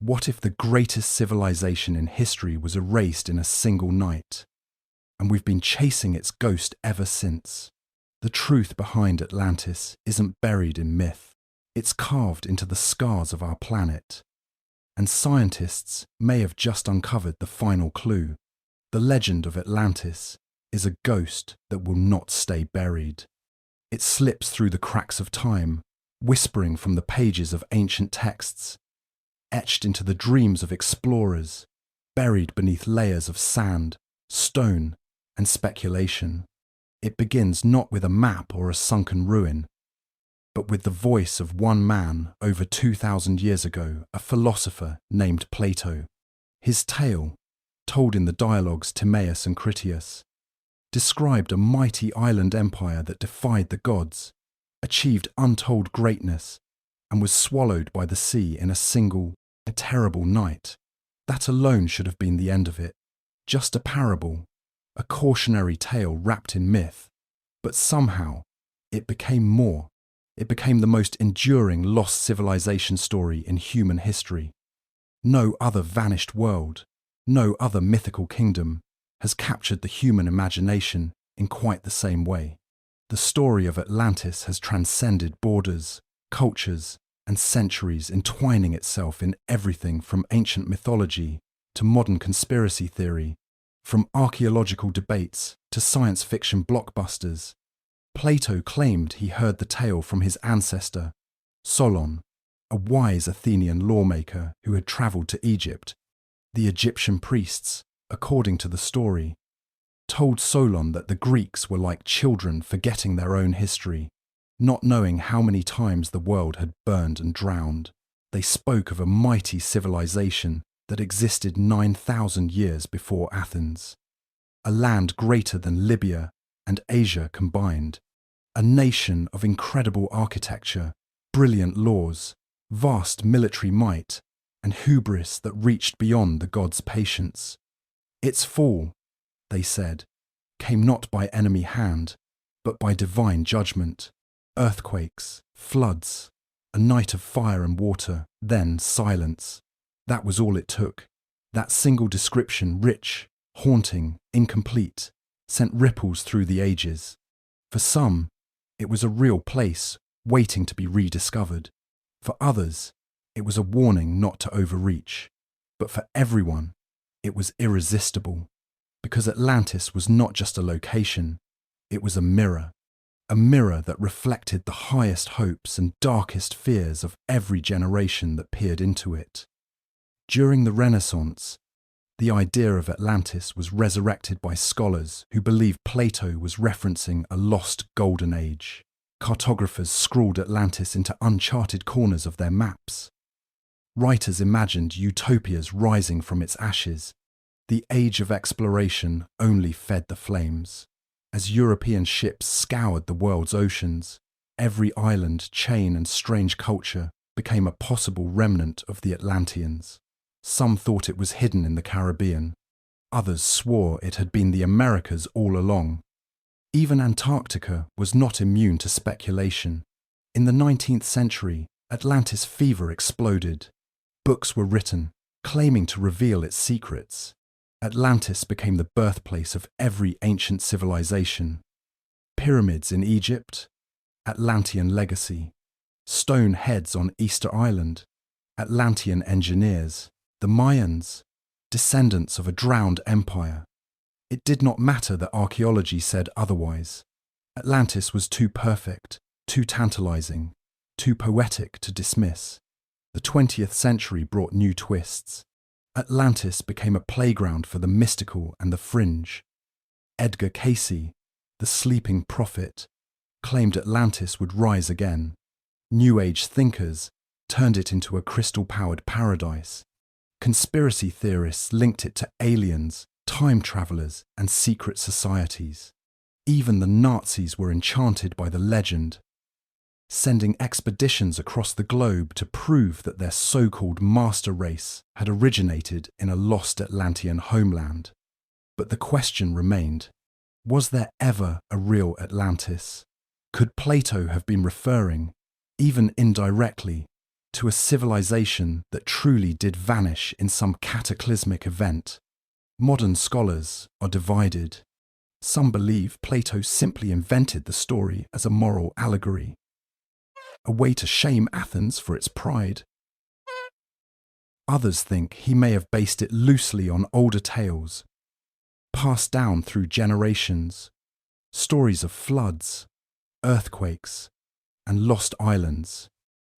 What if the greatest civilization in history was erased in a single night? And we've been chasing its ghost ever since. The truth behind Atlantis isn't buried in myth. It's carved into the scars of our planet. And scientists may have just uncovered the final clue. The legend of Atlantis is a ghost that will not stay buried. It slips through the cracks of time, whispering from the pages of ancient texts, etched into the dreams of explorers, buried beneath layers of sand, stone, and speculation. It begins not with a map or a sunken ruin, but with the voice of one man over 2,000 years ago, a philosopher named Plato. His tale, told in the dialogues Timaeus and Critias, described a mighty island empire that defied the gods, achieved untold greatness, and was swallowed by the sea in a terrible night. That alone should have been the end of it. Just a parable, a cautionary tale wrapped in myth. But somehow, it became more. It became the most enduring lost civilization story in human history. No other vanished world, no other mythical kingdom has captured the human imagination in quite the same way. The story of Atlantis has transcended borders, cultures, and centuries, entwining itself in everything from ancient mythology to modern conspiracy theory, from archaeological debates to science fiction blockbusters. Plato claimed he heard the tale from his ancestor, Solon, a wise Athenian lawmaker who had travelled to Egypt. The Egyptian priests, according to the story, told Solon that the Greeks were like children forgetting their own history, not knowing how many times the world had burned and drowned. They spoke of a mighty civilization that existed 9,000 years before Athens, a land greater than Libya and Asia combined, a nation of incredible architecture, brilliant laws, vast military might, and hubris that reached beyond the gods' patience. Its fall, they said, came not by enemy hand, but by divine judgment. Earthquakes, floods, a night of fire and water, then silence. That was all it took. That single description, rich, haunting, incomplete, sent ripples through the ages. For some, it was a real place waiting to be rediscovered. For others, it was a warning not to overreach. But for everyone, it was irresistible. Because Atlantis was not just a location, it was a mirror that reflected the highest hopes and darkest fears of every generation that peered into it. During the Renaissance, the idea of Atlantis was resurrected by scholars who believed Plato was referencing a lost golden age. Cartographers scrawled Atlantis into uncharted corners of their maps. Writers imagined utopias rising from its ashes. The age of exploration only fed the flames. As European ships scoured the world's oceans, every island, chain, and strange culture became a possible remnant of the Atlanteans. Some thought it was hidden in the Caribbean. Others swore it had been the Americas all along. Even Antarctica was not immune to speculation. In the 19th century, Atlantis fever exploded. Books were written, claiming to reveal its secrets. Atlantis became the birthplace of every ancient civilization. Pyramids in Egypt, Atlantean legacy. Stone heads on Easter Island, Atlantean engineers. The Mayans, descendants of a drowned empire. It did not matter that archaeology said otherwise. Atlantis was too perfect, too tantalizing, too poetic to dismiss. The 20th century brought new twists. Atlantis became a playground for the mystical and the fringe. Edgar Cayce, the sleeping prophet, claimed Atlantis would rise again. New Age thinkers turned it into a crystal-powered paradise. Conspiracy theorists linked it to aliens, time travelers, and secret societies. Even the Nazis were enchanted by the legend, sending expeditions across the globe to prove that their so-called master race had originated in a lost Atlantean homeland. But the question remained, was there ever a real Atlantis? Could Plato have been referring, even indirectly, to a civilization that truly did vanish in some cataclysmic event. Modern scholars are divided. Some believe Plato simply invented the story as a moral allegory, a way to shame Athens for its pride. Others think he may have based it loosely on older tales, passed down through generations, stories of floods, earthquakes, and lost islands.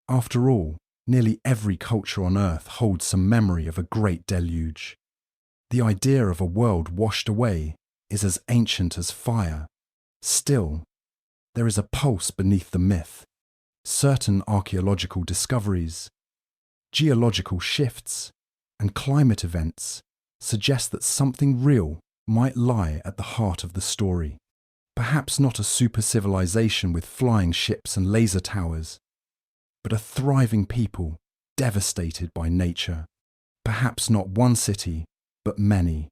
After all, nearly every culture on Earth holds some memory of a great deluge. The idea of a world washed away is as ancient as fire. Still, there is a pulse beneath the myth. Certain archaeological discoveries, geological shifts, and climate events suggest that something real might lie at the heart of the story. Perhaps not a super civilization with flying ships and laser towers, but a thriving people devastated by nature. Perhaps not one city, but many,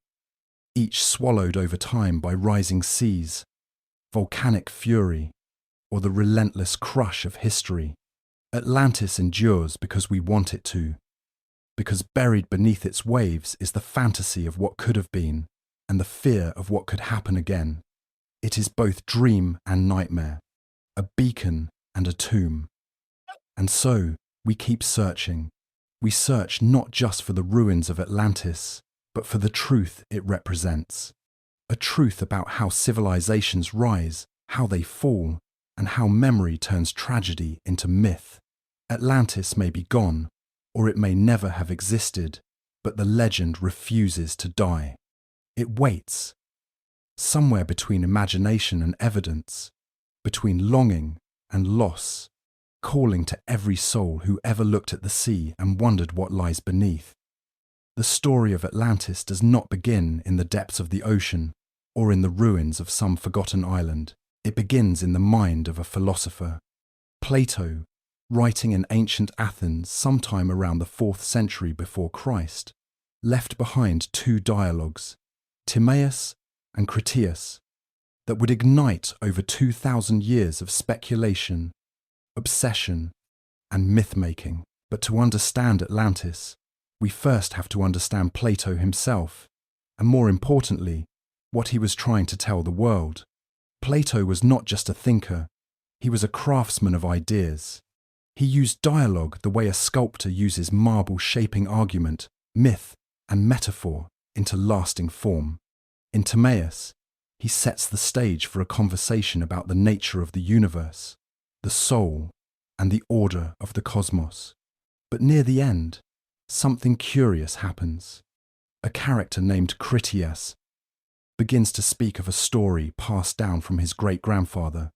each swallowed over time by rising seas, volcanic fury, or the relentless crush of history. Atlantis endures because we want it to, because buried beneath its waves is the fantasy of what could have been and the fear of what could happen again. It is both dream and nightmare, a beacon and a tomb. And so, we keep searching. We search not just for the ruins of Atlantis, but for the truth it represents. A truth about how civilizations rise, how they fall, and how memory turns tragedy into myth. Atlantis may be gone, or it may never have existed, but the legend refuses to die. It waits, somewhere between imagination and evidence, between longing and loss, calling to every soul who ever looked at the sea and wondered what lies beneath. The story of Atlantis does not begin in the depths of the ocean or in the ruins of some forgotten island. It begins in the mind of a philosopher. Plato, writing in ancient Athens sometime around the 4th century before Christ, left behind two dialogues, Timaeus and Critias, that would ignite over 2,000 years of speculation, obsession, and myth-making. But to understand Atlantis, we first have to understand Plato himself, and more importantly, what he was trying to tell the world. Plato was not just a thinker, he was a craftsman of ideas. He used dialogue the way a sculptor uses marble shaping argument, myth, and metaphor into lasting form. In Timaeus, he sets the stage for a conversation about the nature of the universe, the soul, and the order of the cosmos. But near the end, something curious happens. A character named Critias begins to speak of a story passed down from his great-grandfather,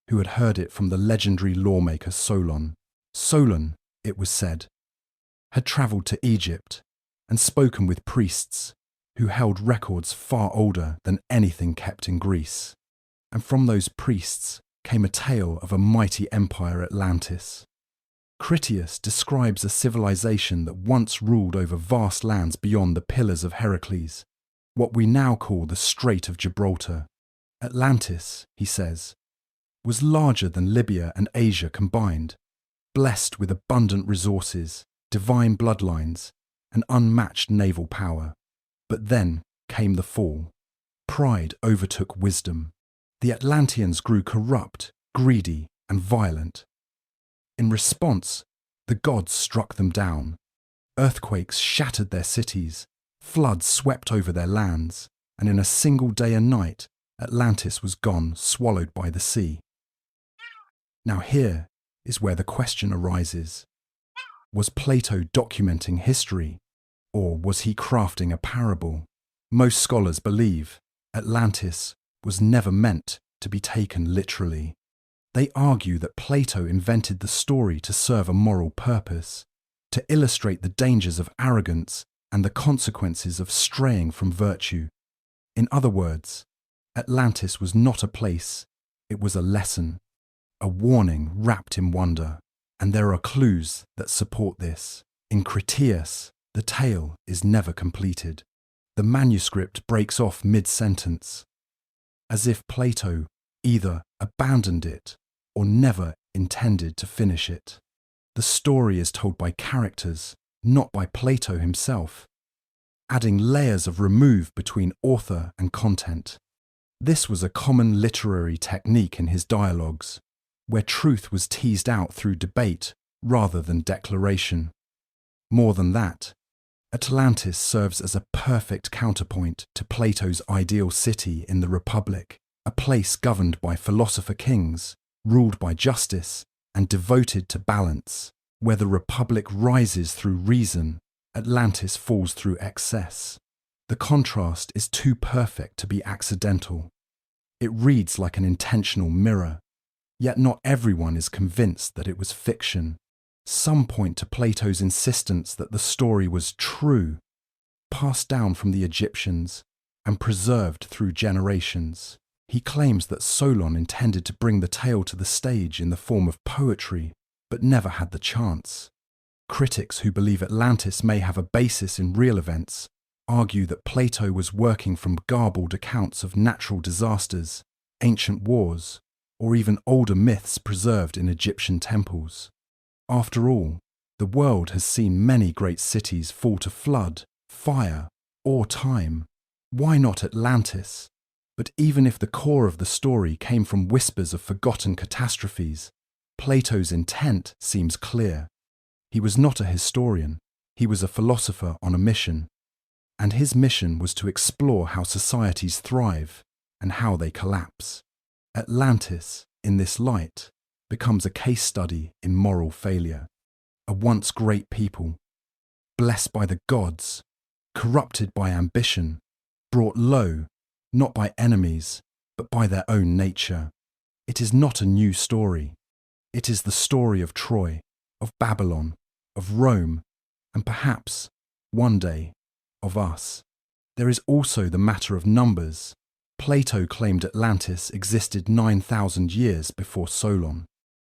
who had heard it from the legendary lawmaker Solon. Solon, it was said, had travelled to Egypt and spoken with priests who held records far older than anything kept in Greece. And from those priests came a tale of a mighty empire, Atlantis. Critias describes a civilization that once ruled over vast lands beyond the Pillars of Heracles, what we now call the Strait of Gibraltar. Atlantis, he says, was larger than Libya and Asia combined, blessed with abundant resources, divine bloodlines, and unmatched naval power. But then came the fall. Pride overtook wisdom. The Atlanteans grew corrupt, greedy, and violent. In response, the gods struck them down. Earthquakes shattered their cities, floods swept over their lands, and in a single day and night, Atlantis was gone, swallowed by the sea. Now here is where the question arises. Was Plato documenting history, or was he crafting a parable? Most scholars believe Atlantis was never meant to be taken literally. They argue that Plato invented the story to serve a moral purpose, to illustrate the dangers of arrogance and the consequences of straying from virtue. In other words, Atlantis was not a place, it was a lesson, a warning wrapped in wonder. And there are clues that support this. In Critias, the tale is never completed. The manuscript breaks off mid-sentence, as if Plato either abandoned it or never intended to finish it. The story is told by characters, not by Plato himself, adding layers of remove between author and content. This was a common literary technique in his dialogues, where truth was teased out through debate rather than declaration. More than that, Atlantis serves as a perfect counterpoint to Plato's ideal city in the Republic, a place governed by philosopher kings, ruled by justice, and devoted to balance. Where the Republic rises through reason, Atlantis falls through excess. The contrast is too perfect to be accidental. It reads like an intentional mirror, yet not everyone is convinced that it was fiction. Some point to Plato's insistence that the story was true, passed down from the Egyptians, and preserved through generations. He claims that Solon intended to bring the tale to the stage in the form of poetry, but never had the chance. Critics who believe Atlantis may have a basis in real events argue that Plato was working from garbled accounts of natural disasters, ancient wars, or even older myths preserved in Egyptian temples. After all, the world has seen many great cities fall to flood, fire, or time. Why not Atlantis? But even if the core of the story came from whispers of forgotten catastrophes, Plato's intent seems clear. He was not a historian, he was a philosopher on a mission, and his mission was to explore how societies thrive and how they collapse. Atlantis, in this light, becomes a case study in moral failure. A once great people, blessed by the gods, corrupted by ambition, brought low, not by enemies, but by their own nature. It is not a new story. It is the story of Troy, of Babylon, of Rome, and perhaps, one day, of us. There is also the matter of numbers. Plato claimed Atlantis existed 9,000 years before Solon,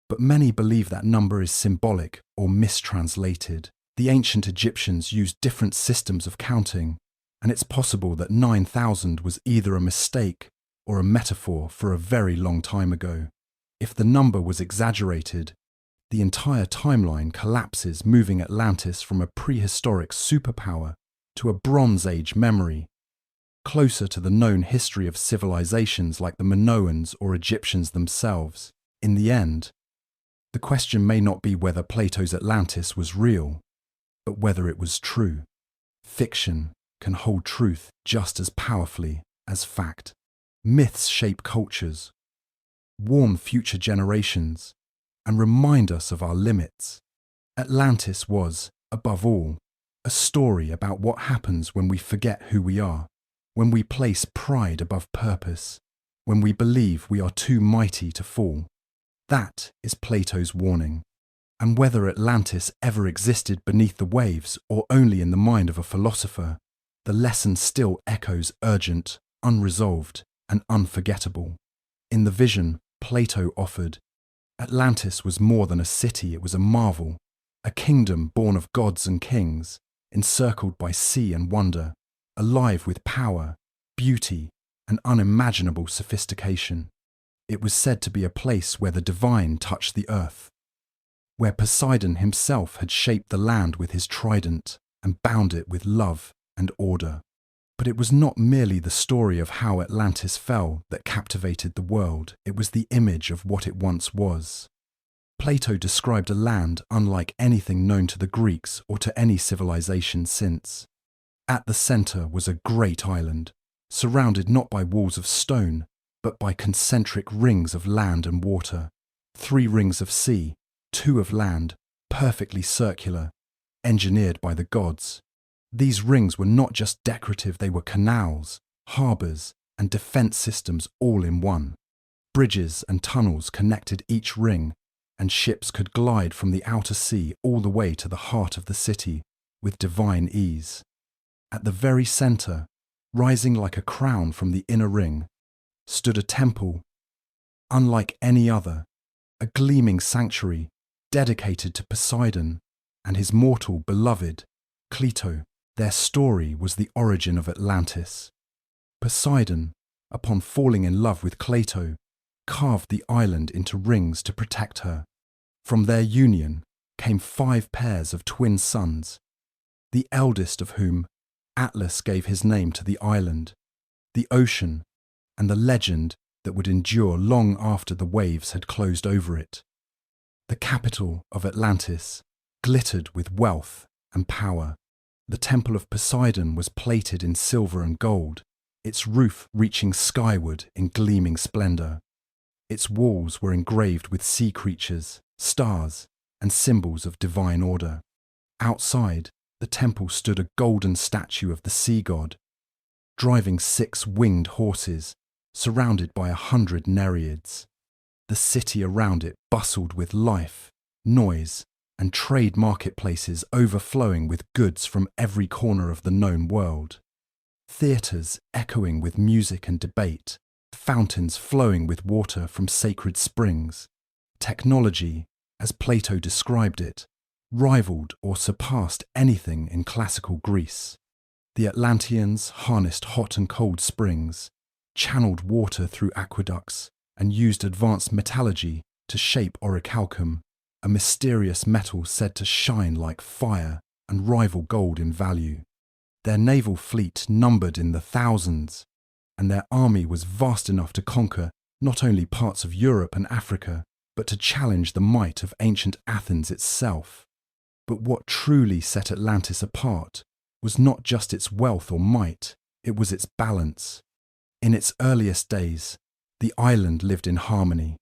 but many believe that number is symbolic or mistranslated. The ancient Egyptians used different systems of counting, and it's possible that 9,000 was either a mistake or a metaphor for a very long time ago. If the number was exaggerated, the entire timeline collapses, moving Atlantis from a prehistoric superpower to a Bronze Age memory, closer to the known history of civilizations like the Minoans or Egyptians themselves. In the end, the question may not be whether Plato's Atlantis was real, but whether it was true. Fiction can hold truth just as powerfully as fact. Myths shape cultures, warn future generations, and remind us of our limits. Atlantis was, above all, a story about what happens when we forget who we are, when we place pride above purpose, when we believe we are too mighty to fall. That is Plato's warning. And whether Atlantis ever existed beneath the waves or only in the mind of a philosopher, the lesson still echoes urgent, unresolved, and unforgettable. In the vision Plato offered, Atlantis was more than a city, it was a marvel, a kingdom born of gods and kings, encircled by sea and wonder, alive with power, beauty, and unimaginable sophistication. It was said to be a place where the divine touched the earth, where Poseidon himself had shaped the land with his trident and bound it with love and order. But it was not merely the story of how Atlantis fell that captivated the world, it was the image of what it once was. Plato described a land unlike anything known to the Greeks or to any civilization since. At the center was a great island, surrounded not by walls of stone, but by concentric rings of land and water, 3 rings of sea, 2 of land, perfectly circular, engineered by the gods. These rings were not just decorative, they were canals, harbours, and defence systems all in one. Bridges and tunnels connected each ring, and ships could glide from the outer sea all the way to the heart of the city with divine ease. At the very centre, rising like a crown from the inner ring, stood a temple, unlike any other, a gleaming sanctuary dedicated to Poseidon and his mortal beloved, Clito. Their story was the origin of Atlantis. Poseidon, upon falling in love with Clito, carved the island into rings to protect her. From their union came 5 pairs of twin sons, the eldest of whom, Atlas, gave his name to the island, the ocean, and the legend that would endure long after the waves had closed over it. The capital of Atlantis glittered with wealth and power. The temple of Poseidon was plated in silver and gold, its roof reaching skyward in gleaming splendor. Its walls were engraved with sea creatures, stars, and symbols of divine order. Outside, the temple stood a golden statue of the sea god, driving 6 winged horses, surrounded by 100 nereids. The city around it bustled with life, noise, and trade marketplaces overflowing with goods from every corner of the known world. Theatres echoing with music and debate, fountains flowing with water from sacred springs. Technology, as Plato described it, rivaled or surpassed anything in classical Greece. The Atlanteans harnessed hot and cold springs, channeled water through aqueducts, and used advanced metallurgy to shape orichalcum, a mysterious metal said to shine like fire and rival gold in value. Their naval fleet numbered in the thousands, and their army was vast enough to conquer not only parts of Europe and Africa, but to challenge the might of ancient Athens itself. But what truly set Atlantis apart was not just its wealth or might, it was its balance. In its earliest days, the island lived in harmony.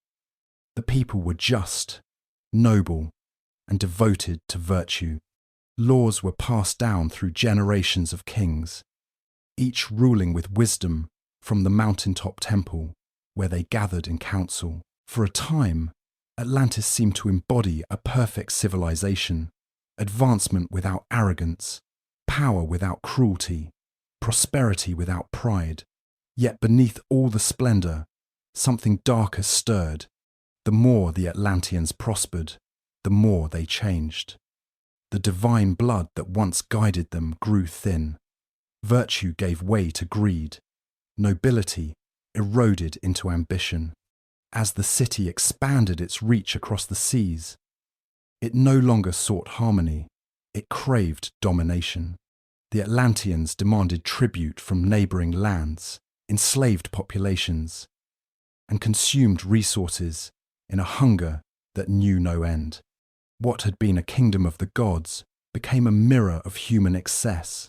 The people were just, noble, and devoted to virtue. Laws were passed down through generations of kings, each ruling with wisdom from the mountaintop temple where they gathered in council. For a time, Atlantis seemed to embody a perfect civilization, advancement without arrogance, power without cruelty, prosperity without pride. Yet beneath all the splendor, something darker stirred. The more the Atlanteans prospered, the more they changed. The divine blood that once guided them grew thin. Virtue gave way to greed. Nobility eroded into ambition. As the city expanded its reach across the seas, it no longer sought harmony, it craved domination. The Atlanteans demanded tribute from neighboring lands, enslaved populations, and consumed resources in a hunger that knew no end. What had been a kingdom of the gods became a mirror of human excess.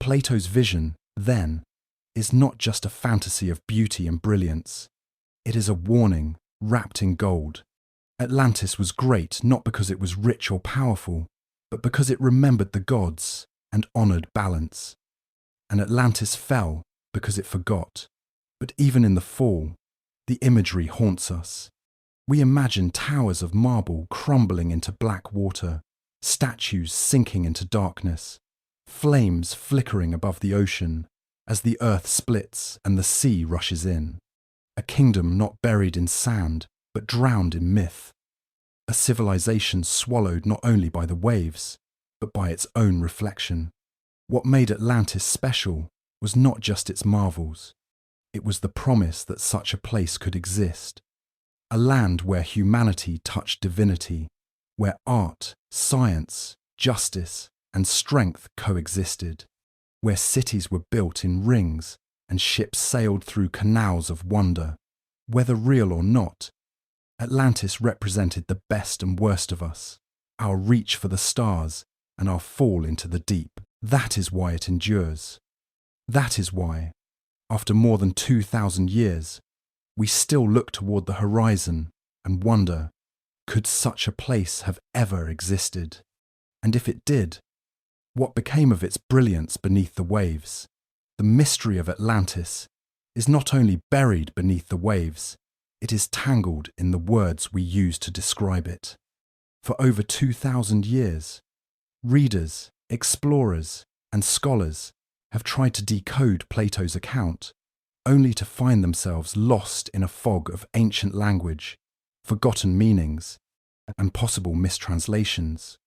Plato's vision, then, is not just a fantasy of beauty and brilliance. It is a warning wrapped in gold. Atlantis was great not because it was rich or powerful, but because it remembered the gods and honoured balance. And Atlantis fell because it forgot. But even in the fall, the imagery haunts us. We imagine towers of marble crumbling into black water, statues sinking into darkness, flames flickering above the ocean as the earth splits and the sea rushes in. A kingdom not buried in sand, but drowned in myth. A civilization swallowed not only by the waves, but by its own reflection. What made Atlantis special was not just its marvels. It was the promise that such a place could exist. A land where humanity touched divinity, where art, science, justice, and strength coexisted, where cities were built in rings and ships sailed through canals of wonder. Whether real or not, Atlantis represented the best and worst of us, our reach for the stars and our fall into the deep. That is why it endures. That is why, after more than 2,000 years, we still look toward the horizon and wonder, could such a place have ever existed? And if it did, what became of its brilliance beneath the waves? The mystery of Atlantis is not only buried beneath the waves, it is tangled in the words we use to describe it. For over 2,000 years, readers, explorers, and scholars have tried to decode Plato's account, only to find themselves lost in a fog of ancient language, forgotten meanings, and possible mistranslations.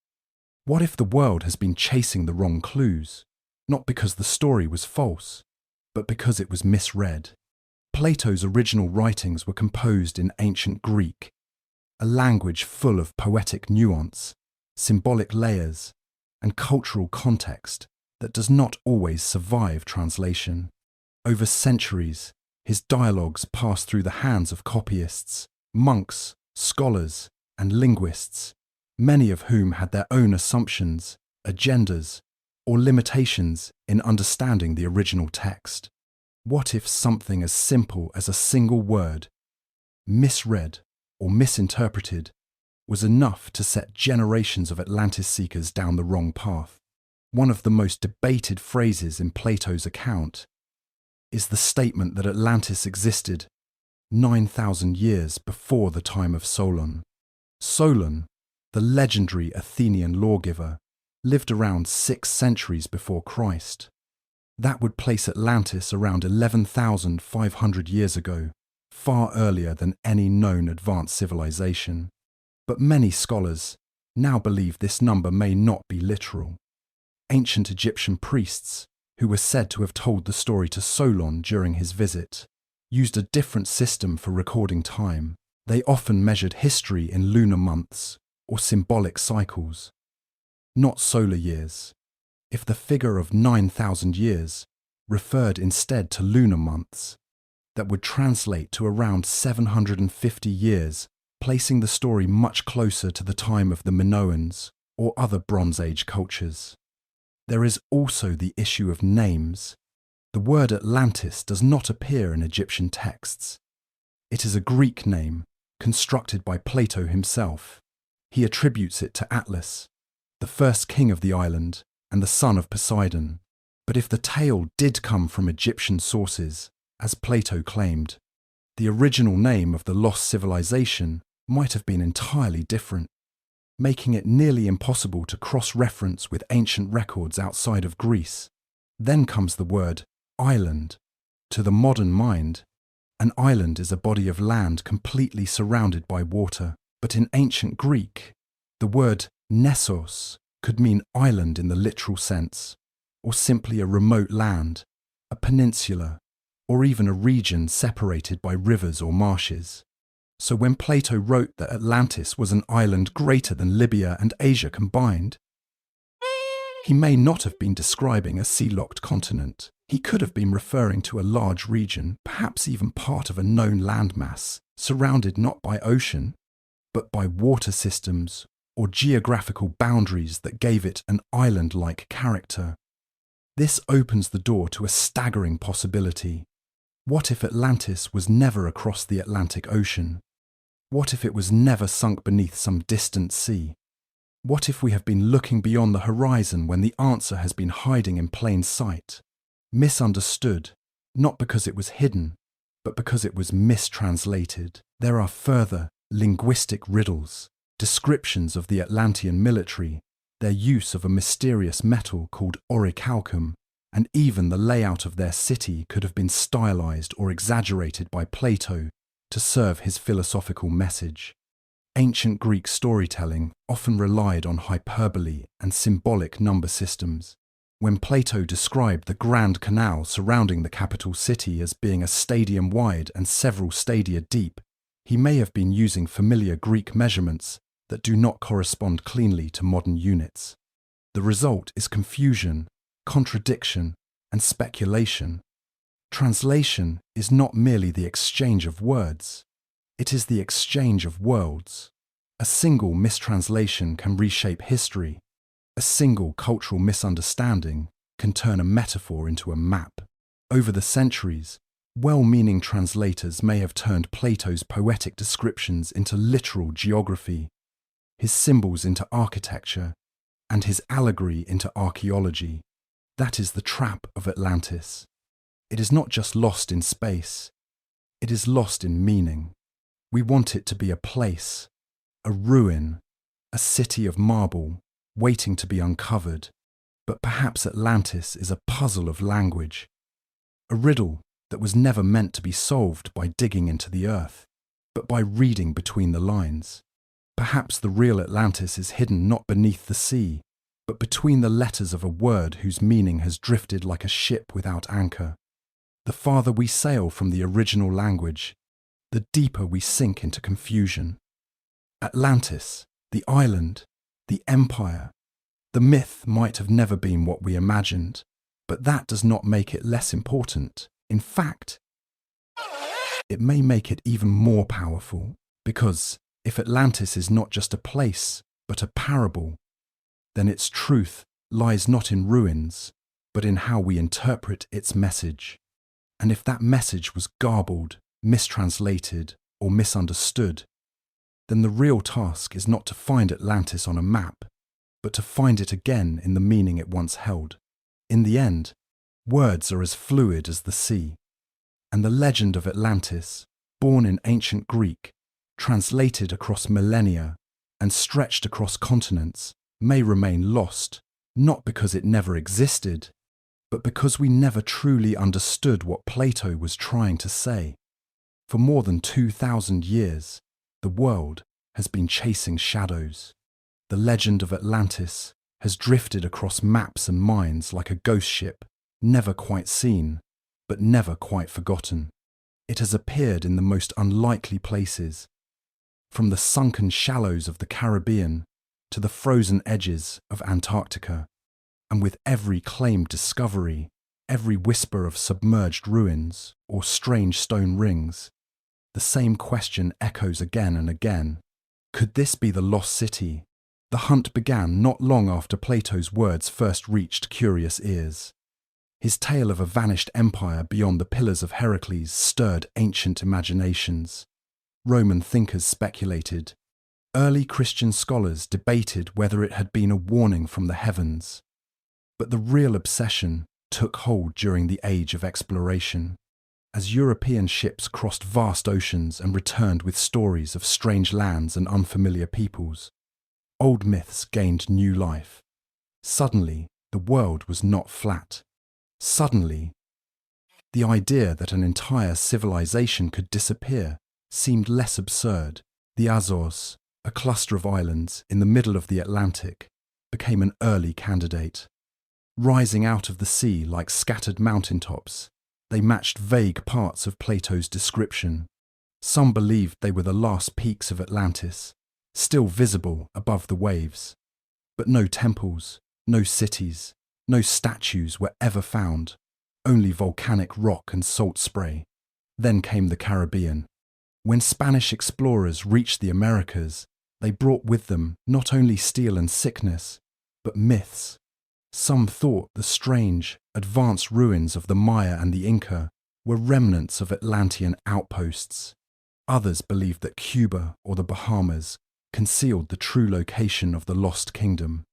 What if the world has been chasing the wrong clues, not because the story was false, but because it was misread? Plato's original writings were composed in ancient Greek, a language full of poetic nuance symbolic layers, and cultural context that does not always survive translation. Over centuries, his dialogues passed through the hands of copyists, monks, scholars, and linguists, many of whom had their own assumptions, agendas, or limitations in understanding the original text. What if something as simple as a single word, misread or misinterpreted, was enough to set generations of Atlantis seekers down the wrong path? One of the most debated phrases in Plato's account is the statement that Atlantis existed 9,000 years before the time of Solon. Solon, the legendary Athenian lawgiver, lived around 6 centuries before Christ. That would place Atlantis around 11,500 years ago, far earlier than any known advanced civilization. But many scholars now believe this number may not be literal. Ancient Egyptian priests, who were said to have told the story to Solon during his visit, used a different system for recording time. They often measured history in lunar months or symbolic cycles, not solar years. If the figure of 9,000 years referred instead to lunar months, that would translate to around 750 years, placing the story much closer to the time of the Minoans or other Bronze Age cultures. There is also the issue of names. The word Atlantis does not appear in Egyptian texts. It is a Greek name, constructed by Plato himself. He attributes it to Atlas, the first king of the island and the son of Poseidon. But if the tale did come from Egyptian sources, as Plato claimed, the original name of the lost civilization might have been entirely different, making it nearly impossible to cross-reference with ancient records outside of Greece. Then comes the word island. To the modern mind, an island is a body of land completely surrounded by water, but in ancient Greek, the word nessos could mean island in the literal sense, or simply a remote land, a peninsula, or even a region separated by rivers or marshes. So when Plato wrote that Atlantis was an island greater than Libya and Asia combined, he may not have been describing a sea-locked continent. He could have been referring to a large region, perhaps even part of a known landmass, surrounded not by ocean, but by water systems or geographical boundaries that gave it an island-like character. This opens the door to a staggering possibility. What if Atlantis was never across the Atlantic Ocean? What if it was never sunk beneath some distant sea? What if we have been looking beyond the horizon when the answer has been hiding in plain sight? Misunderstood, not because it was hidden, but because it was mistranslated. There are further linguistic riddles, descriptions of the Atlantean military, their use of a mysterious metal called orichalcum, and even the layout of their city could have been stylized or exaggerated by Plato to serve his philosophical message. Ancient Greek storytelling often relied on hyperbole and symbolic number systems. When Plato described the Grand Canal surrounding the capital city as being a stadium wide and several stadia deep, he may have been using familiar Greek measurements that do not correspond cleanly to modern units. The result is confusion, contradiction, and speculation. Translation is not merely the exchange of words, it is the exchange of worlds. A single mistranslation can reshape history. A single cultural misunderstanding can turn a metaphor into a map. Over the centuries, well-meaning translators may have turned Plato's poetic descriptions into literal geography, his symbols into architecture, and his allegory into archaeology. That is the trap of Atlantis. It is not just lost in space, it is lost in meaning. We want it to be a place, a ruin, a city of marble, waiting to be uncovered. But perhaps Atlantis is a puzzle of language, a riddle that was never meant to be solved by digging into the earth, but by reading between the lines. Perhaps the real Atlantis is hidden not beneath the sea, but between the letters of a word whose meaning has drifted like a ship without anchor. The farther we sail from the original language, the deeper we sink into confusion. Atlantis, the island, The empire, the myth might have never been what we imagined, but that does not make it less important. In fact, it may make it even more powerful, because if Atlantis is not just a place, but a parable, then its truth lies not in ruins, but in how we interpret its message. And if that message was garbled, mistranslated, or misunderstood, then the real task is not to find Atlantis on a map, but to find it again in the meaning it once held. In the end, words are as fluid as the sea, and the legend of Atlantis, born in ancient Greek, translated across millennia, and stretched across continents, may remain lost, not because it never existed, but because we never truly understood what Plato was trying to say. For more than 2,000 years, the world has been chasing shadows. The legend of Atlantis has drifted across maps and minds like a ghost ship, never quite seen, but never quite forgotten. It has appeared in the most unlikely places, from the sunken shallows of the Caribbean to the frozen edges of Antarctica, and with every claimed discovery, every whisper of submerged ruins or strange stone rings, the same question echoes again and again. Could this be the lost city? The hunt began not long after Plato's words first reached curious ears. His tale of a vanished empire beyond the Pillars of Heracles stirred ancient imaginations. Roman thinkers speculated. Early Christian scholars debated whether it had been a warning from the heavens. But the real obsession took hold during the Age of Exploration, as European ships crossed vast oceans and returned with stories of strange lands and unfamiliar peoples. Old myths gained new life. Suddenly, the world was not flat. Suddenly, the idea that an entire civilization could disappear seemed less absurd. The Azores, a cluster of islands in the middle of the Atlantic, became an early candidate. Rising out of the sea like scattered mountaintops, they matched vague parts of Plato's description. Some believed they were the last peaks of Atlantis, still visible above the waves. But no temples, no cities, no statues were ever found, only volcanic rock and salt spray. Then came the Caribbean. When Spanish explorers reached the Americas, they brought with them not only steel and sickness, but myths. Some thought the strange, advanced ruins of the Maya and the Inca were remnants of Atlantean outposts. Others believed that Cuba or the Bahamas concealed the true location of the lost kingdom.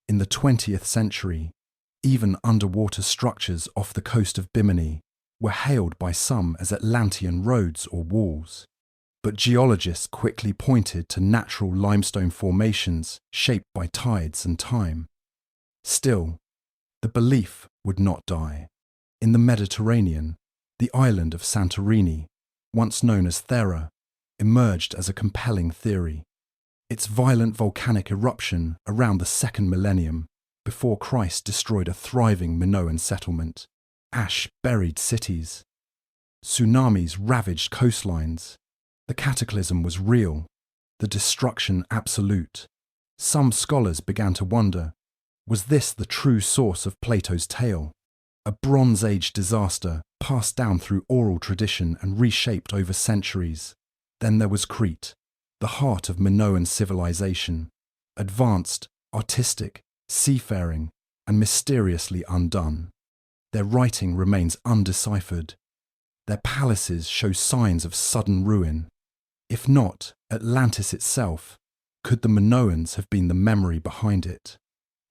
In the 20th century, even underwater structures off the coast of Bimini were hailed by some as Atlantean roads or walls. But geologists quickly pointed to natural limestone formations shaped by tides and time. Still, the belief would not die. In the Mediterranean, the island of Santorini, once known as Thera, emerged as a compelling theory. Its violent volcanic eruption around the second millennium, before Christ, destroyed a thriving Minoan settlement. Ash buried cities. Tsunamis ravaged coastlines. The cataclysm was real, the destruction absolute. Some scholars began to wonder, was this the true source of Plato's tale? A Bronze Age disaster passed down through oral tradition and reshaped over centuries. Then there was Crete, the heart of Minoan civilization, advanced, artistic, seafaring, and mysteriously undone. Their writing remains undeciphered. Their palaces show signs of sudden ruin. If not Atlantis itself, could the Minoans have been the memory behind it?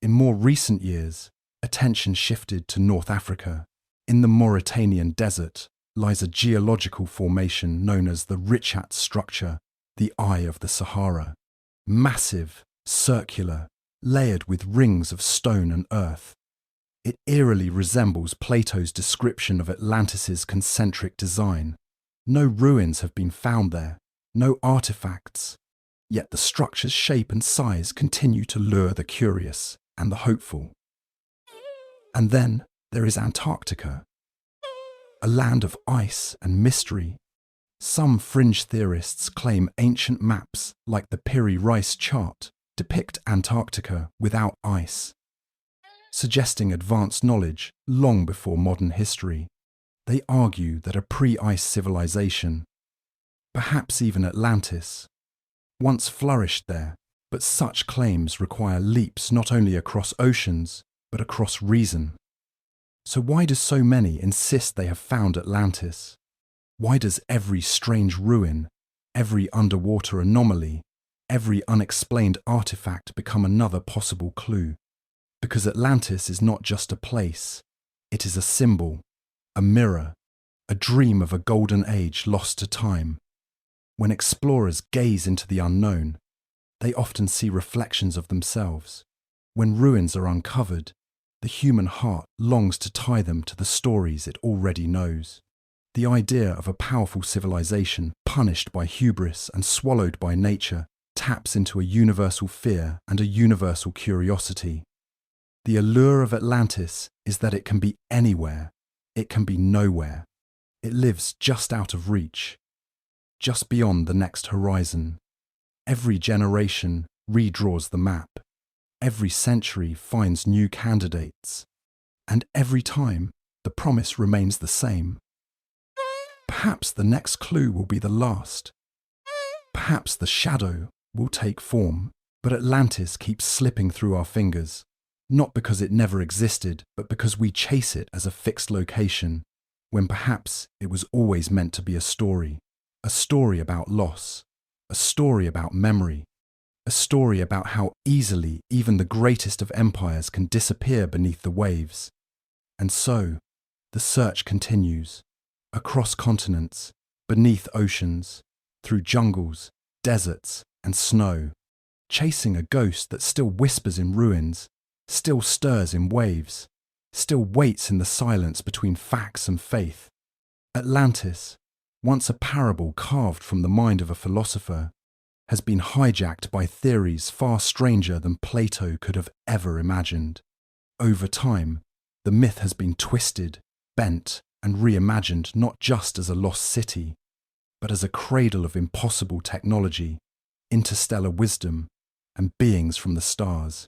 In more recent years, attention shifted to North Africa. In the Mauritanian desert lies a geological formation known as the Richat structure, the Eye of the Sahara. Massive, circular, layered with rings of stone and earth. It eerily resembles Plato's description of Atlantis's concentric design. No ruins have been found there, no artifacts, yet the structure's shape and size continue to lure the curious and the hopeful. And then there is Antarctica, a land of ice and mystery. Some fringe theorists claim ancient maps like the Piri Reis chart depict Antarctica without ice, suggesting advanced knowledge long before modern history. They argue that a pre-ice civilization, perhaps even Atlantis, once flourished there, but such claims require leaps not only across oceans, but across reason. So why do so many insist they have found Atlantis? Why does every strange ruin, every underwater anomaly, every unexplained artifact become another possible clue? Because Atlantis is not just a place, it is a symbol, a mirror, a dream of a golden age lost to time. When explorers gaze into the unknown, they often see reflections of themselves. When ruins are uncovered, the human heart longs to tie them to the stories it already knows. The idea of a powerful civilization punished by hubris and swallowed by nature taps into a universal fear and a universal curiosity. The allure of Atlantis is that it can be anywhere, it can be nowhere. It lives just out of reach, just beyond the next horizon. Every generation redraws the map. Every century finds new candidates. And every time, the promise remains the same. Perhaps the next clue will be the last. Perhaps the shadow will take form. But Atlantis keeps slipping through our fingers, not because it never existed, but because we chase it as a fixed location, when perhaps it was always meant to be a story about loss, a story about memory, a story about how easily even the greatest of empires can disappear beneath the waves. And so, the search continues, across continents, beneath oceans, through jungles, deserts, and snow, chasing a ghost that still whispers in ruins, still stirs in waves, still waits in the silence between facts and faith. Atlantis, once a parable carved from the mind of a philosopher, has been hijacked by theories far stranger than Plato could have ever imagined. Over time, the myth has been twisted, bent, and reimagined not just as a lost city, but as a cradle of impossible technology, interstellar wisdom, and beings from the stars.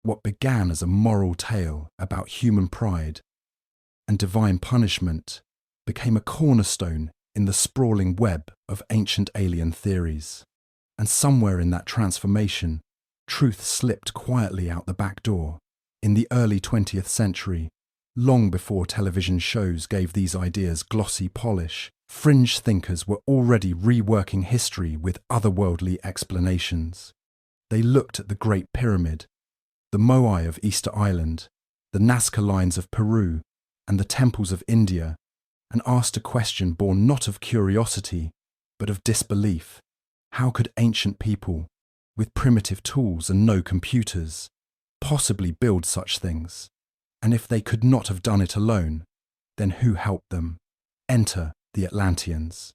What began as a moral tale about human pride and divine punishment became a cornerstone in the sprawling web of ancient alien theories. And somewhere in that transformation, truth slipped quietly out the back door. In the early 20th century, long before television shows gave these ideas glossy polish, fringe thinkers were already reworking history with otherworldly explanations. They looked at the Great Pyramid, the Moai of Easter Island, the Nazca lines of Peru, and the temples of India, and asked a question born not of curiosity, but of disbelief. How could ancient people, with primitive tools and no computers, possibly build such things? And if they could not have done it alone, then who helped them? Enter the Atlanteans.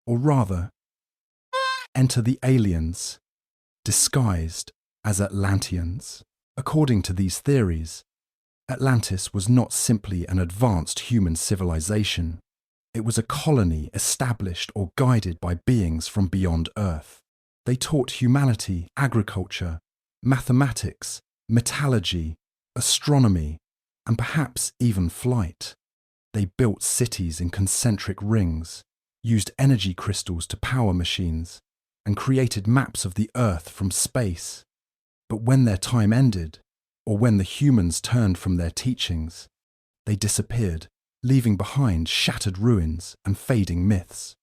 Or rather, enter the aliens, disguised as Atlanteans. According to these theories, Atlantis was not simply an advanced human civilization. It was a colony established or guided by beings from beyond Earth. They taught humanity agriculture, mathematics, metallurgy, astronomy, and perhaps even flight. They built cities in concentric rings, used energy crystals to power machines, and created maps of the Earth from space. But when their time ended, or when the humans turned from their teachings, they disappeared, leaving behind shattered ruins and fading myths.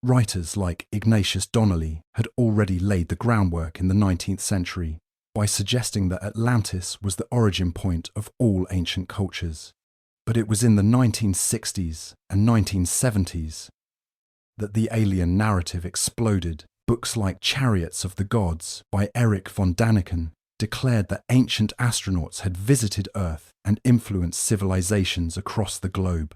Writers like Ignatius Donnelly had already laid the groundwork in the 19th century by suggesting that Atlantis was the origin point of all ancient cultures. But it was in the 1960s and 1970s that the alien narrative exploded. Books like Chariots of the Gods by Erich von Däniken declared that ancient astronauts had visited Earth and influenced civilizations across the globe.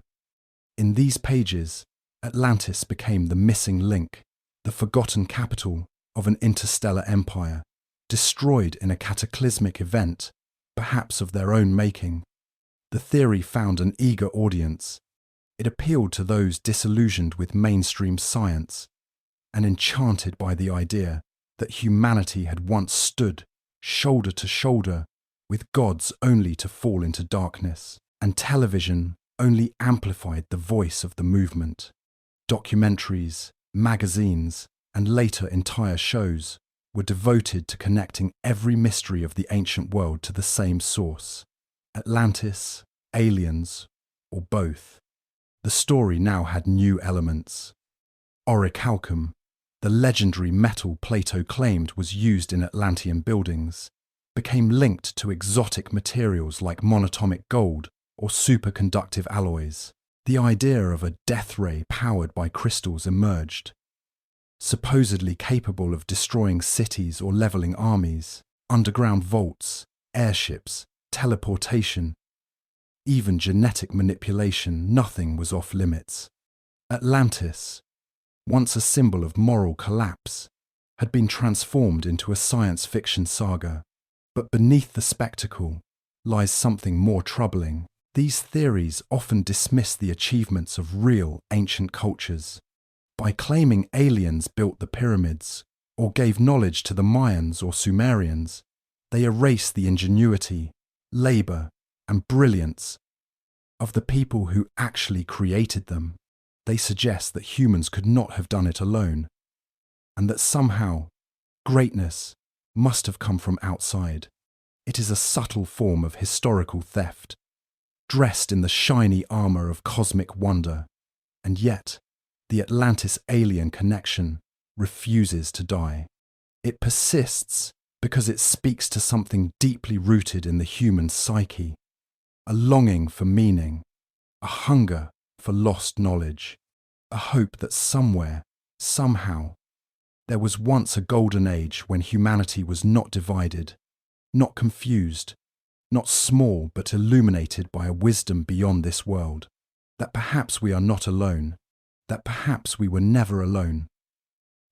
In these pages, Atlantis became the missing link, the forgotten capital of an interstellar empire, destroyed in a cataclysmic event, perhaps of their own making. The theory found an eager audience. It appealed to those disillusioned with mainstream science and enchanted by the idea that humanity had once stood, shoulder to shoulder, with gods only to fall into darkness, and television only amplified the voice of the movement. Documentaries, magazines, and later entire shows were devoted to connecting every mystery of the ancient world to the same source: Atlantis, aliens, or both. The story now had new elements. Orichalcum, the legendary metal Plato claimed was used in Atlantean buildings, became linked to exotic materials like monatomic gold or superconductive alloys. The idea of a death ray powered by crystals emerged, supposedly capable of destroying cities or leveling armies, underground vaults, airships, teleportation, even genetic manipulation. Nothing was off limits. Atlantis, once a symbol of moral collapse, had been transformed into a science fiction saga. But beneath the spectacle lies something more troubling. These theories often dismiss the achievements of real ancient cultures. By claiming aliens built the pyramids or gave knowledge to the Mayans or Sumerians, they erase the ingenuity, labour, and brilliance of the people who actually created them. They suggest that humans could not have done it alone, and that somehow greatness must have come from outside. It is a subtle form of historical theft, dressed in the shiny armour of cosmic wonder, and yet the Atlantis alien connection refuses to die. It persists because it speaks to something deeply rooted in the human psyche, a longing for meaning, a hunger for lost knowledge, a hope that somewhere, somehow, there was once a golden age when humanity was not divided, not confused, not small but illuminated by a wisdom beyond this world, that perhaps we are not alone, that perhaps we were never alone.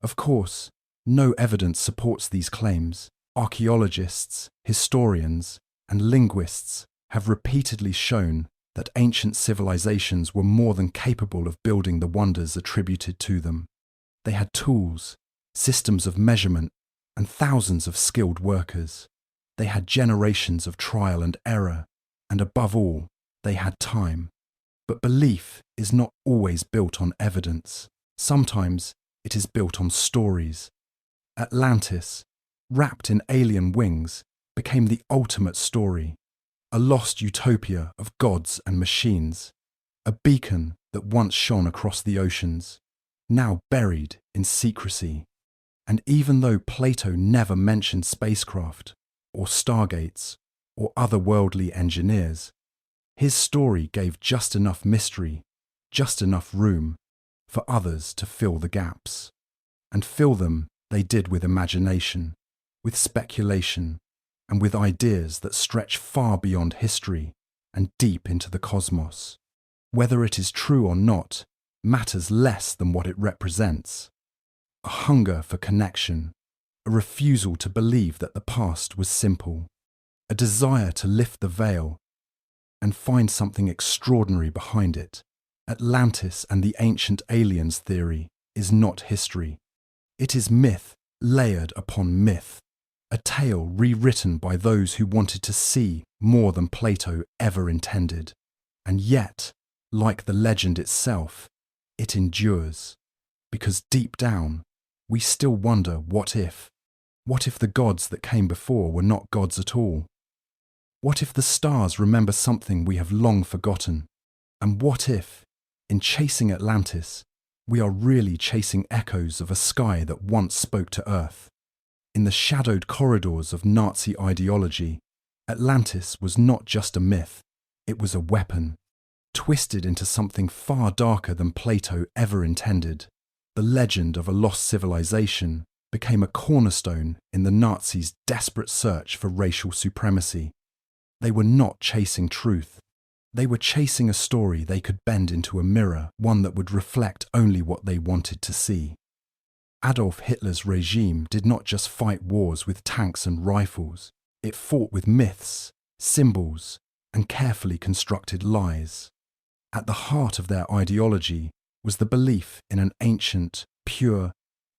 Of course, no evidence supports these claims. Archaeologists, historians, and linguists have repeatedly shown that ancient civilizations were more than capable of building the wonders attributed to them. They had tools, systems of measurement, and thousands of skilled workers. They had generations of trial and error, and above all, they had time. But belief is not always built on evidence. Sometimes it is built on stories. Atlantis, wrapped in alien wings, became the ultimate story, a lost utopia of gods and machines, a beacon that once shone across the oceans, now buried in secrecy. And even though Plato never mentioned spacecraft, or stargates, or otherworldly engineers, his story gave just enough mystery, just enough room, for others to fill the gaps. And fill them they did with imagination, with speculation, and with ideas that stretch far beyond history and deep into the cosmos. Whether it is true or not matters less than what it represents. A hunger for connection, a refusal to believe that the past was simple, a desire to lift the veil and find something extraordinary behind it. Atlantis and the ancient aliens theory is not history. It is myth layered upon myth, a tale rewritten by those who wanted to see more than Plato ever intended. And yet, like the legend itself, it endures, because deep down, we still wonder what if. What if the gods that came before were not gods at all? What if the stars remember something we have long forgotten? And what if, in chasing Atlantis, we are really chasing echoes of a sky that once spoke to Earth? In the shadowed corridors of Nazi ideology, Atlantis was not just a myth, it was a weapon, twisted into something far darker than Plato ever intended. The legend of a lost civilization became a cornerstone in the Nazis' desperate search for racial supremacy. They were not chasing truth. They were chasing a story they could bend into a mirror, one that would reflect only what they wanted to see. Adolf Hitler's regime did not just fight wars with tanks and rifles. It fought with myths, symbols, and carefully constructed lies. At the heart of their ideology was the belief in an ancient, pure,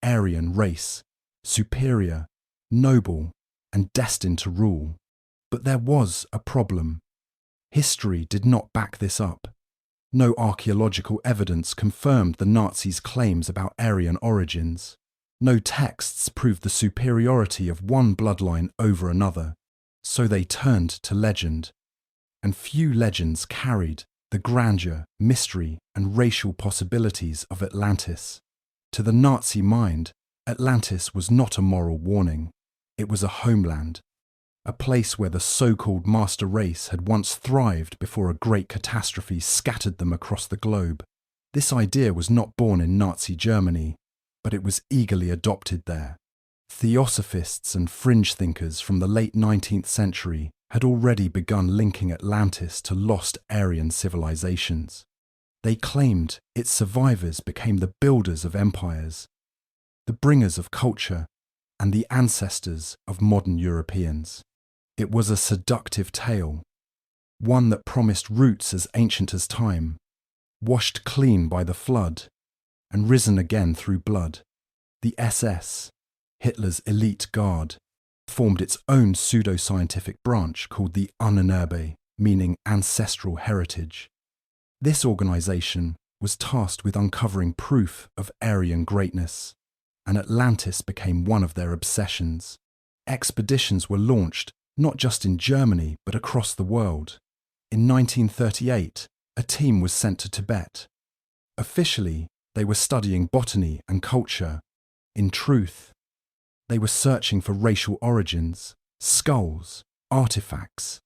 Aryan race, superior, noble, and destined to rule. But there was a problem. History did not back this up. No archaeological evidence confirmed the Nazis' claims about Aryan origins. No texts proved the superiority of one bloodline over another. So they turned to legend. And few legends carried the grandeur, mystery, and racial possibilities of Atlantis. To the Nazi mind, Atlantis was not a moral warning. It was a homeland, a place where the so-called master race had once thrived before a great catastrophe scattered them across the globe. This idea was not born in Nazi Germany, but it was eagerly adopted there. Theosophists and fringe thinkers from the late 19th century had already begun linking Atlantis to lost Aryan civilizations. They claimed its survivors became the builders of empires, the bringers of culture, and the ancestors of modern Europeans. It was a seductive tale, one that promised roots as ancient as time, washed clean by the flood, and risen again through blood. The SS, Hitler's elite guard, formed its own pseudo-scientific branch called the Ahnenerbe, meaning ancestral heritage. This organization was tasked with uncovering proof of Aryan greatness, and Atlantis became one of their obsessions. Expeditions were launched not just in Germany but across the world. In 1938, a team was sent to Tibet. Officially, they were studying botany and culture. In truth, they were searching for racial origins, skulls, artifacts,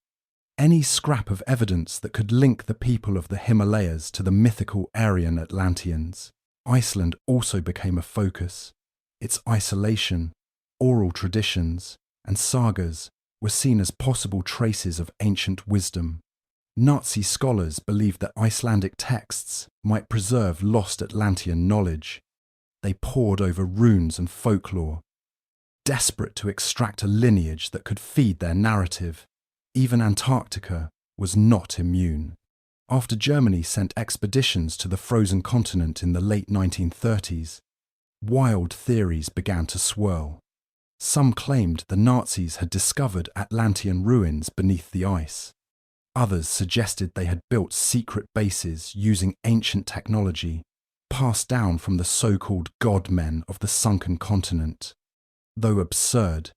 any scrap of evidence that could link the people of the Himalayas to the mythical Aryan Atlanteans. Iceland also became a focus. Its isolation, oral traditions, and sagas were seen as possible traces of ancient wisdom. Nazi scholars believed that Icelandic texts might preserve lost Atlantean knowledge. They pored over runes and folklore, desperate to extract a lineage that could feed their narrative. Even Antarctica was not immune. After Germany sent expeditions to the frozen continent in the late 1930s, wild theories began to swirl. Some claimed the Nazis had discovered Atlantean ruins beneath the ice. Others suggested they had built secret bases using ancient technology passed down from the so-called god-men of the sunken continent. Though absurd,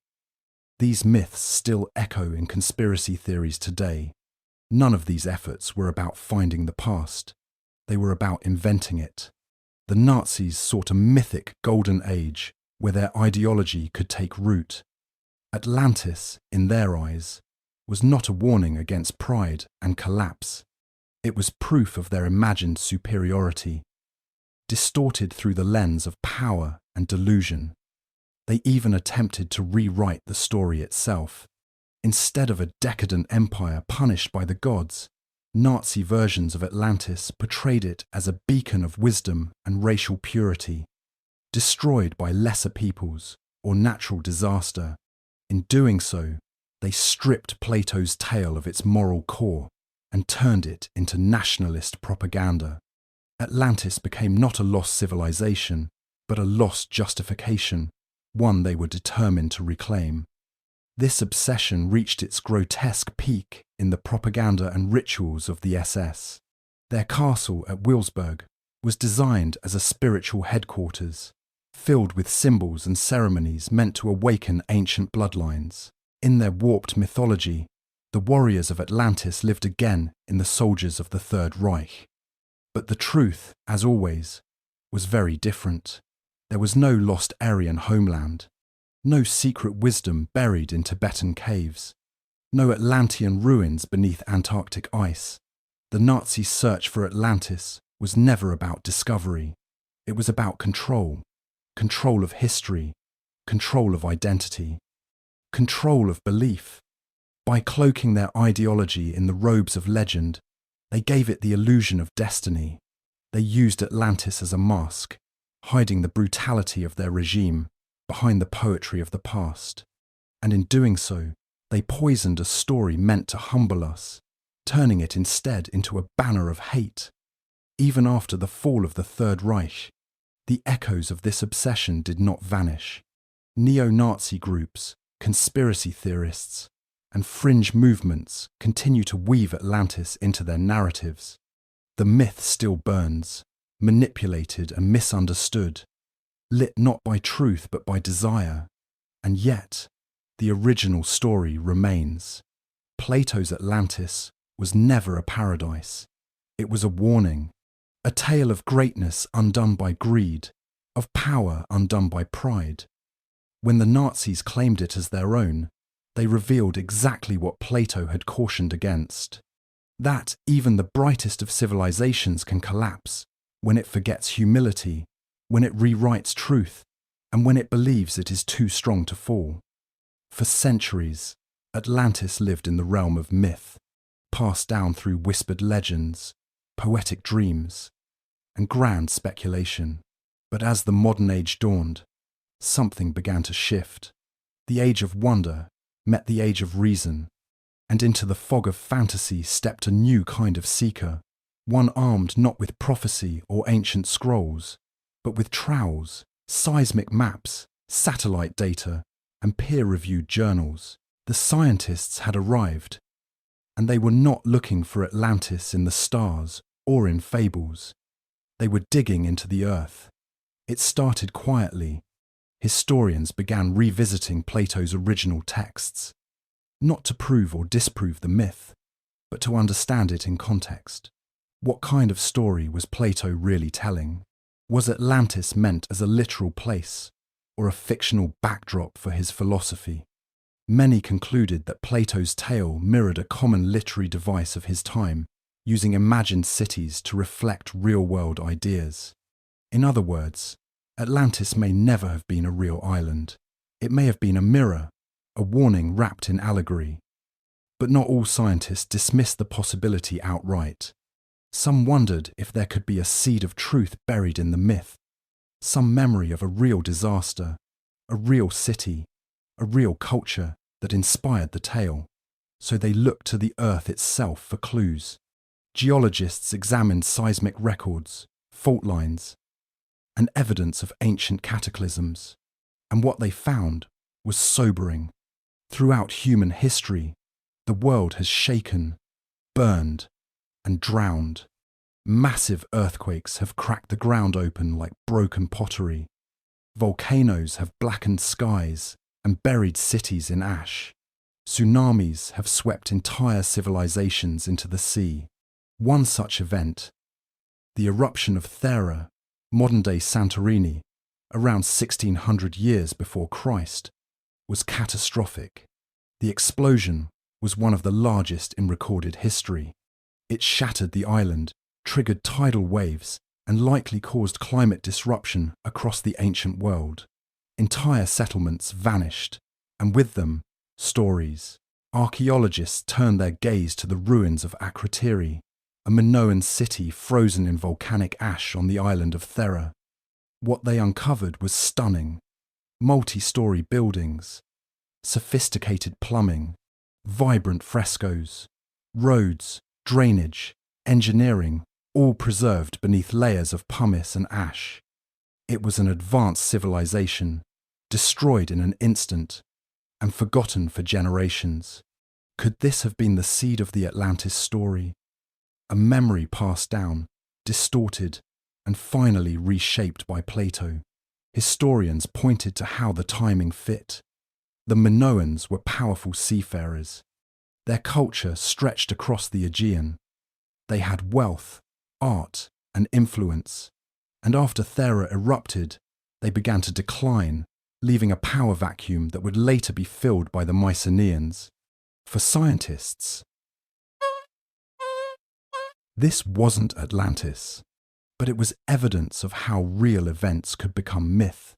these myths still echo in conspiracy theories today. None of these efforts were about finding the past. They were about inventing it. The Nazis sought a mythic golden age where their ideology could take root. Atlantis, in their eyes, was not a warning against pride and collapse. It was proof of their imagined superiority, distorted through the lens of power and delusion. They even attempted to rewrite the story itself. Instead of a decadent empire punished by the gods, Nazi versions of Atlantis portrayed it as a beacon of wisdom and racial purity, destroyed by lesser peoples or natural disaster. In doing so, they stripped Plato's tale of its moral core and turned it into nationalist propaganda. Atlantis became not a lost civilization, but a lost justification, one they were determined to reclaim. This obsession reached its grotesque peak in the propaganda and rituals of the SS. Their castle at Wilsberg was designed as a spiritual headquarters, filled with symbols and ceremonies meant to awaken ancient bloodlines. In their warped mythology, the warriors of Atlantis lived again in the soldiers of the Third Reich. But the truth, as always, was very different. There was no lost Aryan homeland, no secret wisdom buried in Tibetan caves, no Atlantean ruins beneath Antarctic ice. The Nazi search for Atlantis was never about discovery. It was about control, control of history, control of identity, control of belief. By cloaking their ideology in the robes of legend, they gave it the illusion of destiny. They used Atlantis as a mask, hiding the brutality of their regime behind the poetry of the past. And in doing so, they poisoned a story meant to humble us, turning it instead into a banner of hate. Even after the fall of the Third Reich, the echoes of this obsession did not vanish. Neo-Nazi groups, conspiracy theorists, and fringe movements continue to weave Atlantis into their narratives. The myth still burns, manipulated and misunderstood, lit not by truth but by desire. And yet, the original story remains. Plato's Atlantis was never a paradise. It was a warning, a tale of greatness undone by greed, of power undone by pride. When the Nazis claimed it as their own, they revealed exactly what Plato had cautioned against. That even the brightest of civilizations can collapse when it forgets humility, when it rewrites truth, and when it believes it is too strong to fall. For centuries, Atlantis lived in the realm of myth, passed down through whispered legends, poetic dreams, and grand speculation. But as the modern age dawned, something began to shift. The age of wonder met the age of reason, and into the fog of fantasy stepped a new kind of seeker, one armed not with prophecy or ancient scrolls, but with trowels, seismic maps, satellite data, and peer-reviewed journals. The scientists had arrived, and they were not looking for Atlantis in the stars or in fables. They were digging into the earth. It started quietly. Historians began revisiting Plato's original texts, not to prove or disprove the myth, but to understand it in context. What kind of story was Plato really telling? Was Atlantis meant as a literal place, or a fictional backdrop for his philosophy? Many concluded that Plato's tale mirrored a common literary device of his time, using imagined cities to reflect real-world ideas. In other words, Atlantis may never have been a real island. It may have been a mirror, a warning wrapped in allegory. But not all scientists dismissed the possibility outright. Some wondered if there could be a seed of truth buried in the myth, some memory of a real disaster, a real city, a real culture that inspired the tale. So they looked to the earth itself for clues. Geologists examined seismic records, fault lines, and evidence of ancient cataclysms. And what they found was sobering. Throughout human history, the world has shaken, burned, and drowned. Massive earthquakes have cracked the ground open like broken pottery. Volcanoes have blackened skies and buried cities in ash. Tsunamis have swept entire civilizations into the sea. One such event, the eruption of Thera, modern-day Santorini, around 1600 years before Christ, was catastrophic. The explosion was one of the largest in recorded history. It shattered the island, triggered tidal waves, and likely caused climate disruption across the ancient world. Entire settlements vanished, and with them, stories. Archaeologists turned their gaze to the ruins of Akrotiri, a Minoan city frozen in volcanic ash on the island of Thera. What they uncovered was stunning. Multi-story buildings, sophisticated plumbing, vibrant frescoes, roads, drainage, engineering, all preserved beneath layers of pumice and ash. It was an advanced civilization, destroyed in an instant, and forgotten for generations. Could this have been the seed of the Atlantis story? A memory passed down, distorted, and finally reshaped by Plato. Historians pointed to how the timing fit. The Minoans were powerful seafarers. Their culture stretched across the Aegean. They had wealth, art, and influence. And after Thera erupted, they began to decline, leaving a power vacuum that would later be filled by the Mycenaeans. For scientists, this wasn't Atlantis, but it was evidence of how real events could become myth.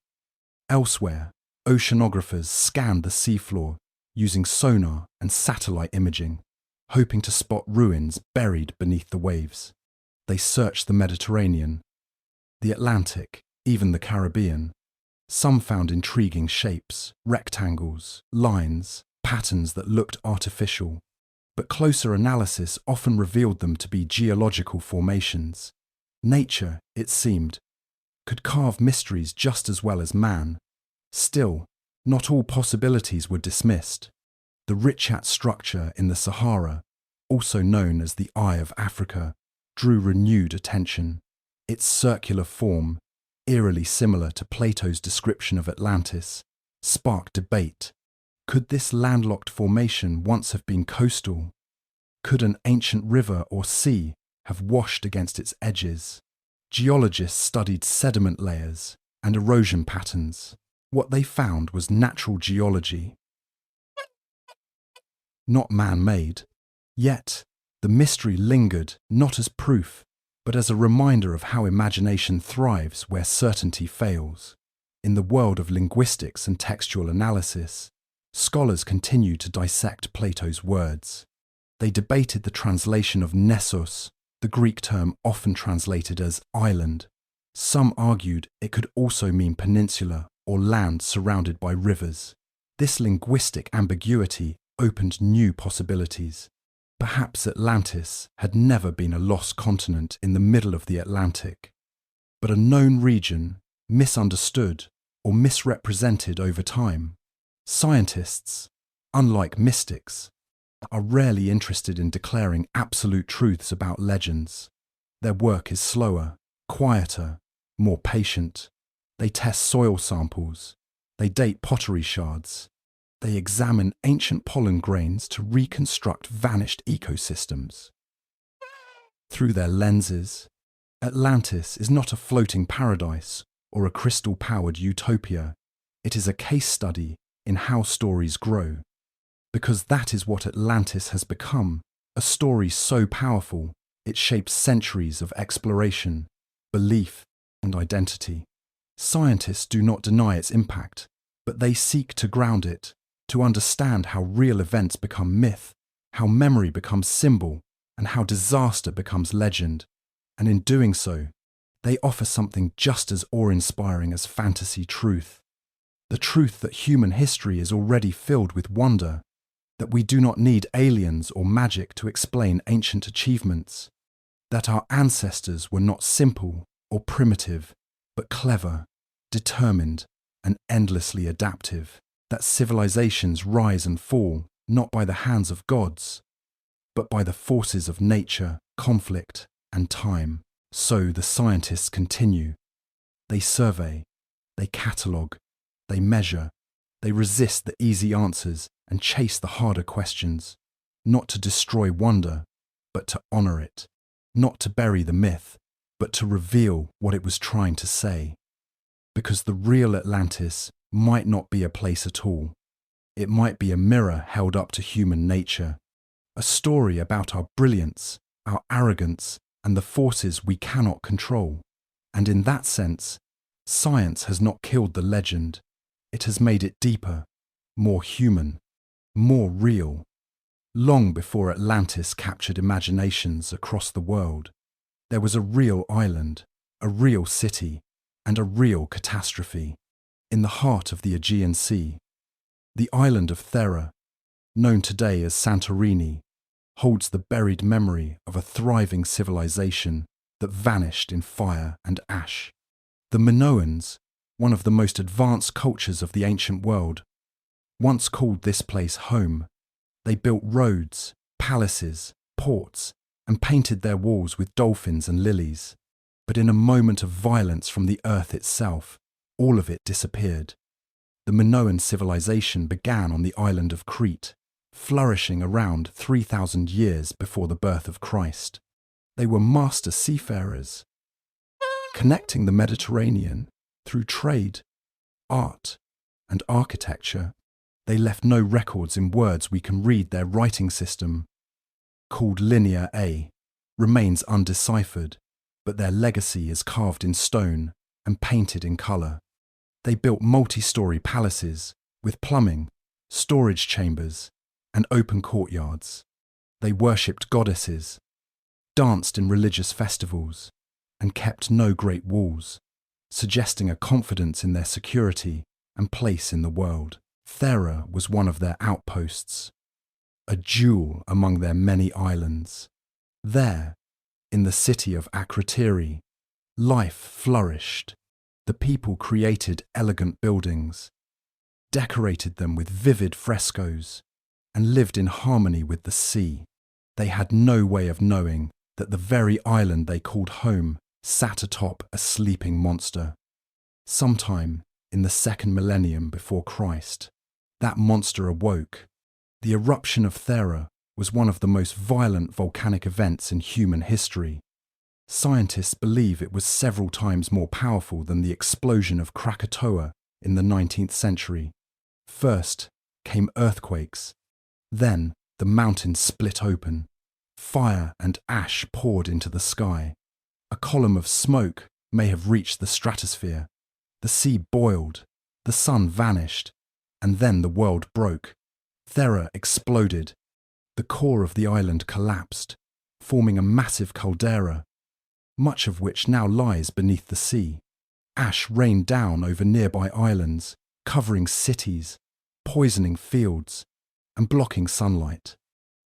Elsewhere, oceanographers scanned the seafloor using sonar and satellite imaging, hoping to spot ruins buried beneath the waves. They searched the Mediterranean, the Atlantic, even the Caribbean. Some found intriguing shapes, rectangles, lines, patterns that looked artificial, but closer analysis often revealed them to be geological formations. Nature, it seemed, could carve mysteries just as well as man. Still, Not all possibilities were dismissed. The Richat structure in the Sahara, also known as the Eye of Africa, drew renewed attention. Its circular form, eerily similar to Plato's description of Atlantis, sparked debate. Could this landlocked formation once have been coastal? Could an ancient river or sea have washed against its edges? Geologists studied sediment layers and erosion patterns. What they found was natural geology, not man-made. Yet, the mystery lingered not as proof, but as a reminder of how imagination thrives where certainty fails. In the world of linguistics and textual analysis, scholars continued to dissect Plato's words. They debated the translation of Nessos, the Greek term often translated as island. Some argued it could also mean peninsula or land surrounded by rivers. This linguistic ambiguity opened new possibilities. Perhaps Atlantis had never been a lost continent in the middle of the Atlantic, but a known region, misunderstood or misrepresented over time. Scientists, unlike mystics, are rarely interested in declaring absolute truths about legends. Their work is slower, quieter, more patient. They test soil samples. They date pottery shards. They examine ancient pollen grains to reconstruct vanished ecosystems. Through their lenses, Atlantis is not a floating paradise or a crystal-powered utopia. It is a case study in how stories grow. Because that is what Atlantis has become, a story so powerful, it shapes centuries of exploration, belief, and identity. Scientists do not deny its impact, but they seek to ground it, to understand how real events become myth, how memory becomes symbol, and how disaster becomes legend. And in doing so, they offer something just as awe-inspiring as fantasy truth. The truth that human history is already filled with wonder, that we do not need aliens or magic to explain ancient achievements, that our ancestors were not simple or primitive, but clever, determined, and endlessly adaptive, that civilizations rise and fall not by the hands of gods, but by the forces of nature, conflict, and time. So the scientists continue. They survey, they catalogue, they measure, they resist the easy answers and chase the harder questions, not to destroy wonder, but to honour it, not to bury the myth, but to reveal what it was trying to say. Because the real Atlantis might not be a place at all. It might be a mirror held up to human nature, a story about our brilliance, our arrogance, and the forces we cannot control. And in that sense, science has not killed the legend. It has made it deeper, more human, more real. Long before Atlantis captured imaginations across the world, there was a real island, a real city, and a real catastrophe in the heart of the Aegean Sea. The island of Thera, known today as Santorini, holds the buried memory of a thriving civilization that vanished in fire and ash. The Minoans, one of the most advanced cultures of the ancient world, once called this place home. They built roads, palaces, ports, and painted their walls with dolphins and lilies. But in a moment of violence from the earth itself, all of it disappeared. The Minoan civilization began on the island of Crete, flourishing around 3,000 years before the birth of Christ. They were master seafarers, connecting the Mediterranean through trade, art, and architecture. They left no records in words we can read. Their writing system, called Linear A, remains undeciphered, but their legacy is carved in stone and painted in colour. They built multi-storey palaces with plumbing, storage chambers, and open courtyards. They worshipped goddesses, danced in religious festivals, and kept no great walls, suggesting a confidence in their security and place in the world. Thera was one of their outposts, a jewel among their many islands. There, in the city of Akrotiri, life flourished. The people created elegant buildings. decorated them with vivid frescoes, and lived in harmony with the sea. They had no way of knowing that the very island they called home sat atop a sleeping monster. Sometime in the second millennium before Christ, that monster awoke. The eruption of Thera was one of the most violent volcanic events in human history. Scientists believe it was several times more powerful than the explosion of Krakatoa in the 19th century. First came earthquakes. Then the mountains split open. Fire and ash poured into the sky. A column of smoke may have reached the stratosphere. The sea boiled. The sun vanished. And then the world broke. Thera exploded. The core of the island collapsed, forming a massive caldera, much of which now lies beneath the sea. Ash rained down over nearby islands, covering cities, poisoning fields, and blocking sunlight.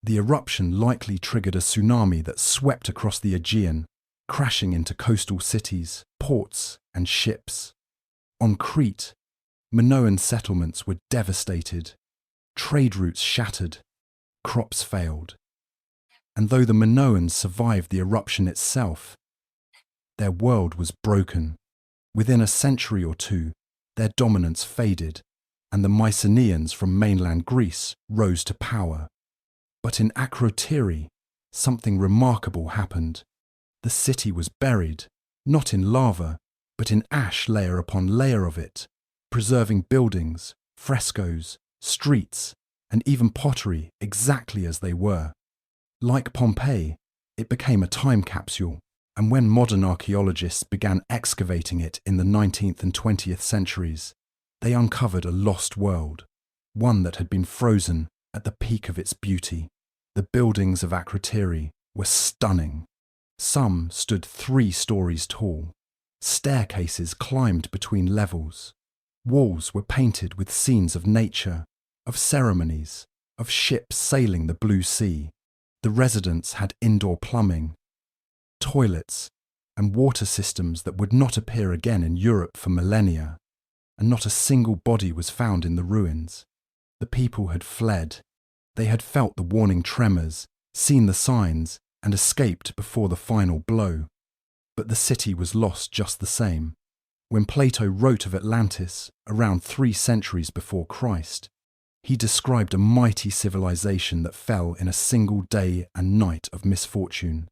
The eruption likely triggered a tsunami that swept across the Aegean, crashing into coastal cities, ports, and ships. On Crete, Minoan settlements were devastated. Trade routes shattered. Crops failed. And though the Minoans survived the eruption itself, their world was broken. Within a century or two, their dominance faded, and the Mycenaeans from mainland Greece rose to power. But in Akrotiri, something remarkable happened. The city was buried, not in lava, but in ash layer upon layer of it, preserving buildings, frescoes, streets, and even pottery exactly as they were. Like Pompeii, it became a time capsule, and when modern archaeologists began excavating it in the 19th and 20th centuries, they uncovered a lost world, one that had been frozen at the peak of its beauty. The buildings of Akrotiri were stunning. Some stood 3 stories tall. Staircases climbed between levels. Walls were painted with scenes of nature, of ceremonies, of ships sailing the blue sea. The residents had indoor plumbing, toilets, and water systems that would not appear again in Europe for millennia, and not a single body was found in the ruins. The people had fled. They had felt the warning tremors, seen the signs, and escaped before the final blow. But the city was lost just the same. When Plato wrote of Atlantis, around 3 centuries before Christ, he described a mighty civilization that fell in a single day and night of misfortune.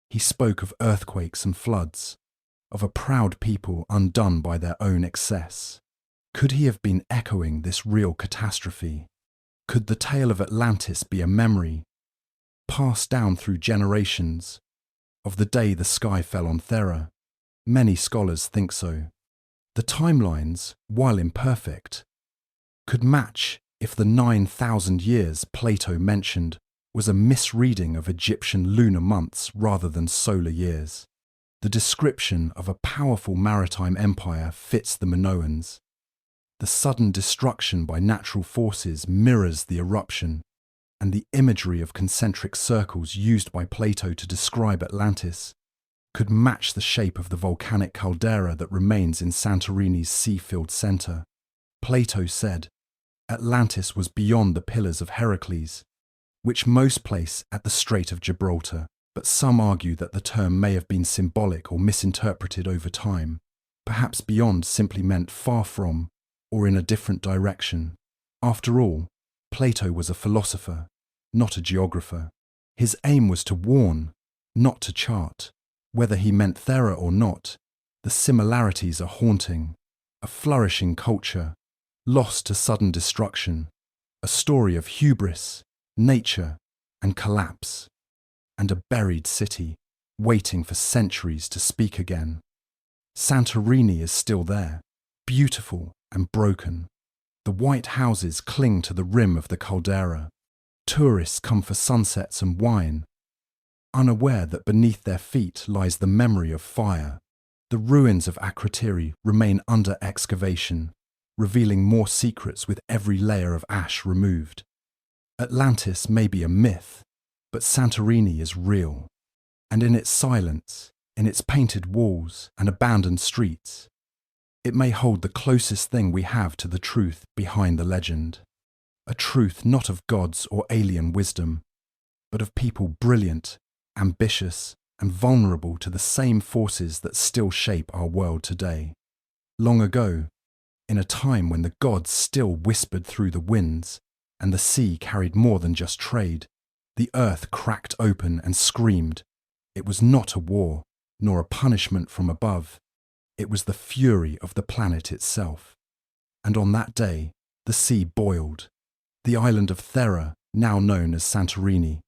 He spoke of earthquakes and floods, of a proud people undone by their own excess. Could he have been echoing this real catastrophe? Could the tale of Atlantis be a memory, passed down through generations, of the day the sky fell on Thera? Many scholars think so. The timelines, while imperfect, could match if the 9,000 years Plato mentioned was a misreading of Egyptian lunar months rather than solar years. The description of a powerful maritime empire fits the Minoans. The sudden destruction by natural forces mirrors the eruption, and the imagery of concentric circles used by Plato to describe Atlantis could match the shape of the volcanic caldera that remains in Santorini's sea-filled centre. Plato said, Atlantis was beyond the Pillars of Heracles, which most place at the Strait of Gibraltar, but some argue that the term may have been symbolic or misinterpreted over time. Perhaps beyond simply meant far from, or in a different direction. After all, Plato was a philosopher, not a geographer. His aim was to warn, not to chart. Whether he meant Thera or not, the similarities are haunting. A flourishing culture, lost to sudden destruction, a story of hubris, nature, and collapse, and a buried city, waiting for centuries to speak again. Santorini is still there, beautiful and broken. The white houses cling to the rim of the caldera. Tourists come for sunsets and wine, unaware that beneath their feet lies the memory of fire. The ruins of Akrotiri remain under excavation, revealing more secrets with every layer of ash removed. Atlantis may be a myth, but Santorini is real. And in its silence, in its painted walls and abandoned streets, It may hold the closest thing we have to the truth behind the legend. A truth not of gods or alien wisdom, but of people brilliant, ambitious, and vulnerable to the same forces that still shape our world today. Long ago, in a time when the gods still whispered through the winds, and the sea carried more than just trade, the earth cracked open and screamed. It was not a war, nor a punishment from above. It was the fury of the planet itself. And on that day, the sea boiled. The island of Thera, now known as Santorini,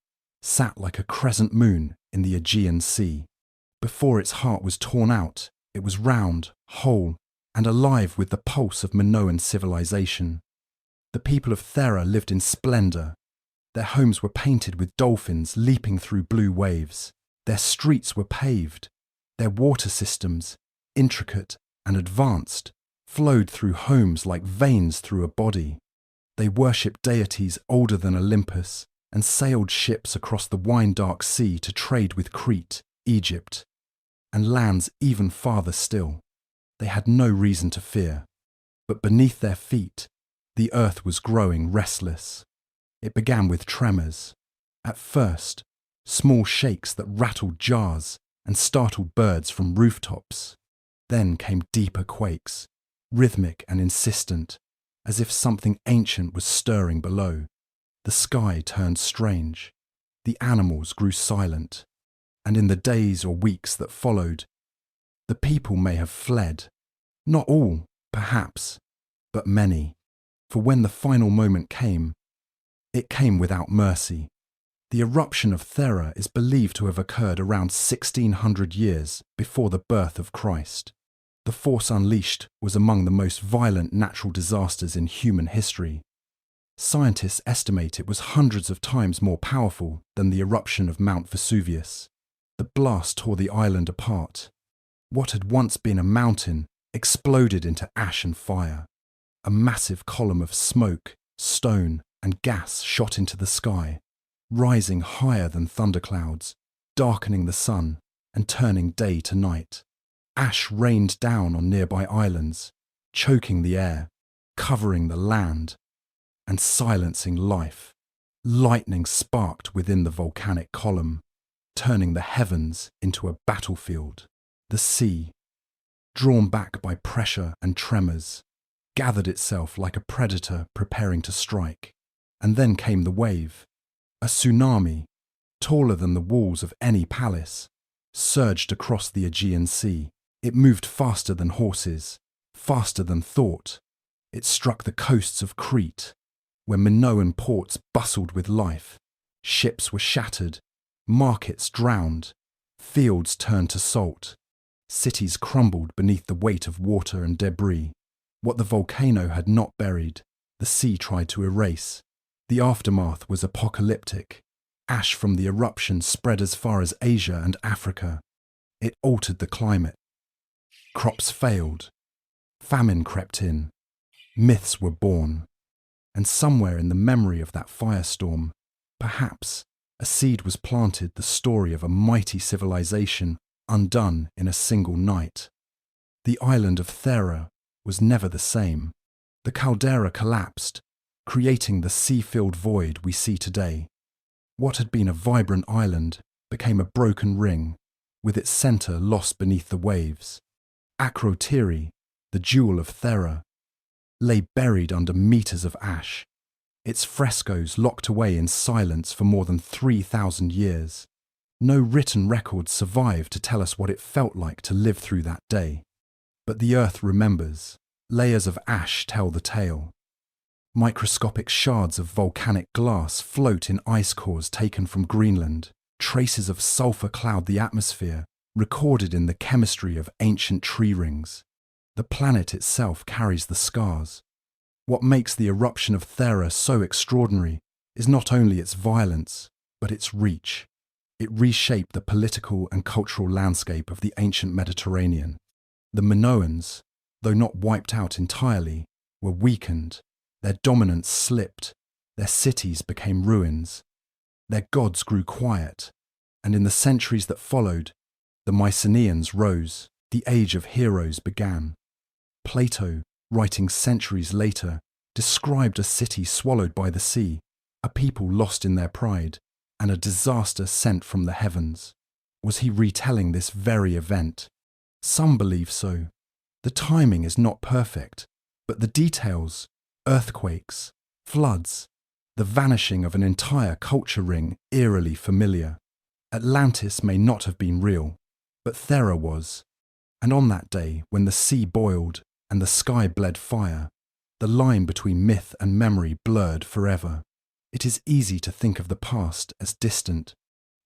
sat like a crescent moon in the Aegean Sea. Before its heart was torn out, it was round, whole, and alive with the pulse of Minoan civilization. The people of Thera lived in splendor. Their homes were painted with dolphins leaping through blue waves. Their streets were paved. Their water systems, intricate and advanced, flowed through homes like veins through a body. They worshipped deities older than Olympus and sailed ships across the wine-dark sea to trade with Crete, Egypt, and lands even farther still. They had no reason to fear, but beneath their feet, the earth was growing restless. It began with tremors. At first, small shakes that rattled jars and startled birds from rooftops. Then came deeper quakes, rhythmic and insistent, as if something ancient was stirring below. The sky turned strange. The animals grew silent. And in the days or weeks that followed, the people may have fled. Not all, perhaps, but many. For when the final moment came, it came without mercy. The eruption of Thera is believed to have occurred around 1600 years before the birth of Christ. The force unleashed was among the most violent natural disasters in human history. Scientists estimate it was hundreds of times more powerful than the eruption of Mount Vesuvius. The blast tore the island apart. What had once been a mountain exploded into ash and fire. A massive column of smoke, stone, and gas shot into the sky, rising higher than thunderclouds, darkening the sun and turning day to night. Ash rained down on nearby islands, choking the air, covering the land, and silencing life. Lightning sparked within the volcanic column, turning the heavens into a battlefield. The sea, drawn back by pressure and tremors, gathered itself like a predator preparing to strike. And then came the wave, a tsunami, taller than the walls of any palace, surged across the Aegean Sea. It moved faster than horses, faster than thought. It struck the coasts of Crete, where Minoan ports bustled with life. Ships were shattered, markets drowned, fields turned to salt. Cities crumbled beneath the weight of water and debris. What the volcano had not buried, the sea tried to erase. The aftermath was apocalyptic. Ash from the eruption spread as far as Asia and Africa. It altered the climate. Crops failed. Famine crept in. Myths were born. And somewhere in the memory of that firestorm, perhaps, a seed was planted, the story of a mighty civilization undone in a single night. The island of Thera was never the same. The caldera collapsed, creating the sea-filled void we see today. What had been a vibrant island became a broken ring, with its centre lost beneath the waves. Akrotiri, the jewel of Thera, lay buried under meters of ash, its frescoes locked away in silence for more than 3,000 years. No written records survive to tell us what it felt like to live through that day. But the earth remembers. Layers of ash tell the tale. Microscopic shards of volcanic glass float in ice cores taken from Greenland. Traces of sulfur cloud the atmosphere, recorded in the chemistry of ancient tree rings. The planet itself carries the scars. What makes the eruption of Thera so extraordinary is not only its violence, but its reach. It reshaped the political and cultural landscape of the ancient Mediterranean. The Minoans, though not wiped out entirely, were weakened. Their dominance slipped. Their cities became ruins. Their gods grew quiet. And in the centuries that followed, the Mycenaeans rose. The age of heroes began. Plato, writing centuries later, described a city swallowed by the sea, a people lost in their pride, and a disaster sent from the heavens. Was he retelling this very event? Some believe so. The timing is not perfect, but the details, earthquakes, floods, the vanishing of an entire culture ring eerily familiar. Atlantis may not have been real, but Thera was. And on that day, when the sea boiled and the sky bled fire, the line between myth and memory blurred forever. It is easy to think of the past as distant,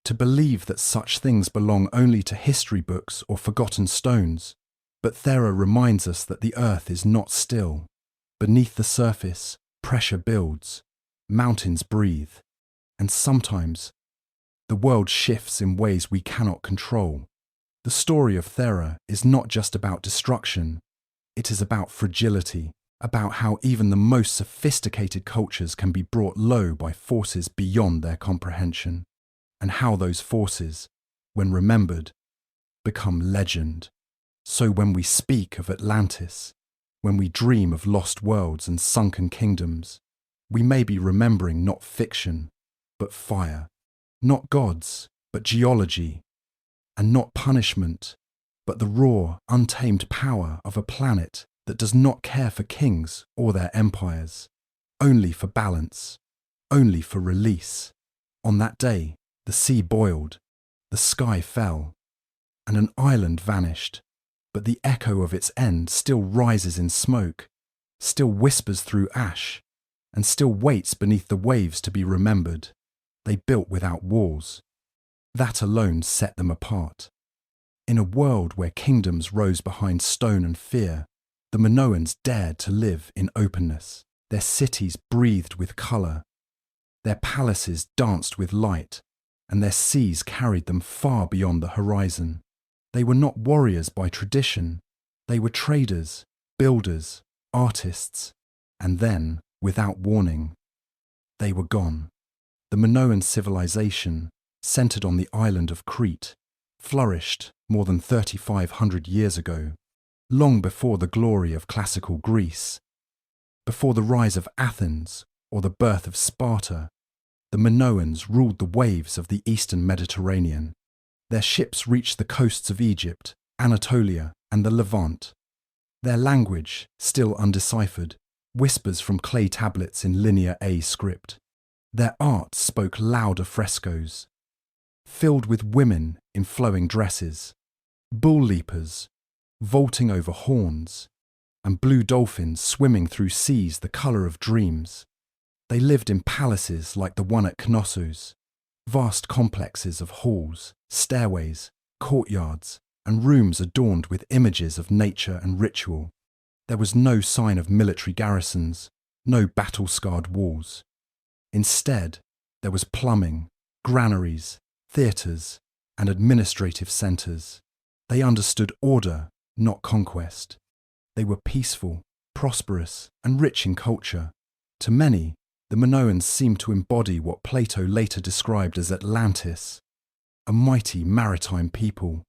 to believe that such things belong only to history books or forgotten stones. But Thera reminds us that the earth is not still. Beneath the surface, pressure builds, mountains breathe, and sometimes the world shifts in ways we cannot control. The story of Thera is not just about destruction, it is about fragility, about how even the most sophisticated cultures can be brought low by forces beyond their comprehension, and how those forces, when remembered, become legend. So when we speak of Atlantis, when we dream of lost worlds and sunken kingdoms, we may be remembering not fiction, but fire, not gods, but geology, and not punishment, but the raw, untamed power of a planet that does not care for kings or their empires, only for balance, only for release. On that day, the sea boiled, the sky fell, and an island vanished, but the echo of its end still rises in smoke, still whispers through ash, and still waits beneath the waves to be remembered. They built without walls. That alone set them apart. In a world where kingdoms rose behind stone and fear, the Minoans dared to live in openness. Their cities breathed with colour. Their palaces danced with light, and their seas carried them far beyond the horizon. They were not warriors by tradition. They were traders, builders, artists, and then, without warning, they were gone. The Minoan civilization, centered on the island of Crete, flourished more than 3,500 years ago, long before the glory of classical Greece. Before the rise of Athens or the birth of Sparta, the Minoans ruled the waves of the eastern Mediterranean. Their ships reached the coasts of Egypt, Anatolia, and the Levant. Their language, still undeciphered, whispers from clay tablets in Linear A script. Their art spoke louder frescoes, filled with women in flowing dresses, bull leapers, vaulting over horns, and blue dolphins swimming through seas the colour of dreams. They lived in palaces like the one at Knossos, vast complexes of halls, stairways, courtyards, and rooms adorned with images of nature and ritual. There was no sign of military garrisons, no battle-scarred walls. Instead, there was plumbing, granaries, theatres, and administrative centres. They understood order, not conquest. They were peaceful, prosperous, and rich in culture. To many, the Minoans seemed to embody what Plato later described as Atlantis, a mighty maritime people,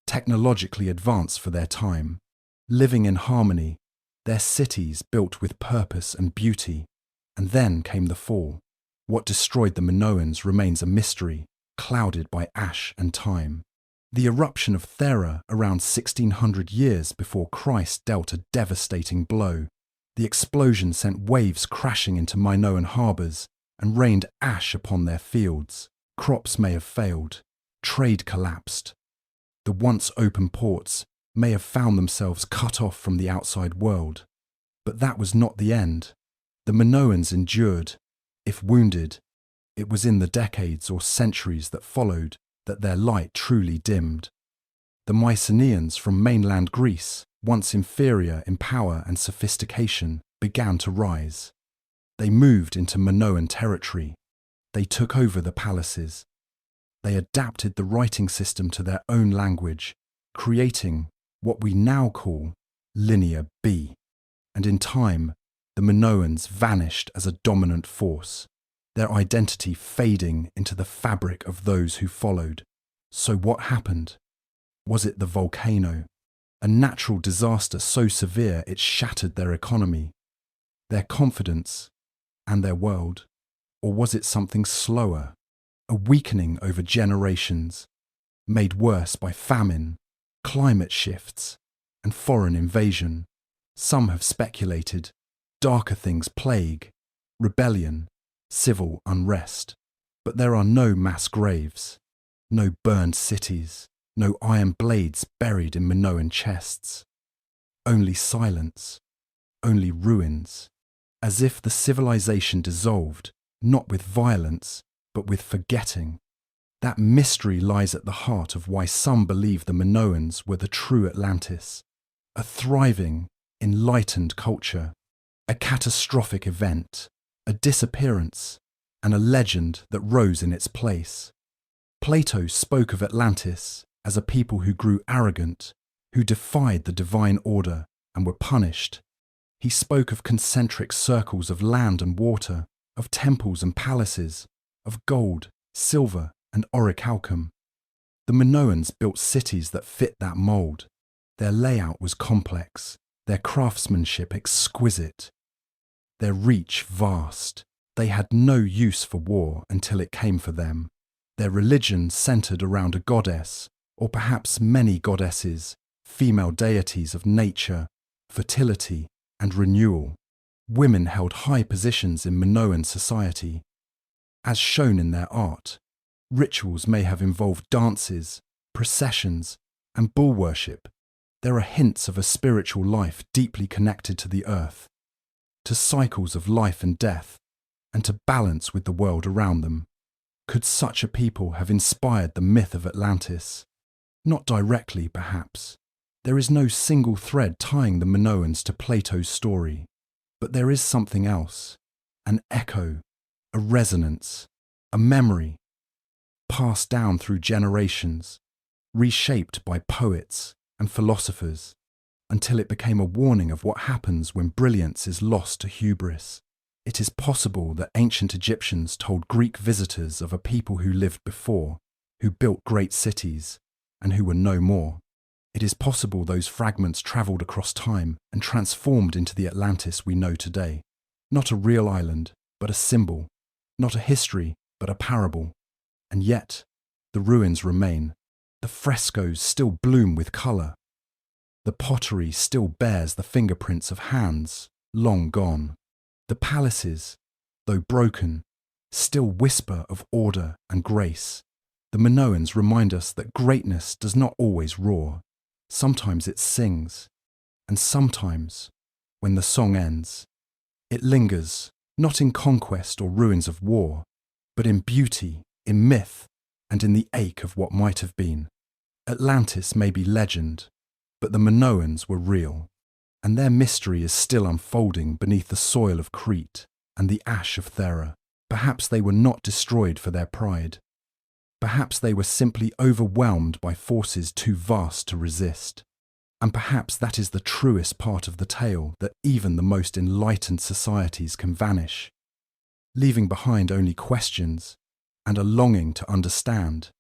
technologically advanced for their time, living in harmony, their cities built with purpose and beauty. And then came the fall. What destroyed the Minoans remains a mystery, clouded by ash and time. The eruption of Thera around 1600 years before Christ dealt a devastating blow. The explosion sent waves crashing into Minoan harbours and rained ash upon their fields. Crops may have failed. Trade collapsed. The once open ports may have found themselves cut off from the outside world. But that was not the end. The Minoans endured. If wounded, it was in the decades or centuries that followed that their light truly dimmed. The Mycenaeans from mainland Greece, once inferior in power and sophistication, began to rise. They moved into Minoan territory. They took over the palaces. They adapted the writing system to their own language, creating what we now call Linear B. And in time, the Minoans vanished as a dominant force, their identity fading into the fabric of those who followed. So what happened? Was it the volcano? a natural disaster so severe it shattered their economy, their confidence, and their world? Or was it something slower, a weakening over generations, made worse by famine, climate shifts, and foreign invasion? Some have speculated darker things: plague, rebellion, civil unrest. But there are no mass graves, no burned cities, no iron blades buried in Minoan chests. Only silence, only ruins, as if the civilization dissolved, not with violence, but with forgetting. That mystery lies at the heart of why some believe the Minoans were the true Atlantis, a thriving, enlightened culture, a catastrophic event, a disappearance, and a legend that rose in its place. Plato spoke of Atlantis as a people who grew arrogant, who defied the divine order and were punished. He spoke of concentric circles of land and water, of temples and palaces, of gold, silver, and orichalcum. The Minoans built cities that fit that mould. Their layout was complex, their craftsmanship exquisite, their reach vast. They had no use for war until it came for them. Their religion centered around a goddess, or perhaps many goddesses, female deities of nature, fertility, and renewal. Women held high positions in Minoan society. As shown in their art, rituals may have involved dances, processions, and bull worship. There are hints of a spiritual life deeply connected to the earth, to cycles of life and death, and to balance with the world around them. Could such a people have inspired the myth of Atlantis? Not directly, perhaps. There is no single thread tying the Minoans to Plato's story. But there is something else, an echo, a resonance, a memory, passed down through generations, reshaped by poets and philosophers, until it became a warning of what happens when brilliance is lost to hubris. It is possible that ancient Egyptians told Greek visitors of a people who lived before, who built great cities, and who were no more. It is possible those fragments travelled across time and transformed into the Atlantis we know today. Not a real island, but a symbol. Not a history, but a parable. And yet, the ruins remain. The frescoes still bloom with colour. The pottery still bears the fingerprints of hands long gone. The palaces, though broken, still whisper of order and grace. The Minoans remind us that greatness does not always roar. Sometimes it sings, and sometimes, when the song ends, it lingers, not in conquest or ruins of war, but in beauty, in myth, and in the ache of what might have been. Atlantis may be legend, but the Minoans were real, and their mystery is still unfolding beneath the soil of Crete and the ash of Thera. Perhaps they were not destroyed for their pride. Perhaps they were simply overwhelmed by forces too vast to resist. And perhaps that is the truest part of the tale, that even the most enlightened societies can vanish, leaving behind only questions and a longing to understand.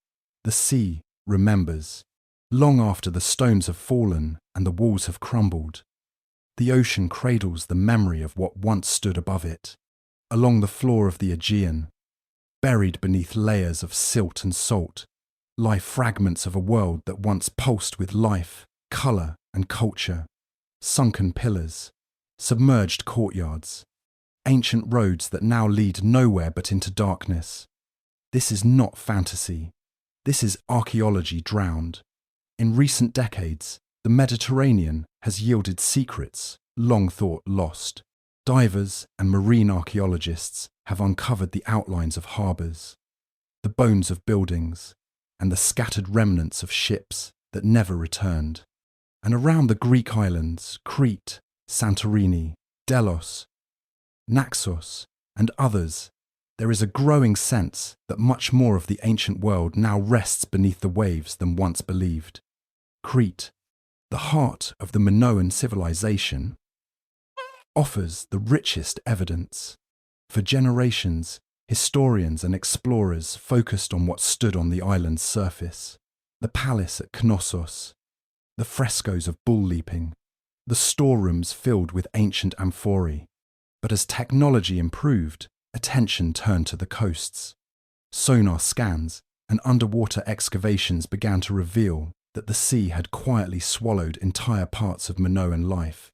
The sea remembers, long after the stones have fallen and the walls have crumbled. The ocean cradles the memory of what once stood above it. Along the floor of the Aegean, buried beneath layers of silt and salt, lie fragments of a world that once pulsed with life, colour and culture. Sunken pillars, submerged courtyards, ancient roads that now lead nowhere but into darkness. This is not fantasy. This is archaeology drowned. In recent decades, the Mediterranean has yielded secrets long thought lost. Divers and marine archaeologists have uncovered the outlines of harbours, the bones of buildings, and the scattered remnants of ships that never returned. And around the Greek islands, Crete, Santorini, Delos, Naxos, and others, there is a growing sense that much more of the ancient world now rests beneath the waves than once believed. Crete, the heart of the Minoan civilization, offers the richest evidence. For generations, historians and explorers focused on what stood on the island's surface: the palace at Knossos, the frescoes of bull leaping, the storerooms filled with ancient amphorae. But as technology improved, attention turned to the coasts. Sonar scans and underwater excavations began to reveal that the sea had quietly swallowed entire parts of Minoan life.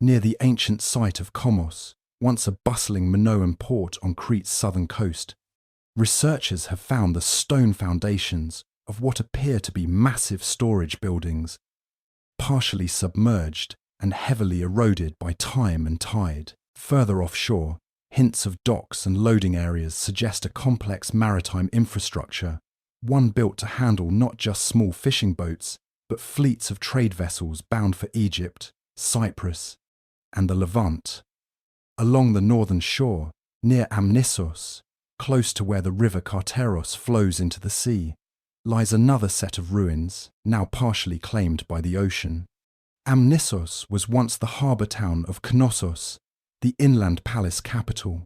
Near the ancient site of Komos, once a bustling Minoan port on Crete's southern coast, researchers have found the stone foundations of what appear to be massive storage buildings, partially submerged and heavily eroded by time and tide. Further offshore, hints of docks and loading areas suggest a complex maritime infrastructure, one built to handle not just small fishing boats, but fleets of trade vessels bound for Egypt, Cyprus, and the Levant. Along the northern shore, near Amnissos, close to where the river Karteros flows into the sea, lies another set of ruins, now partially claimed by the ocean. Amnissos was once the harbour town of Knossos, the inland palace capital.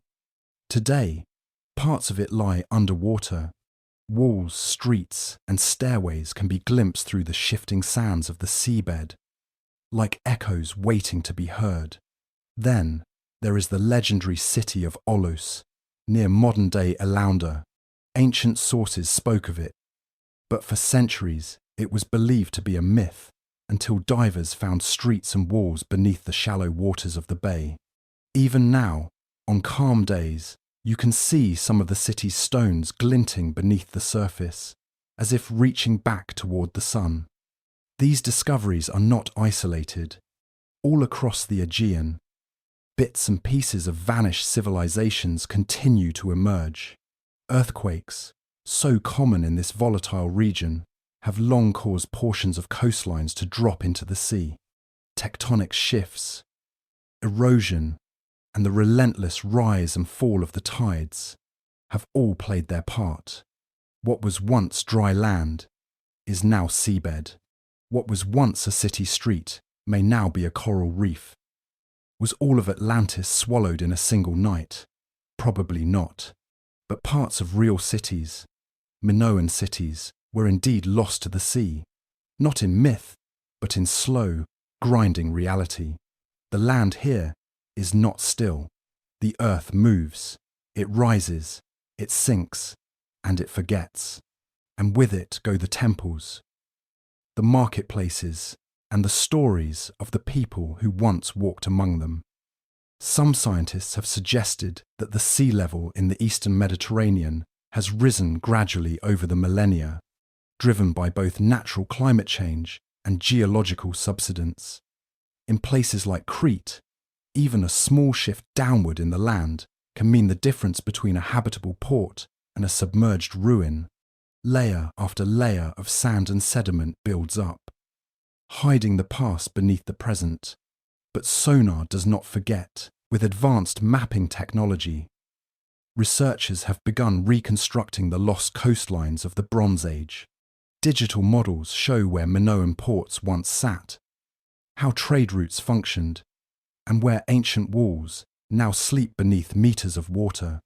Today, parts of it lie underwater. Walls, streets, and stairways can be glimpsed through the shifting sands of the seabed, like echoes waiting to be heard. Then, there is the legendary city of Olos, near modern-day Elaunda. Ancient sources spoke of it, but for centuries it was believed to be a myth until divers found streets and walls beneath the shallow waters of the bay. Even now, on calm days, you can see some of the city's stones glinting beneath the surface, as if reaching back toward the sun. These discoveries are not isolated. All across the Aegean, bits and pieces of vanished civilizations continue to emerge. Earthquakes, so common in this volatile region, have long caused portions of coastlines to drop into the sea. Tectonic shifts, erosion, and the relentless rise and fall of the tides have all played their part. What was once dry land is now seabed. What was once a city street may now be a coral reef. Was all of Atlantis swallowed in a single night? Probably not. But parts of real cities, Minoan cities, were indeed lost to the sea, not in myth, but in slow, grinding reality. The land here is not still. The earth moves, it rises, it sinks, and it forgets. And with it go the temples, the marketplaces, and the stories of the people who once walked among them. Some scientists have suggested that the sea level in the eastern Mediterranean has risen gradually over the millennia, driven by both natural climate change and geological subsidence. In places like Crete, even a small shift downward in the land can mean the difference between a habitable port and a submerged ruin. Layer after layer of sand and sediment builds up, hiding the past beneath the present. But sonar does not forget. With advanced mapping technology, researchers have begun reconstructing the lost coastlines of the Bronze Age. Digital models show where Minoan ports once sat, how trade routes functioned, and where ancient walls now sleep beneath meters of water.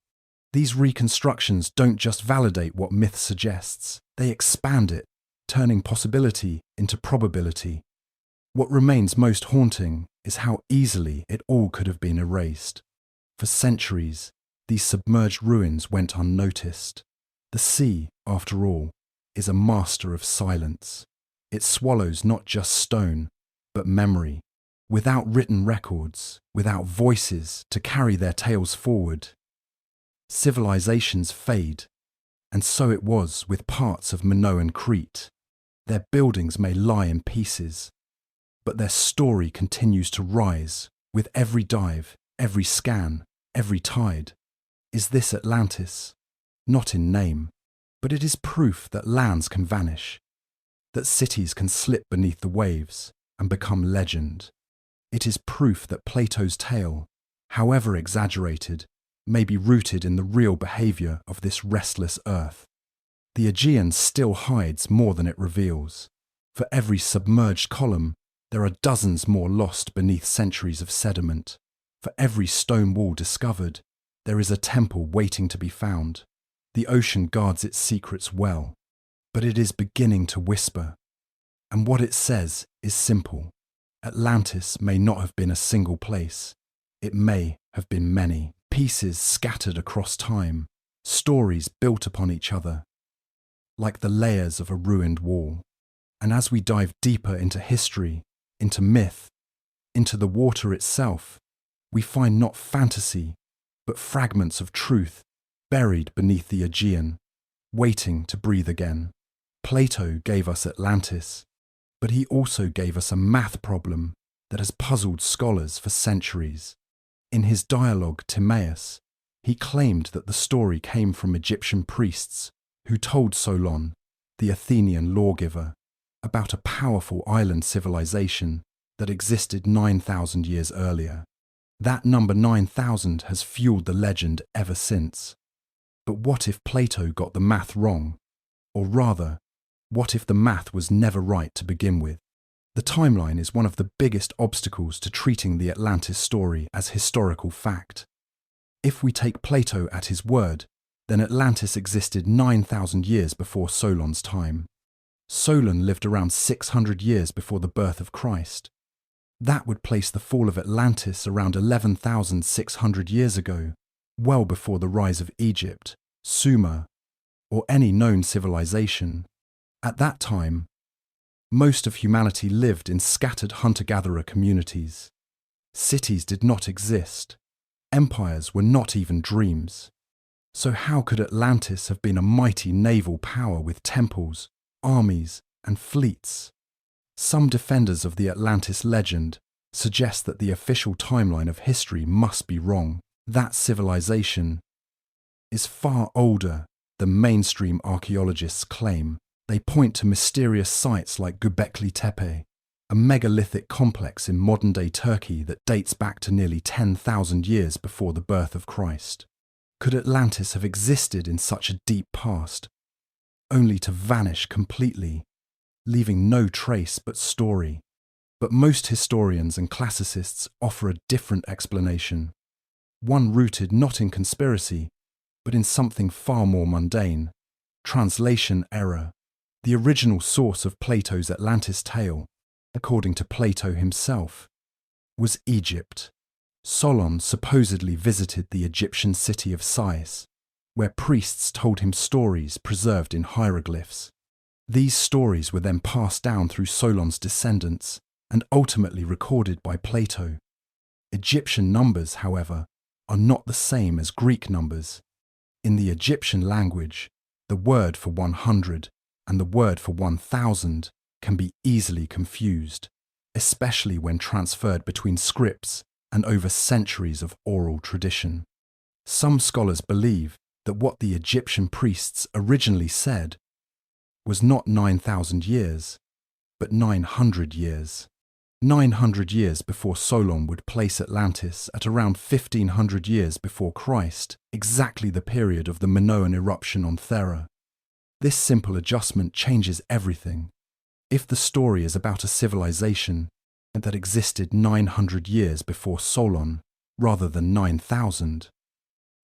These reconstructions don't just validate what myth suggests, they expand it, turning possibility into probability. What remains most haunting is how easily it all could have been erased. For centuries, these submerged ruins went unnoticed. The sea, after all, is a master of silence. It swallows not just stone, but memory. Without written records, without voices to carry their tales forward, civilizations fade, and so it was with parts of Minoan Crete. Their buildings may lie in pieces, but their story continues to rise with every dive, every scan, every tide. Is this Atlantis? Not in name, but it is proof that lands can vanish, that cities can slip beneath the waves and become legend. It is proof that Plato's tale, however exaggerated, may be rooted in the real behaviour of this restless earth. The Aegean still hides more than it reveals. For every submerged column, there are dozens more lost beneath centuries of sediment. For every stone wall discovered, there is a temple waiting to be found. The ocean guards its secrets well, but it is beginning to whisper. And what it says is simple. Atlantis may not have been a single place. It may have been many, pieces scattered across time, stories built upon each other, like the layers of a ruined wall. And as we dive deeper into history, into myth, into the water itself, we find not fantasy, but fragments of truth buried beneath the Aegean, waiting to breathe again. Plato gave us Atlantis, but he also gave us a math problem that has puzzled scholars for centuries. In his dialogue Timaeus, he claimed that the story came from Egyptian priests who told Solon, the Athenian lawgiver, about a powerful island civilization that existed 9,000 years earlier. That number 9,000 has fueled the legend ever since. But what if Plato got the math wrong? Or rather, what if the math was never right to begin with? The timeline is one of the biggest obstacles to treating the Atlantis story as historical fact. If we take Plato at his word, then Atlantis existed 9,000 years before Solon's time. Solon lived around 600 years before the birth of Christ. That would place the fall of Atlantis around 11,600 years ago, well before the rise of Egypt, Sumer, or any known civilization. At that time, most of humanity lived in scattered hunter-gatherer communities. Cities did not exist. Empires were not even dreams. So how could Atlantis have been a mighty naval power with temples, armies, and fleets? Some defenders of the Atlantis legend suggest that the official timeline of history must be wrong. That civilization is far older than mainstream archaeologists claim. They point to mysterious sites like Göbekli Tepe, a megalithic complex in modern-day Turkey that dates back to nearly 10,000 years before the birth of Christ. Could Atlantis have existed in such a deep past, only to vanish completely, leaving no trace but story? But most historians and classicists offer a different explanation, one rooted not in conspiracy, but in something far more mundane: translation error. The original source of Plato's Atlantis tale, according to Plato himself, was Egypt. Solon supposedly visited the Egyptian city of Sais, where priests told him stories preserved in hieroglyphs. These stories were then passed down through Solon's descendants and ultimately recorded by Plato. Egyptian numbers, however, are not the same as Greek numbers. In the Egyptian language, the word for 100 and the word for 1,000 can be easily confused, especially when transferred between scripts and over centuries of oral tradition. Some scholars believe that what the Egyptian priests originally said was not 9,000 years, but 900 years. 900 years before Solon would place Atlantis at around 1,500 years before Christ, exactly the period of the Minoan eruption on Thera. This simple adjustment changes everything. If the story is about a civilization that existed 900 years before Solon, rather than 9,000,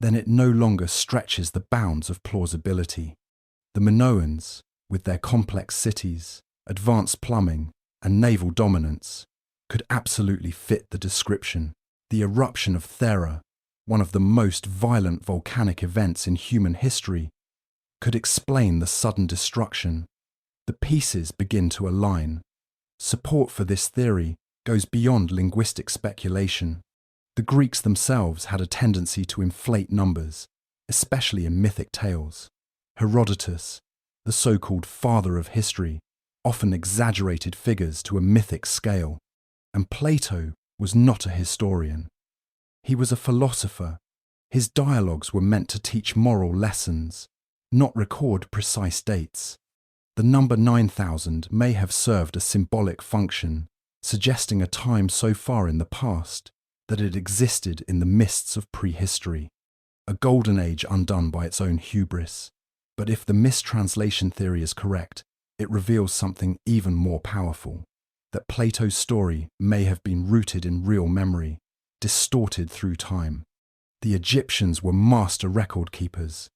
then it no longer stretches the bounds of plausibility. The Minoans, with their complex cities, advanced plumbing, and naval dominance, could absolutely fit the description. The eruption of Thera, one of the most violent volcanic events in human history, could explain the sudden destruction. The pieces begin to align. Support for this theory goes beyond linguistic speculation. The Greeks themselves had a tendency to inflate numbers, especially in mythic tales. Herodotus, the so-called father of history, often exaggerated figures to a mythic scale. And Plato was not a historian. He was a philosopher. His dialogues were meant to teach moral lessons, not record precise dates. The number 9,000 may have served a symbolic function, suggesting a time so far in the past that it existed in the mists of prehistory, a golden age undone by its own hubris. But if the mistranslation theory is correct, it reveals something even more powerful, that Plato's story may have been rooted in real memory, distorted through time. The Egyptians were master record keepers.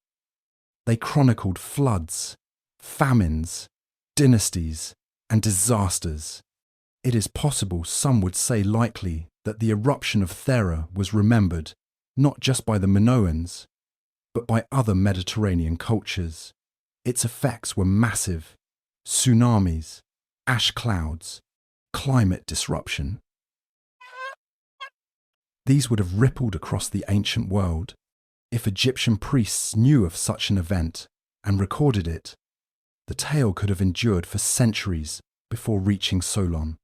They chronicled floods, famines, dynasties, and disasters. It is possible, some would say likely, that the eruption of Thera was remembered not just by the Minoans, but by other Mediterranean cultures. Its effects were massive: tsunamis, ash clouds, climate disruption. These would have rippled across the ancient world. If Egyptian priests knew of such an event and recorded it, the tale could have endured for centuries before reaching Solon.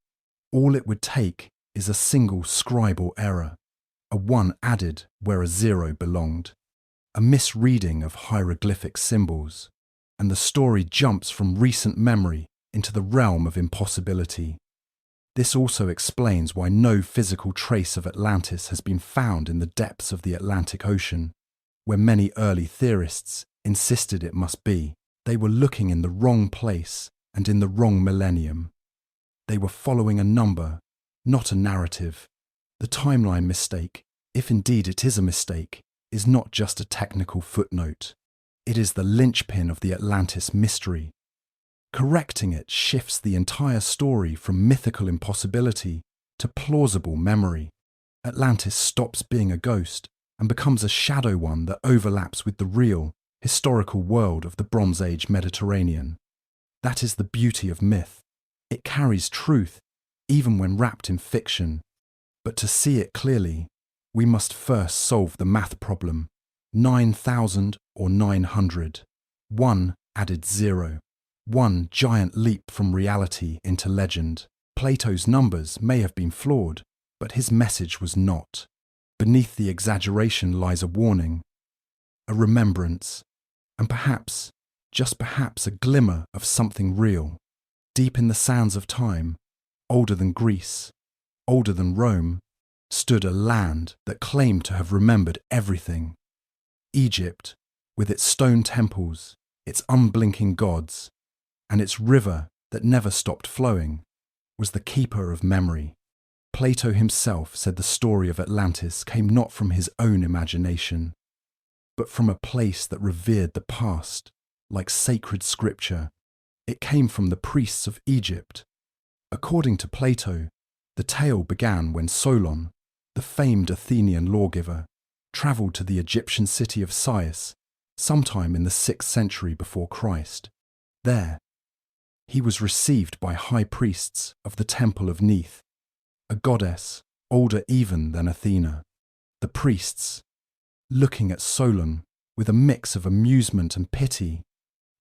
All it would take is a single scribal error, a 1 added where a 0 belonged, a misreading of hieroglyphic symbols, and the story jumps from recent memory into the realm of impossibility. This also explains why no physical trace of Atlantis has been found in the depths of the Atlantic Ocean, where many early theorists insisted it must be. They were looking in the wrong place and in the wrong millennium. They were following a number, not a narrative. The timeline mistake, if indeed it is a mistake, is not just a technical footnote. It is the linchpin of the Atlantis mystery. Correcting it shifts the entire story from mythical impossibility to plausible memory. Atlantis stops being a ghost and becomes a shadow one that overlaps with the real, historical world of the Bronze Age Mediterranean. That is the beauty of myth. It carries truth, even when wrapped in fiction. But to see it clearly, we must first solve the math problem. 9,000 or 900. 1 added 0. One giant leap from reality into legend. Plato's numbers may have been flawed, but his message was not. Beneath the exaggeration lies a warning, a remembrance, and perhaps, just perhaps, a glimmer of something real. Deep in the sands of time, older than Greece, older than Rome, stood a land that claimed to have remembered everything. Egypt, with its stone temples, its unblinking gods, and its river that never stopped flowing, was the keeper of memory. Plato himself said the story of Atlantis came not from his own imagination, but from a place that revered the past, like sacred scripture. It came from the priests of Egypt. According to Plato, the tale began when Solon, the famed Athenian lawgiver, travelled to the Egyptian city of Sais sometime in the 6th century before Christ. There, he was received by high priests of the temple of Neith, a goddess older even than Athena. The priests, looking at Solon with a mix of amusement and pity,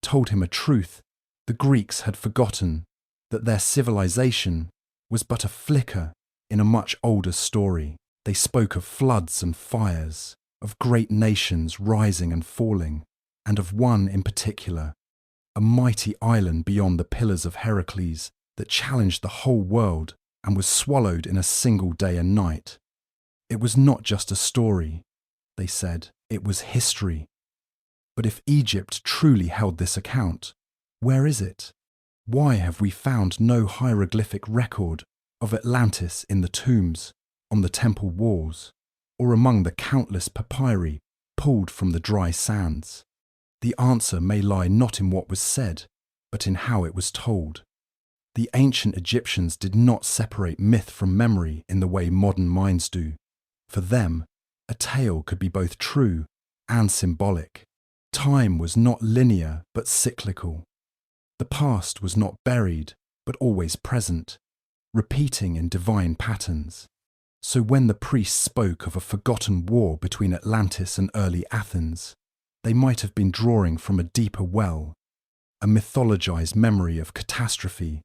told him a truth the Greeks had forgotten, that their civilization was but a flicker in a much older story. They spoke of floods and fires, of great nations rising and falling, and of one in particular, a mighty island beyond the pillars of Heracles that challenged the whole world and was swallowed in a single day and night. It was not just a story, they said, it was history. But if Egypt truly held this account, where is it? Why have we found no hieroglyphic record of Atlantis in the tombs, on the temple walls, or among the countless papyri pulled from the dry sands? The answer may lie not in what was said, but in how it was told. The ancient Egyptians did not separate myth from memory in the way modern minds do. For them, a tale could be both true and symbolic. Time was not linear but cyclical. The past was not buried but always present, repeating in divine patterns. So when the priests spoke of a forgotten war between Atlantis and early Athens, they might have been drawing from a deeper well, a mythologized memory of catastrophe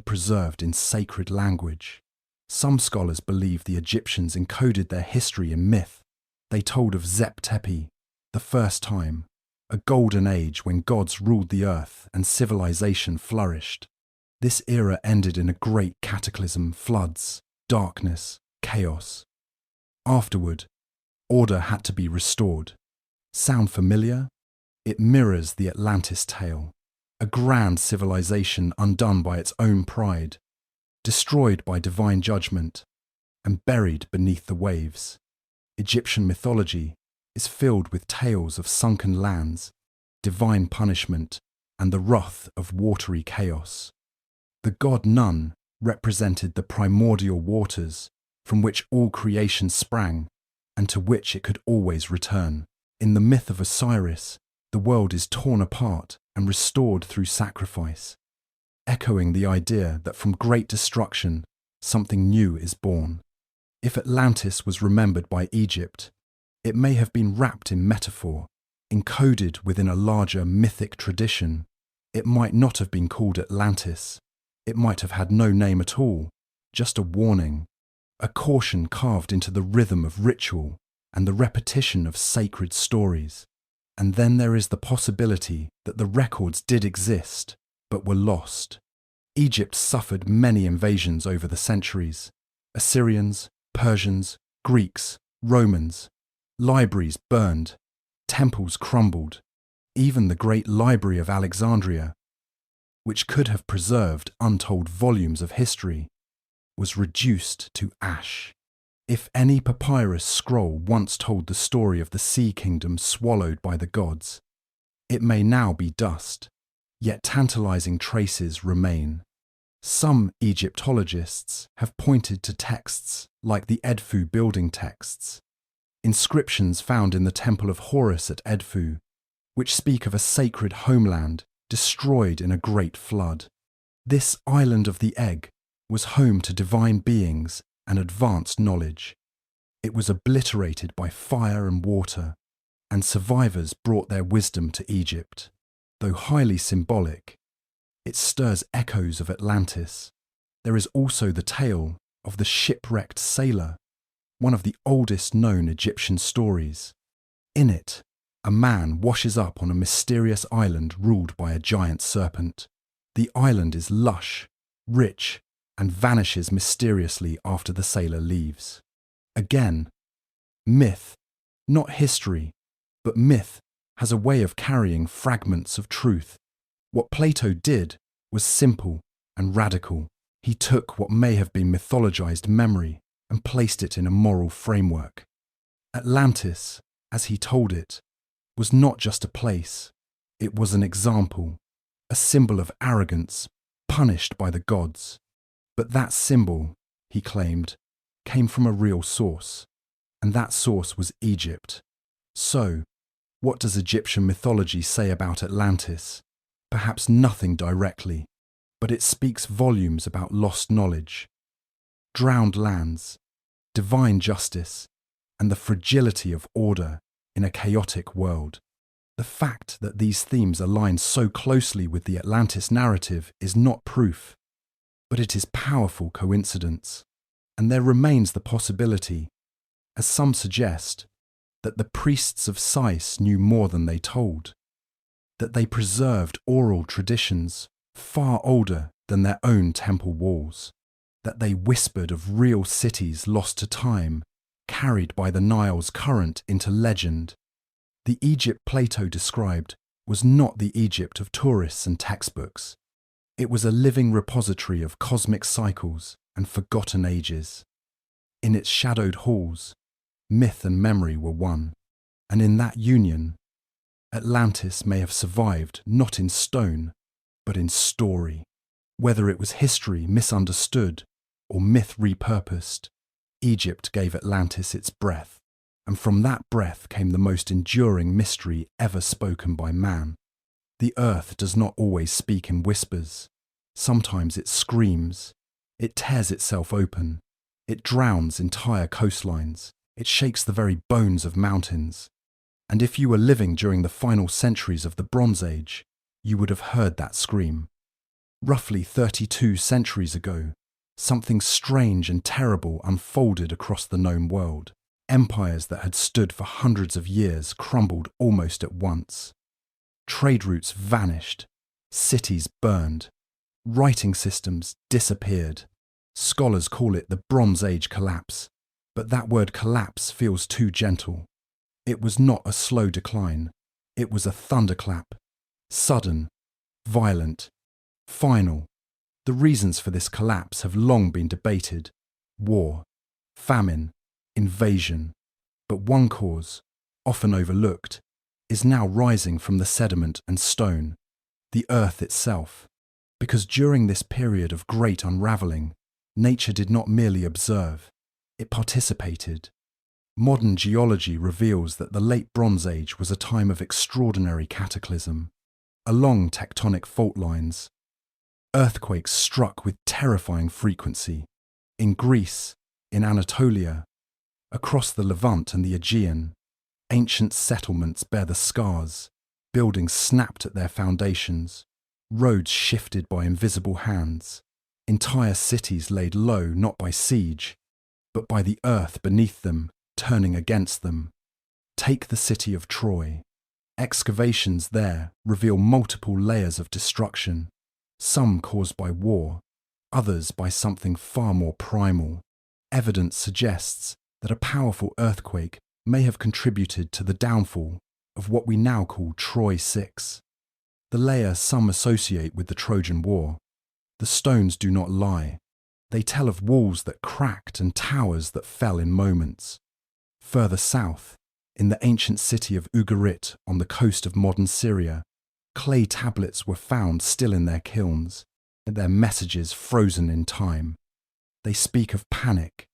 preserved in sacred language. Some scholars believe the Egyptians encoded their history in myth. They told of Zep Tepi, the first time, a golden age when gods ruled the earth and civilization flourished. This era ended in a great cataclysm, floods, darkness, chaos. Afterward, order had to be restored. Sound familiar? It mirrors the Atlantis tale, a grand civilization undone by its own pride, destroyed by divine judgment, and buried beneath the waves. Egyptian mythology is filled with tales of sunken lands, divine punishment, and the wrath of watery chaos. The god Nun represented the primordial waters from which all creation sprang and to which it could always return. In the myth of Osiris, the world is torn apart and restored through sacrifice, echoing the idea that from great destruction, something new is born. If Atlantis was remembered by Egypt, it may have been wrapped in metaphor, encoded within a larger mythic tradition. It might not have been called Atlantis. It might have had no name at all, just a warning, a caution carved into the rhythm of ritual and the repetition of sacred stories. And then there is the possibility that the records did exist, but were lost. Egypt suffered many invasions over the centuries. Assyrians, Persians, Greeks, Romans. Libraries burned, temples crumbled. Even the great library of Alexandria, which could have preserved untold volumes of history, was reduced to ash. If any papyrus scroll once told the story of the sea kingdom swallowed by the gods, it may now be dust, yet tantalizing traces remain. Some Egyptologists have pointed to texts like the Edfu building texts, inscriptions found in the Temple of Horus at Edfu, which speak of a sacred homeland destroyed in a great flood. This island of the egg was home to divine beings and advanced knowledge. It was obliterated by fire and water, and survivors brought their wisdom to Egypt. Though highly symbolic, it stirs echoes of Atlantis. There is also the tale of the shipwrecked sailor, one of the oldest known Egyptian stories. In it, a man washes up on a mysterious island ruled by a giant serpent. The island is lush, rich, and vanishes mysteriously after the sailor leaves. Again, myth, not history, but myth has a way of carrying fragments of truth. What Plato did was simple and radical. He took what may have been mythologized memory and placed it in a moral framework. Atlantis, as he told it, was not just a place, it was an example, a symbol of arrogance punished by the gods. But that symbol, he claimed, came from a real source, and that source was Egypt. So, what does Egyptian mythology say about Atlantis? Perhaps nothing directly, but it speaks volumes about lost knowledge, drowned lands, divine justice, and the fragility of order in a chaotic world. The fact that these themes align so closely with the Atlantis narrative is not proof, but it is powerful coincidence. And there remains the possibility, as some suggest, that the priests of Sais knew more than they told, that they preserved oral traditions far older than their own temple walls, that they whispered of real cities lost to time, carried by the Nile's current into legend. The Egypt Plato described was not the Egypt of tourists and textbooks. It was a living repository of cosmic cycles and forgotten ages. In its shadowed halls, myth and memory were one, and in that union, Atlantis may have survived not in stone, but in story. Whether it was history misunderstood or myth repurposed, Egypt gave Atlantis its breath, and from that breath came the most enduring mystery ever spoken by man. The earth does not always speak in whispers. Sometimes it screams. It tears itself open. It drowns entire coastlines. It shakes the very bones of mountains. And if you were living during the final centuries of the Bronze Age, you would have heard that scream. Roughly 32 centuries ago, something strange and terrible unfolded across the known world. Empires that had stood for hundreds of years crumbled almost at once. Trade routes vanished. Cities burned. Writing systems disappeared. Scholars call it the Bronze Age collapse, but that word collapse feels too gentle. It was not a slow decline. It was a thunderclap. Sudden, violent, final. The reasons for this collapse have long been debated. War, famine, invasion. But one cause, often overlooked, is now rising from the sediment and stone, the earth itself. Because during this period of great unravelling, nature did not merely observe, it participated. Modern geology reveals that the Late Bronze Age was a time of extraordinary cataclysm. Along tectonic fault lines, earthquakes struck with terrifying frequency. In Greece, in Anatolia, across the Levant and the Aegean, ancient settlements bear the scars. Buildings snapped at their foundations, roads shifted by invisible hands, entire cities laid low not by siege, but by the earth beneath them, turning against them. Take the city of Troy. Excavations there reveal multiple layers of destruction, some caused by war, others by something far more primal. Evidence suggests that a powerful earthquake may have contributed to the downfall of what we now call Troy 6, the layer some associate with the Trojan War. The stones do not lie. They tell of walls that cracked and towers that fell in moments. Further south, in the ancient city of Ugarit on the coast of modern Syria, clay tablets were found still in their kilns, their messages frozen in time. They speak of panic,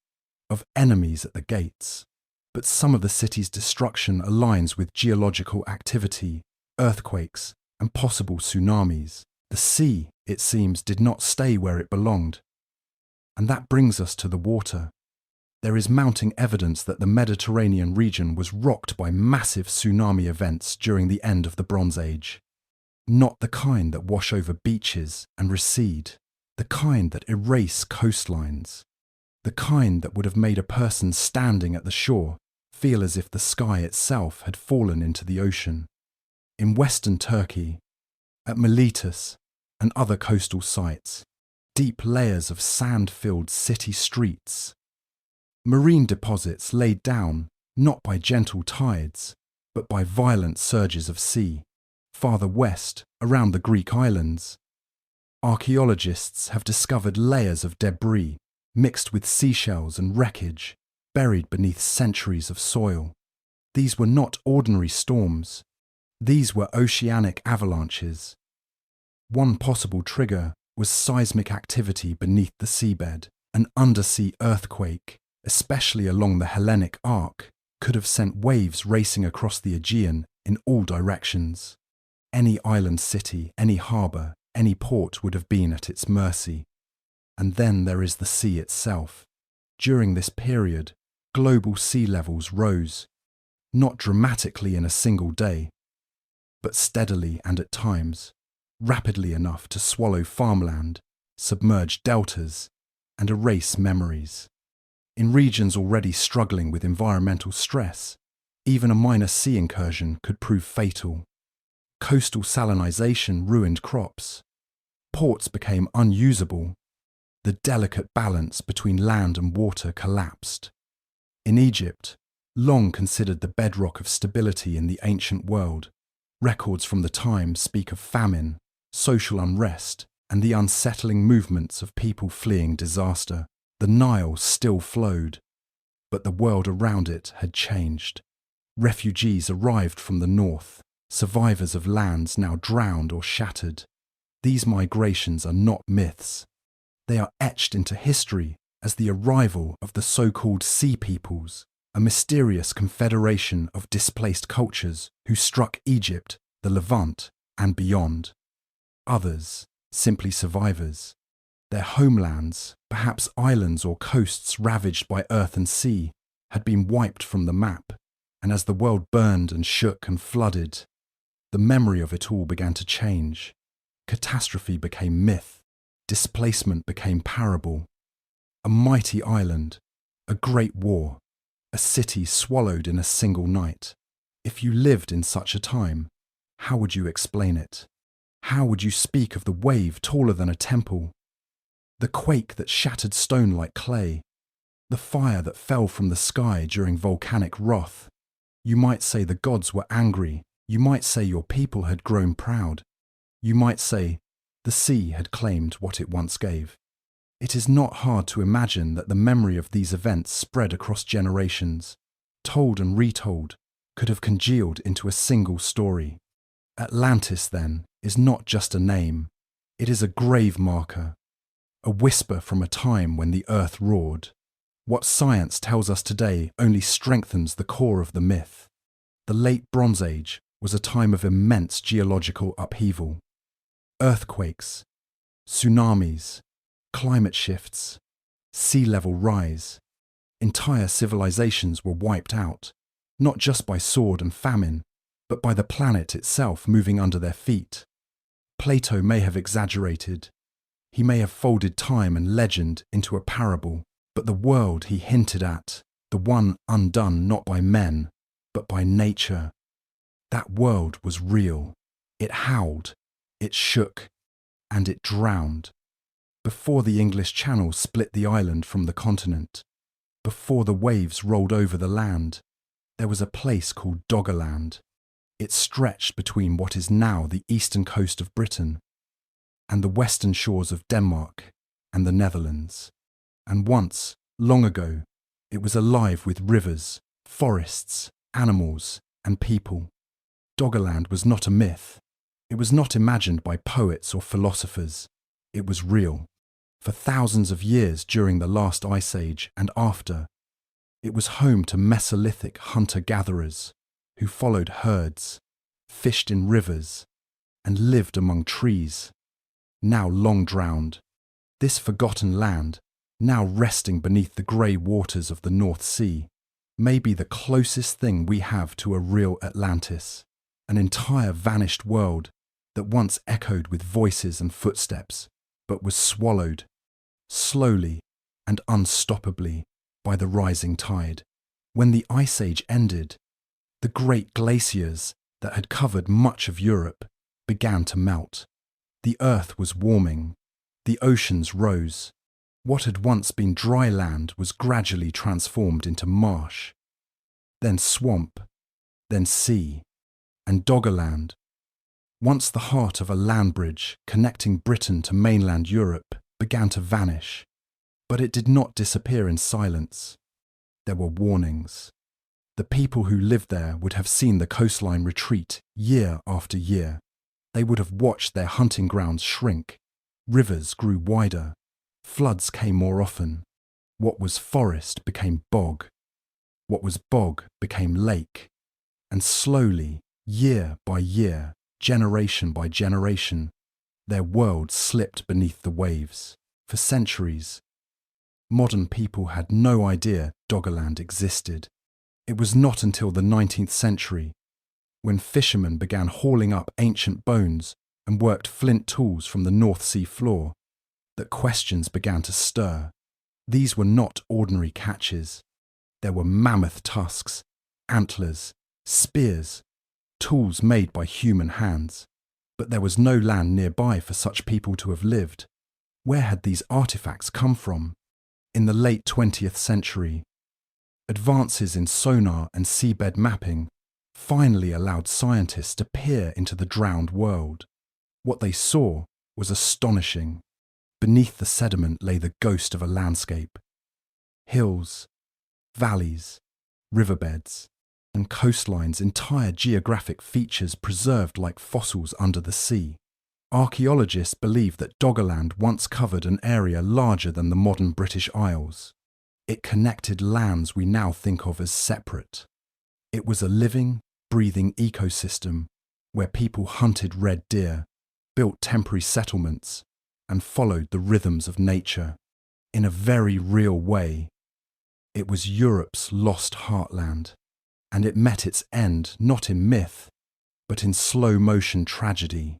of enemies at the gates. But some of the city's destruction aligns with geological activity, earthquakes, and possible tsunamis. The sea, it seems, did not stay where it belonged. And that brings us to the water. There is mounting evidence that the Mediterranean region was rocked by massive tsunami events during the end of the Bronze Age. Not the kind that wash over beaches and recede, the kind that erase coastlines, the kind that would have made a person standing at the shore feel as if the sky itself had fallen into the ocean. In western Turkey, at Miletus and other coastal sites, deep layers of sand-filled city streets. Marine deposits laid down not by gentle tides, but by violent surges of sea. Farther west, around the Greek islands, archaeologists have discovered layers of debris mixed with seashells and wreckage, buried beneath centuries of soil. These were not ordinary storms. These were oceanic avalanches. One possible trigger was seismic activity beneath the seabed. An undersea earthquake, especially along the Hellenic Arc, could have sent waves racing across the Aegean in all directions. Any island city, any harbour, any port would have been at its mercy. And then there is the sea itself. During this period, global sea levels rose, not dramatically in a single day, but steadily and at times, rapidly enough to swallow farmland, submerge deltas, and erase memories. In regions already struggling with environmental stress, even a minor sea incursion could prove fatal. Coastal salinization ruined crops. Ports became unusable. The delicate balance between land and water collapsed. In Egypt, long considered the bedrock of stability in the ancient world, records from the time speak of famine, social unrest, and the unsettling movements of people fleeing disaster. The Nile still flowed, but the world around it had changed. Refugees arrived from the north, survivors of lands now drowned or shattered. These migrations are not myths. They are etched into history as the arrival of the so-called Sea Peoples, a mysterious confederation of displaced cultures who struck Egypt, the Levant, and beyond. Others, simply survivors. Their homelands, perhaps islands or coasts ravaged by earth and sea, had been wiped from the map, and as the world burned and shook and flooded, the memory of it all began to change. Catastrophe became myth. Displacement became parable. A mighty island, a great war, a city swallowed in a single night. If you lived in such a time, how would you explain it? How would you speak of the wave taller than a temple? The quake that shattered stone like clay? The fire that fell from the sky during volcanic wrath? You might say the gods were angry. You might say your people had grown proud. You might say the sea had claimed what it once gave. It is not hard to imagine that the memory of these events spread across generations, told and retold, could have congealed into a single story. Atlantis, then, is not just a name. It is a grave marker, a whisper from a time when the earth roared. What science tells us today only strengthens the core of the myth. The Late Bronze Age was a time of immense geological upheaval. Earthquakes, tsunamis, climate shifts, sea level rise. Entire civilizations were wiped out, not just by sword and famine, but by the planet itself moving under their feet. Plato may have exaggerated. He may have folded time and legend into a parable, but the world he hinted at, the one undone not by men, but by nature, that world was real. It howled, it shook, and it drowned. Before the English Channel split the island from the continent, before the waves rolled over the land, there was a place called Doggerland. It stretched between what is now the eastern coast of Britain and the western shores of Denmark and the Netherlands. And once, long ago, it was alive with rivers, forests, animals, and people. Doggerland was not a myth. It was not imagined by poets or philosophers. It was real. For thousands of years during the last ice age and after, it was home to Mesolithic hunter-gatherers who followed herds, fished in rivers, and lived among trees, now long drowned. This forgotten land, now resting beneath the grey waters of the North Sea, may be the closest thing we have to a real Atlantis, an entire vanished world that once echoed with voices and footsteps, but was swallowed, slowly and unstoppably, by the rising tide. When the Ice Age ended, the great glaciers that had covered much of Europe began to melt. The earth was warming. The oceans rose. What had once been dry land was gradually transformed into marsh, then swamp, then sea, and Doggerland, once the heart of a land bridge connecting Britain to mainland Europe, began to vanish. But it did not disappear in silence. There were warnings. The people who lived there would have seen the coastline retreat year after year. They would have watched their hunting grounds shrink. Rivers grew wider. Floods came more often. What was forest became bog. What was bog became lake. And slowly, year by year, generation by generation, their world slipped beneath the waves. For centuries, modern people had no idea Doggerland existed. It was not until the 19th century, when fishermen began hauling up ancient bones and worked flint tools from the North Sea floor, that questions began to stir. These were not ordinary catches. There were mammoth tusks, antlers, spears, tools made by human hands. But there was no land nearby for such people to have lived. Where had these artifacts come from? In the late 20th century, advances in sonar and seabed mapping finally allowed scientists to peer into the drowned world. What they saw was astonishing. Beneath the sediment lay the ghost of a landscape. Hills, valleys, riverbeds, and coastlines, entire geographic features preserved like fossils under the sea. Archaeologists believe that Doggerland once covered an area larger than the modern British Isles. It connected lands we now think of as separate. It was a living, breathing ecosystem where people hunted red deer, built temporary settlements, and followed the rhythms of nature. In a very real way, it was Europe's lost heartland, and it met its end not in myth, but in slow-motion tragedy.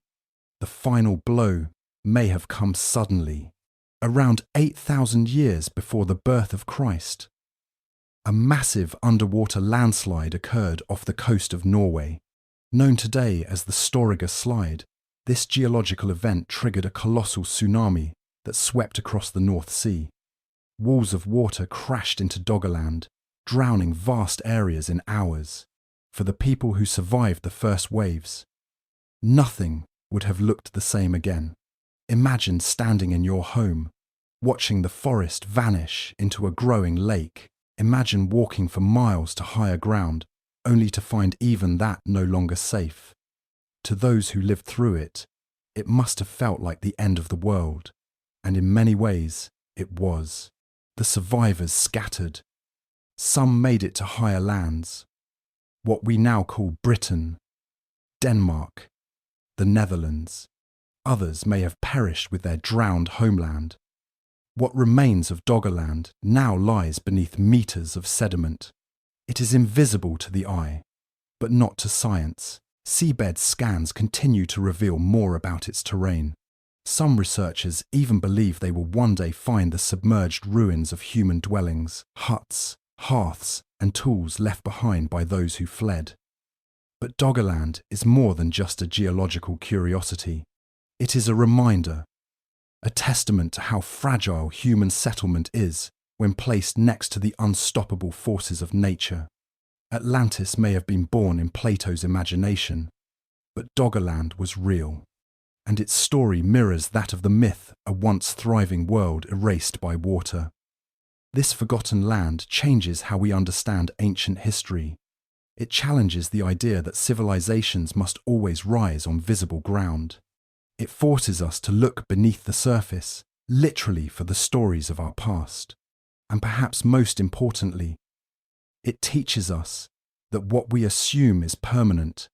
The final blow may have come suddenly, around 8,000 years before the birth of Christ. A massive underwater landslide occurred off the coast of Norway. Known today as the Storegga Slide, this geological event triggered a colossal tsunami that swept across the North Sea. Walls of water crashed into Doggerland, drowning vast areas in hours. For the people who survived the first waves, nothing would have looked the same again. Imagine standing in your home, watching the forest vanish into a growing lake. Imagine walking for miles to higher ground, only to find even that no longer safe. To those who lived through it, it must have felt like the end of the world, and in many ways it was. The survivors scattered. Some made it to higher lands, what we now call Britain, Denmark, the Netherlands. Others may have perished with their drowned homeland. What remains of Doggerland now lies beneath meters of sediment. It is invisible to the eye, but not to science. Seabed scans continue to reveal more about its terrain. Some researchers even believe they will one day find the submerged ruins of human dwellings, huts, hearths, and tools left behind by those who fled. But Doggerland is more than just a geological curiosity. It is a reminder, a testament to how fragile human settlement is when placed next to the unstoppable forces of nature. Atlantis may have been born in Plato's imagination, but Doggerland was real, and its story mirrors that of the myth, a once thriving world erased by water. This forgotten land changes how we understand ancient history. It challenges the idea that civilizations must always rise on visible ground. It forces us to look beneath the surface, literally for the stories of our past. And perhaps most importantly, it teaches us that what we assume is permanent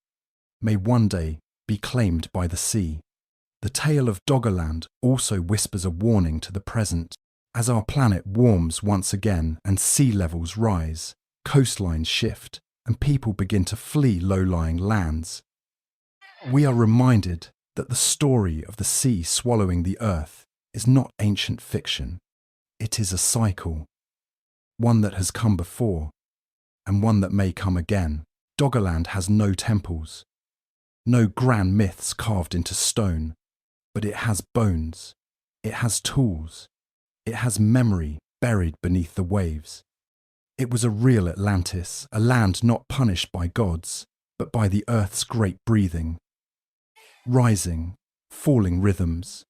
may one day be claimed by the sea. The tale of Doggerland also whispers a warning to the present. As our planet warms once again and sea levels rise, coastlines shift, and people begin to flee low-lying lands, we are reminded that the story of the sea swallowing the earth is not ancient fiction. It is a cycle, one that has come before, and one that may come again. Doggerland has no temples, no grand myths carved into stone, but it has bones, it has tools, it has memory buried beneath the waves. It was a real Atlantis, a land not punished by gods, but by the earth's great breathing. Rising, falling rhythms.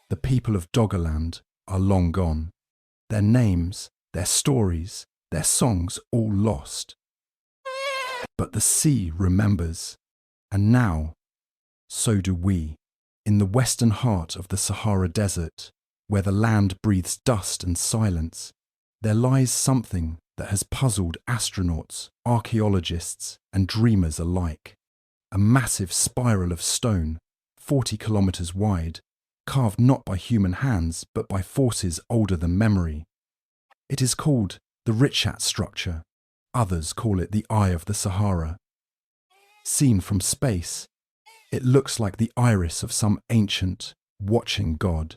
The people of Doggerland are long gone. Their names, their stories, their songs all lost. But the sea remembers, and now, so do we. In the western heart of the Sahara Desert, where the land breathes dust and silence, there lies something that has puzzled astronauts, archaeologists, and dreamers alike. A massive spiral of stone, 40 kilometers wide, carved not by human hands but by forces older than memory. It is called the Richat structure. Others call it the Eye of the Sahara. Seen from space, it looks like the iris of some ancient, watching god.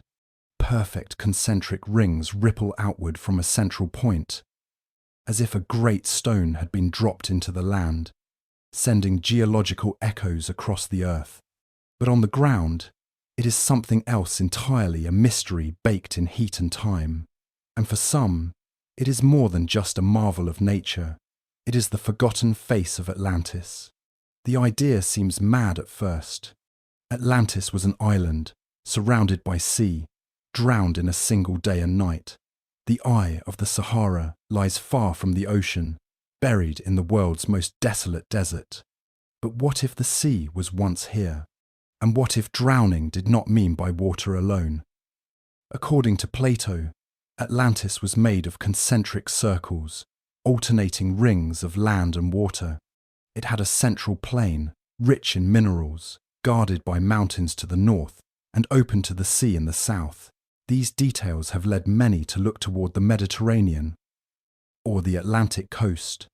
Perfect concentric rings ripple outward from a central point, as if a great stone had been dropped into the land, sending geological echoes across the earth. But on the ground, it is something else entirely, a mystery baked in heat and time. And for some, it is more than just a marvel of nature. It is the forgotten face of Atlantis. The idea seems mad at first. Atlantis was an island, surrounded by sea, drowned in a single day and night. The Eye of the Sahara lies far from the ocean, buried in the world's most desolate desert. But what if the sea was once here? And what if drowning did not mean by water alone? According to Plato, Atlantis was made of concentric circles, alternating rings of land and water. It had a central plain, rich in minerals, guarded by mountains to the north, and open to the sea in the south. These details have led many to look toward the Mediterranean or the Atlantic coast.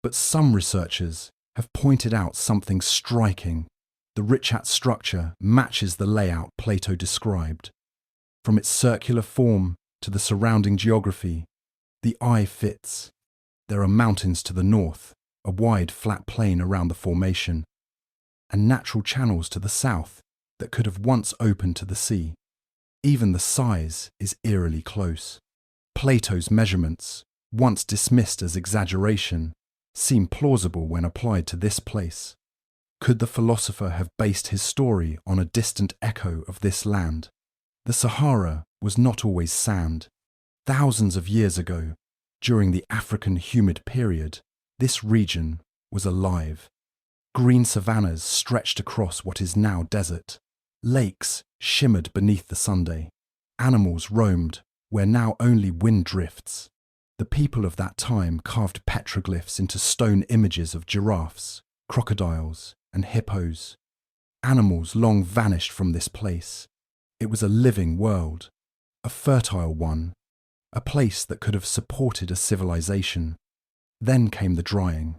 But some researchers have pointed out something striking. The Richat structure matches the layout Plato described. From its circular form to the surrounding geography, the eye fits. There are mountains to the north, a wide flat plain around the formation, and natural channels to the south that could have once opened to the sea. Even the size is eerily close. Plato's measurements, once dismissed as exaggeration, seem plausible when applied to this place. Could the philosopher have based his story on a distant echo of this land? The Sahara was not always sand. Thousands of years ago, during the African humid period, this region was alive. Green savannas stretched across what is now desert. Lakes shimmered beneath the Sunday. Animals roamed where now only wind drifts. The people of that time carved petroglyphs into stone images of giraffes, crocodiles, and hippos. Animals long vanished from this place. It was a living world, a fertile one, a place that could have supported a civilization. Then came the drying,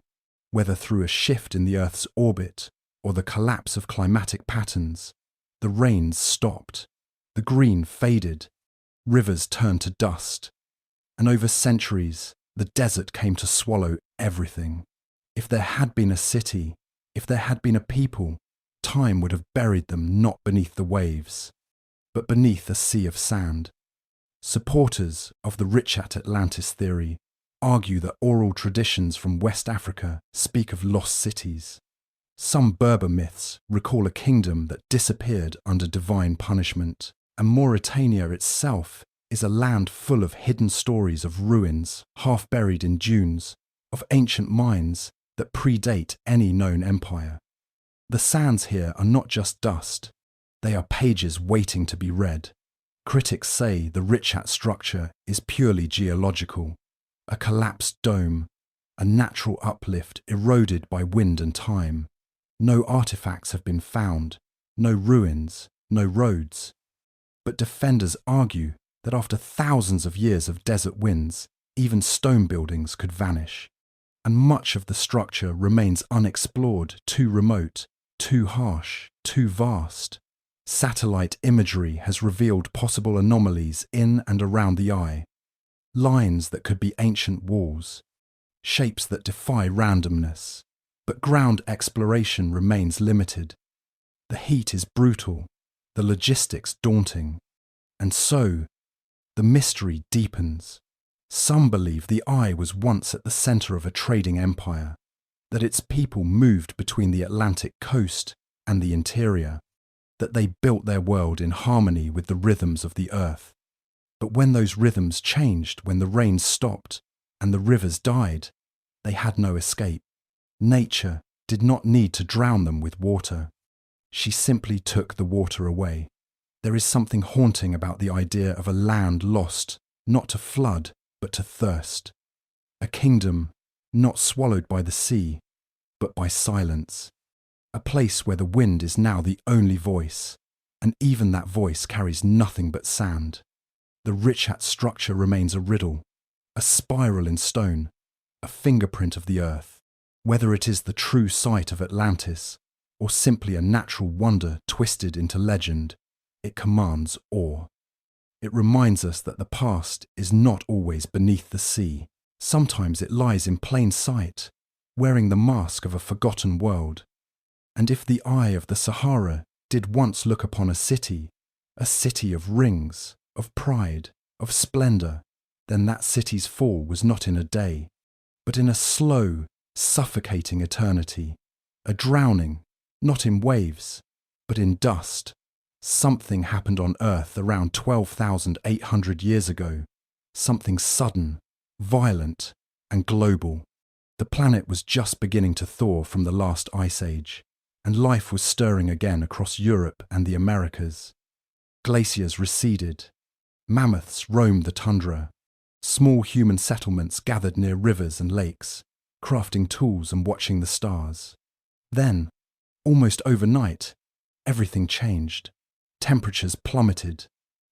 whether through a shift in the Earth's orbit or the collapse of climatic patterns. The rains stopped, the green faded, rivers turned to dust, and over centuries the desert came to swallow everything. If there had been a city, if there had been a people, time would have buried them not beneath the waves, but beneath a sea of sand. Supporters of the Richat Atlantis theory argue that oral traditions from West Africa speak of lost cities. Some Berber myths recall a kingdom that disappeared under divine punishment, and Mauritania itself is a land full of hidden stories of ruins half buried in dunes, of ancient mines that predate any known empire. The sands here are not just dust, they are pages waiting to be read. Critics say the Richat structure is purely geological, a collapsed dome, a natural uplift eroded by wind and time. No artifacts have been found, no ruins, no roads. But defenders argue that after thousands of years of desert winds, even stone buildings could vanish, and much of the structure remains unexplored, too remote, too harsh, too vast. Satellite imagery has revealed possible anomalies in and around the eye, lines that could be ancient walls, shapes that defy randomness, but ground exploration remains limited. The heat is brutal, the logistics daunting, and so the mystery deepens. Some believe the eye was once at the centre of a trading empire, that its people moved between the Atlantic coast and the interior, that they built their world in harmony with the rhythms of the earth. But when those rhythms changed, when the rains stopped and the rivers died, they had no escape. Nature did not need to drown them with water. She simply took the water away. There is something haunting about the idea of a land lost, not to flood, but to thirst. A kingdom not swallowed by the sea, but by silence. A place where the wind is now the only voice, and even that voice carries nothing but sand. The Richat structure remains a riddle, a spiral in stone, a fingerprint of the earth. Whether it is the true site of Atlantis, or simply a natural wonder twisted into legend, it commands awe. It reminds us that the past is not always beneath the sea. Sometimes it lies in plain sight, wearing the mask of a forgotten world. And if the eye of the Sahara did once look upon a city of rings, of pride, of splendour, then that city's fall was not in a day, but in a slow, suffocating eternity, a drowning, not in waves, but in dust. Something happened on Earth around 12,800 years ago, something sudden, violent, and global. The planet was just beginning to thaw from the last ice age, and life was stirring again across Europe and the Americas. Glaciers receded, mammoths roamed the tundra, small human settlements gathered near rivers and lakes, crafting tools and watching the stars. Then, almost overnight, everything changed. Temperatures plummeted,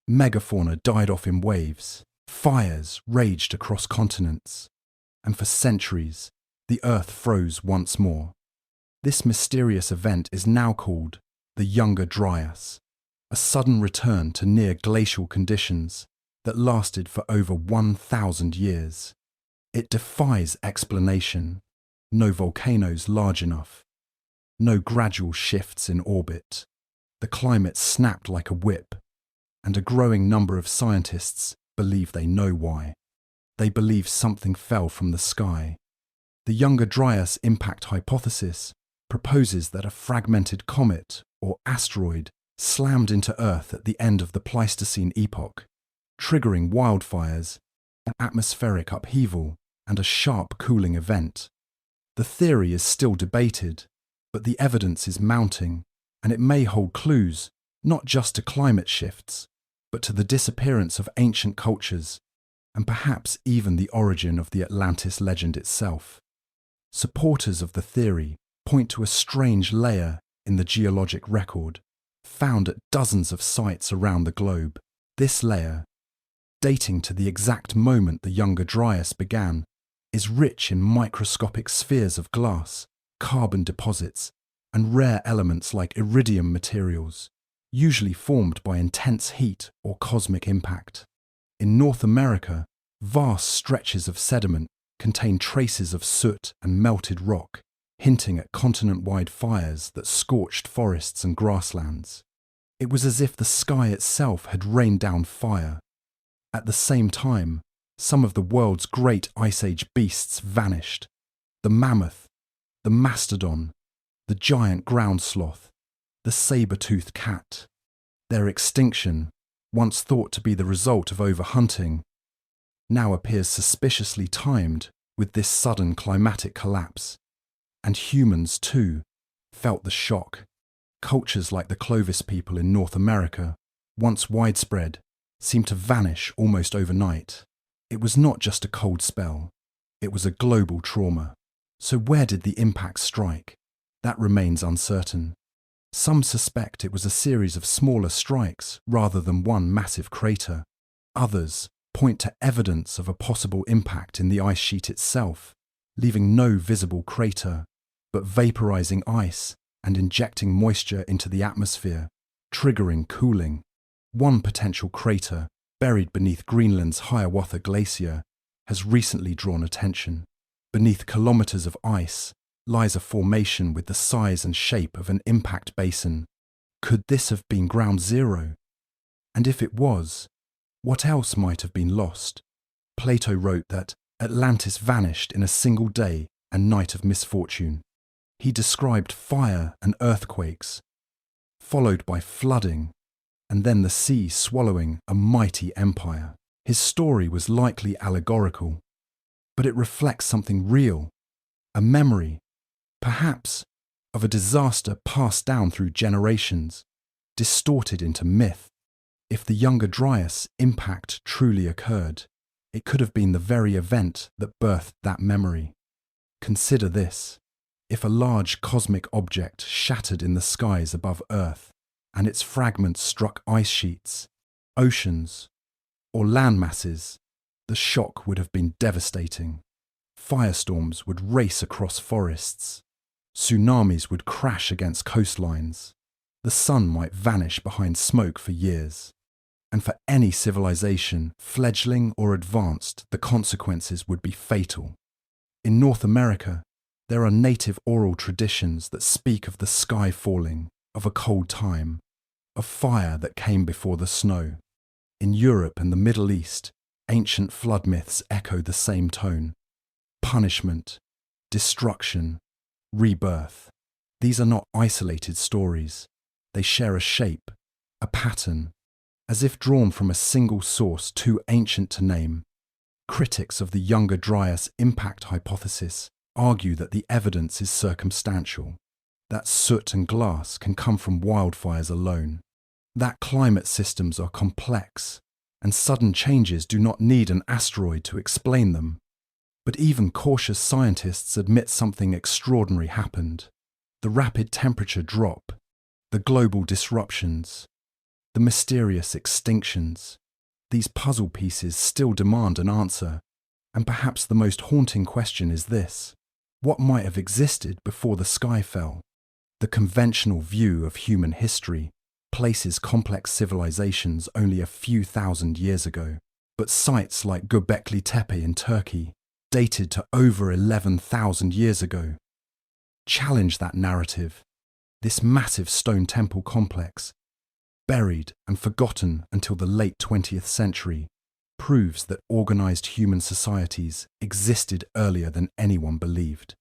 megafauna died off in waves, fires raged across continents, and for centuries, the Earth froze once more. This mysterious event is now called the Younger Dryas, a sudden return to near glacial conditions that lasted for over 1,000 years. It defies explanation. No volcanoes large enough, no gradual shifts in orbit. The climate snapped like a whip, and a growing number of scientists believe they know why. They believe something fell from the sky. The Younger Dryas impact hypothesis proposes that a fragmented comet or asteroid slammed into Earth at the end of the Pleistocene epoch, triggering wildfires, an atmospheric upheaval, and a sharp cooling event. The theory is still debated, but the evidence is mounting, and it may hold clues not just to climate shifts, but to the disappearance of ancient cultures, and perhaps even the origin of the Atlantis legend itself. Supporters of the theory point to a strange layer in the geologic record, found at dozens of sites around the globe. This layer, dating to the exact moment the Younger Dryas began, is rich in microscopic spheres of glass, carbon deposits, and rare elements like iridium materials, usually formed by intense heat or cosmic impact. In North America, vast stretches of sediment contain traces of soot and melted rock, hinting at continent-wide fires that scorched forests and grasslands. It was as if the sky itself had rained down fire. At the same time, some of the world's great Ice Age beasts vanished. The mammoth, the mastodon, the giant ground sloth, the saber-toothed cat. Their extinction, once thought to be the result of overhunting, now appears suspiciously timed with this sudden climatic collapse. And humans, too, felt the shock. Cultures like the Clovis people in North America, once widespread, seemed to vanish almost overnight. It was not just a cold spell, it was a global trauma. So where did the impact strike? That remains uncertain. Some suspect it was a series of smaller strikes rather than one massive crater. Others point to evidence of a possible impact in the ice sheet itself, leaving no visible crater, but vaporizing ice and injecting moisture into the atmosphere, triggering cooling. One potential crater, buried beneath Greenland's Hiawatha Glacier, has recently drawn attention. Beneath kilometers of ice lies a formation with the size and shape of an impact basin. Could this have been ground zero? And if it was, what else might have been lost? Plato wrote that Atlantis vanished in a single day and night of misfortune. He described fire and earthquakes, followed by flooding, and then the sea swallowing a mighty empire. His story was likely allegorical, but it reflects something real, a memory, perhaps, of a disaster passed down through generations, distorted into myth. If the Younger Dryas impact truly occurred, it could have been the very event that birthed that memory. Consider this. If a large cosmic object shattered in the skies above Earth, and its fragments struck ice sheets, oceans, or land masses, the shock would have been devastating. Firestorms would race across forests. Tsunamis would crash against coastlines. The sun might vanish behind smoke for years. And for any civilization, fledgling or advanced, the consequences would be fatal. In North America, there are native oral traditions that speak of the sky falling, of a cold time, of fire that came before the snow. In Europe and the Middle East, ancient flood myths echo the same tone. Punishment, destruction, rebirth. These are not isolated stories. They share a shape, a pattern, as if drawn from a single source too ancient to name. Critics of the Younger Dryas impact hypothesis argue that the evidence is circumstantial, that soot and glass can come from wildfires alone, that climate systems are complex, and sudden changes do not need an asteroid to explain them. But even cautious scientists admit something extraordinary happened. The rapid temperature drop, the global disruptions, the mysterious extinctions. These puzzle pieces still demand an answer, and perhaps the most haunting question is this: what might have existed before the sky fell? The conventional view of human history places complex civilizations only a few thousand years ago, but sites like Göbekli Tepe in Turkey, dated to over 11,000 years ago, challenge that narrative. This massive stone temple complex, buried and forgotten until the late 20th century, proves that organized human societies existed earlier than anyone believed.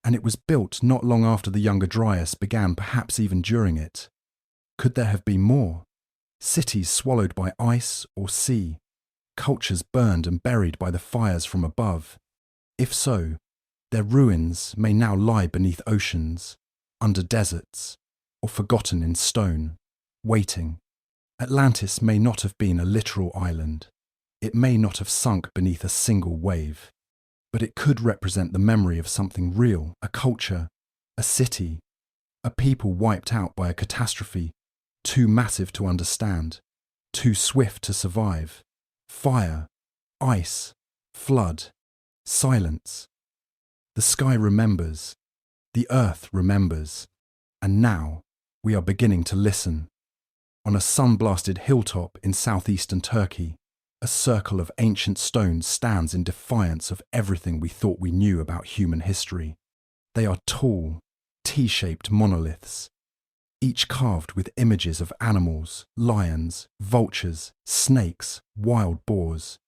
And it was built not long after the Younger Dryas began, perhaps even during it. Could there have been more? Cities swallowed by ice or sea, cultures burned and buried by the fires from above. If so, their ruins may now lie beneath oceans, under deserts, or forgotten in stone. waiting. Atlantis may not have been a literal island. It may not have sunk beneath a single wave. But it could represent the memory of something real, a culture, a city, a people wiped out by a catastrophe, too massive to understand, too swift to survive. Fire, ice, flood, silence. The sky remembers, the earth remembers, and now we are beginning to listen. On a sun-blasted hilltop in southeastern Turkey, a circle of ancient stones stands in defiance of everything we thought we knew about human history. They are tall, T-shaped monoliths, each carved with images of animals, lions, vultures, snakes, wild boars.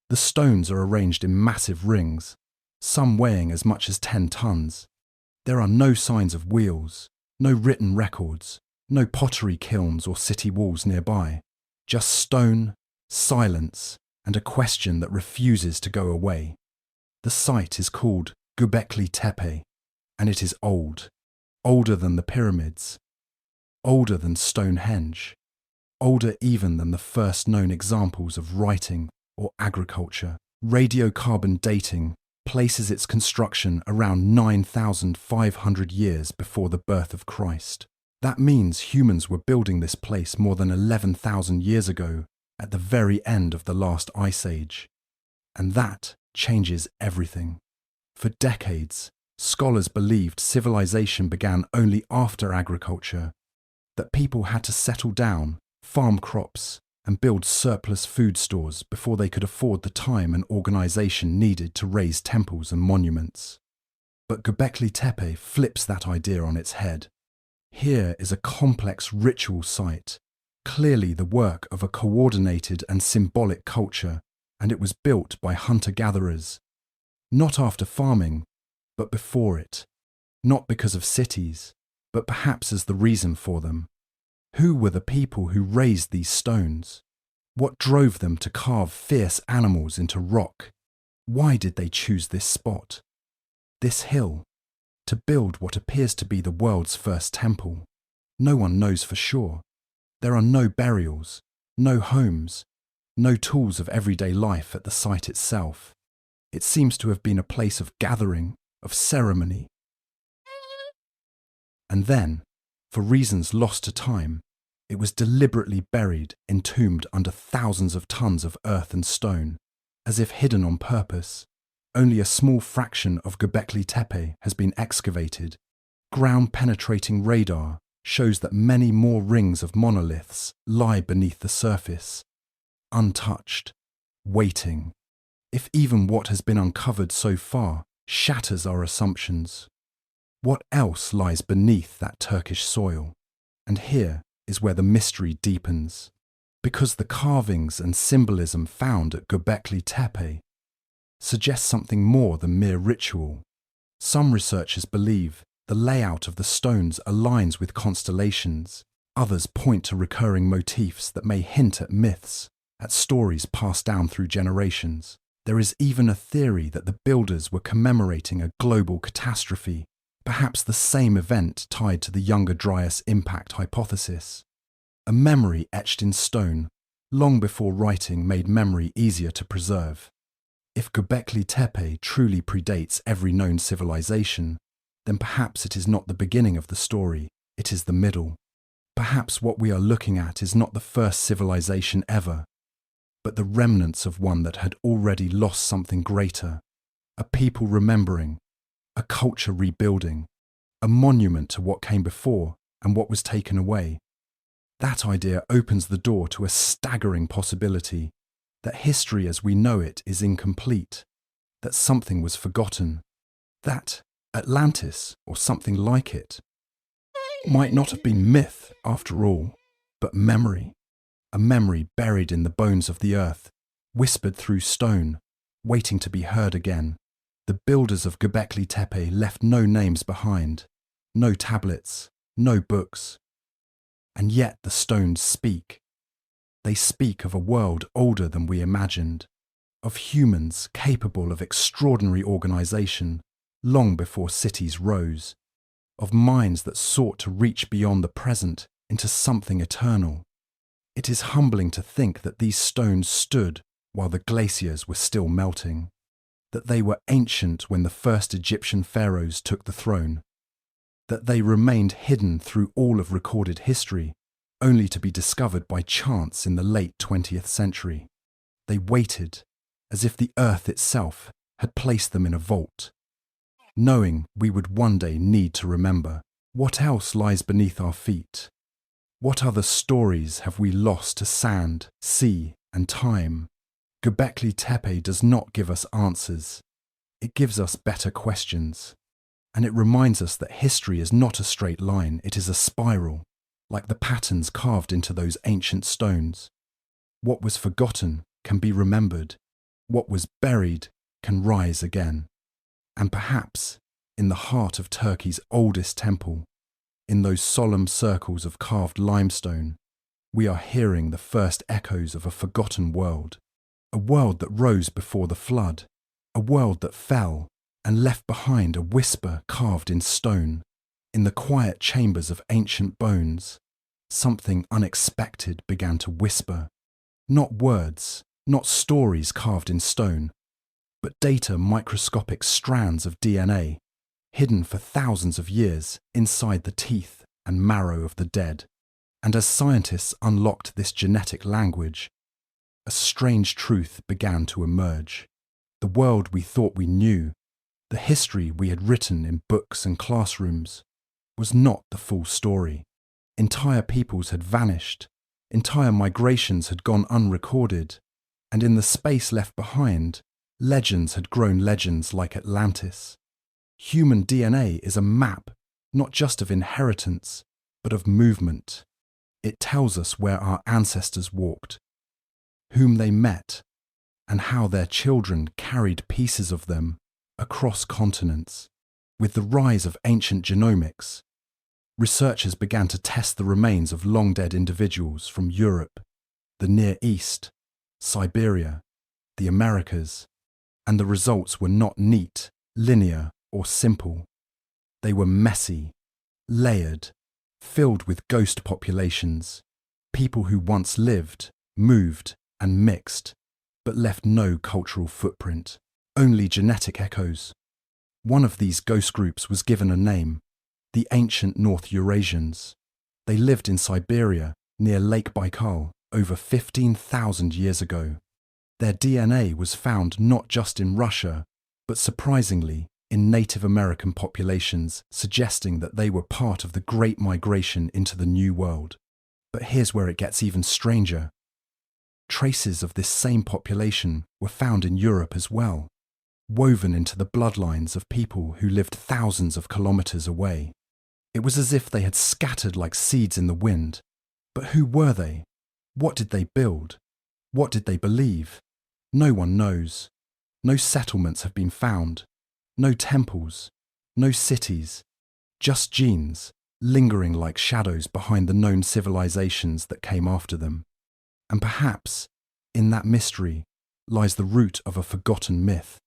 The stones are arranged in massive rings, some weighing as much as 10 tons. There are no signs of wheels, no written records, no pottery kilns or city walls nearby, just stone, silence, and a question that refuses to go away. The site is called Göbekli Tepe, and it is old, older than the pyramids, older than Stonehenge, older even than the first known examples of writing or agriculture. Radiocarbon dating places its construction around 9,500 years before the birth of Christ. That means humans were building this place more than 11,000 years ago, at the very end of the last ice age. And that changes everything. For decades, scholars believed civilization began only after agriculture, that people had to settle down, farm crops, and build surplus food stores before they could afford the time and organization needed to raise temples and monuments. But Göbekli Tepe flips that idea on its head. Here is a complex ritual site, clearly the work of a coordinated and symbolic culture, and it was built by hunter-gatherers, not after farming, but before it, not because of cities, but perhaps as the reason for them. Who were the people who raised these stones? What drove them to carve fierce animals into rock? Why did they choose this spot, this hill, to build what appears to be the world's first temple? No one knows for sure. There are no burials, no homes, no tools of everyday life at the site itself. It seems to have been a place of gathering, of ceremony. And then, for reasons lost to time, it was deliberately buried, entombed under thousands of tons of earth and stone, as if hidden on purpose. Only a small fraction of Göbekli Tepe has been excavated. Ground-penetrating radar shows that many more rings of monoliths lie beneath the surface, untouched, waiting. If even what has been uncovered so far shatters our assumptions, what else lies beneath that Turkish soil? And here is where the mystery deepens, because the carvings and symbolism found at Göbekli Tepe suggest something more than mere ritual. Some researchers believe the layout of the stones aligns with constellations. Others point to recurring motifs that may hint at myths, at stories passed down through generations. There is even a theory that the builders were commemorating a global catastrophe, perhaps the same event tied to the Younger Dryas impact hypothesis. A memory etched in stone, long before writing made memory easier to preserve. If Göbekli Tepe truly predates every known civilization, then perhaps it is not the beginning of the story, it is the middle. Perhaps what we are looking at is not the first civilization ever, but the remnants of one that had already lost something greater, a people remembering, a culture rebuilding, a monument to what came before and what was taken away. That idea opens the door to a staggering possibility, that history as we know it is incomplete, that something was forgotten, that Atlantis, or something like it, might not have been myth after all, but memory, a memory buried in the bones of the earth, whispered through stone, waiting to be heard again. The builders of Göbekli Tepe left no names behind, no tablets, no books. And yet the stones speak. They speak of a world older than we imagined, of humans capable of extraordinary organization long before cities rose, of minds that sought to reach beyond the present into something eternal. It is humbling to think that these stones stood while the glaciers were still melting, that they were ancient when the first Egyptian pharaohs took the throne, that they remained hidden through all of recorded history, only to be discovered by chance in the late 20th century. They waited, as if the earth itself had placed them in a vault, knowing we would one day need to remember. What else lies beneath our feet? What other stories have we lost to sand, sea, and time? Göbekli Tepe does not give us answers. It gives us better questions. And it reminds us that history is not a straight line, it is a spiral, like the patterns carved into those ancient stones. What was forgotten can be remembered. What was buried can rise again. And perhaps, in the heart of Turkey's oldest temple, in those solemn circles of carved limestone, we are hearing the first echoes of a forgotten world. A world that rose before the flood, a world that fell and left behind a whisper carved in stone. In the quiet chambers of ancient bones, something unexpected began to whisper. Not words, not stories carved in stone, but data microscopic strands of DNA, hidden for thousands of years inside the teeth and marrow of the dead. And as scientists unlocked this genetic language, a strange truth began to emerge. The world we thought we knew, the history we had written in books and classrooms, was not the full story. Entire peoples had vanished, entire migrations had gone unrecorded, and in the space left behind, legends had grown legends like Atlantis. Human DNA is a map, not just of inheritance, but of movement. It tells us where our ancestors walked, whom they met, and how their children carried pieces of them across continents. With the rise of ancient genomics, researchers began to test the remains of long-dead individuals from Europe, the Near East, Siberia, the Americas, and the results were not neat, linear, or simple. They were messy, layered, filled with ghost populations, people who once lived, moved, and mixed, but left no cultural footprint, only genetic echoes. One of these ghost groups was given a name, the ancient North Eurasians. They lived in Siberia, near Lake Baikal, over 15,000 years ago. Their DNA was found not just in Russia, but surprisingly, in Native American populations, suggesting that they were part of the Great Migration into the New World. But here's where it gets even stranger. Traces of this same population were found in Europe as well, woven into the bloodlines of people who lived thousands of kilometers away. It was as if they had scattered like seeds in the wind. But who were they? What did they build? What did they believe? No one knows. No settlements have been found. No temples. No cities. Just genes, lingering like shadows behind the known civilizations that came after them. And perhaps, in that mystery, lies the root of a forgotten myth.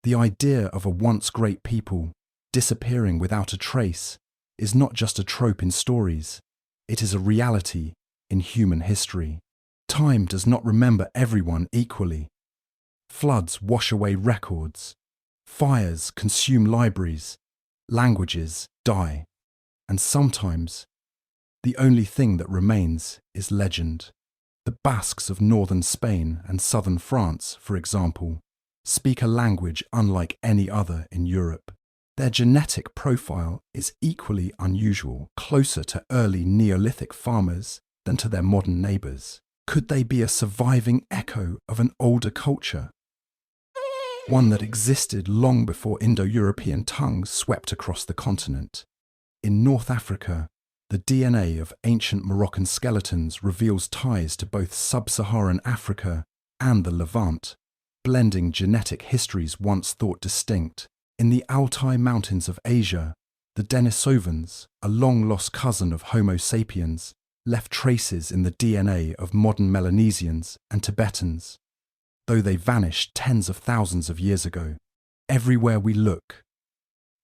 The idea of a once great people disappearing without a trace is not just a trope in stories, it is a reality in human history. Time does not remember everyone equally. Floods wash away records, fires consume libraries, languages die, and sometimes the only thing that remains is legend. The Basques of northern Spain and southern France, for example, speak a language unlike any other in Europe. Their genetic profile is equally unusual, closer to early Neolithic farmers than to their modern neighbours. Could they be a surviving echo of an older culture? One that existed long before Indo-European tongues swept across the continent. In North Africa, the DNA of ancient Moroccan skeletons reveals ties to both sub-Saharan Africa and the Levant, blending genetic histories once thought distinct. In the Altai Mountains of Asia, the Denisovans, a long-lost cousin of Homo sapiens, left traces in the DNA of modern Melanesians and Tibetans, though they vanished tens of thousands of years ago. Everywhere we look,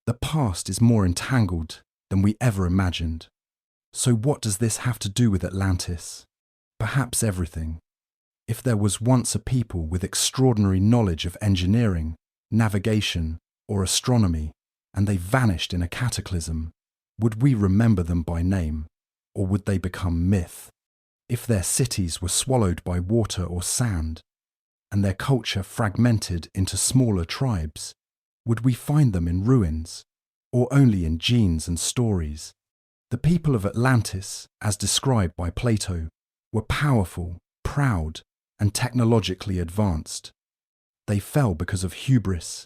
the past is more entangled than we ever imagined. So what does this have to do with Atlantis? Perhaps everything. If there was once a people with extraordinary knowledge of engineering, navigation, or astronomy, and they vanished in a cataclysm, would we remember them by name, or would they become myth? If their cities were swallowed by water or sand, and their culture fragmented into smaller tribes, would we find them in ruins, or only in genes and stories? The people of Atlantis, as described by Plato, were powerful, proud, and technologically advanced. They fell because of hubris.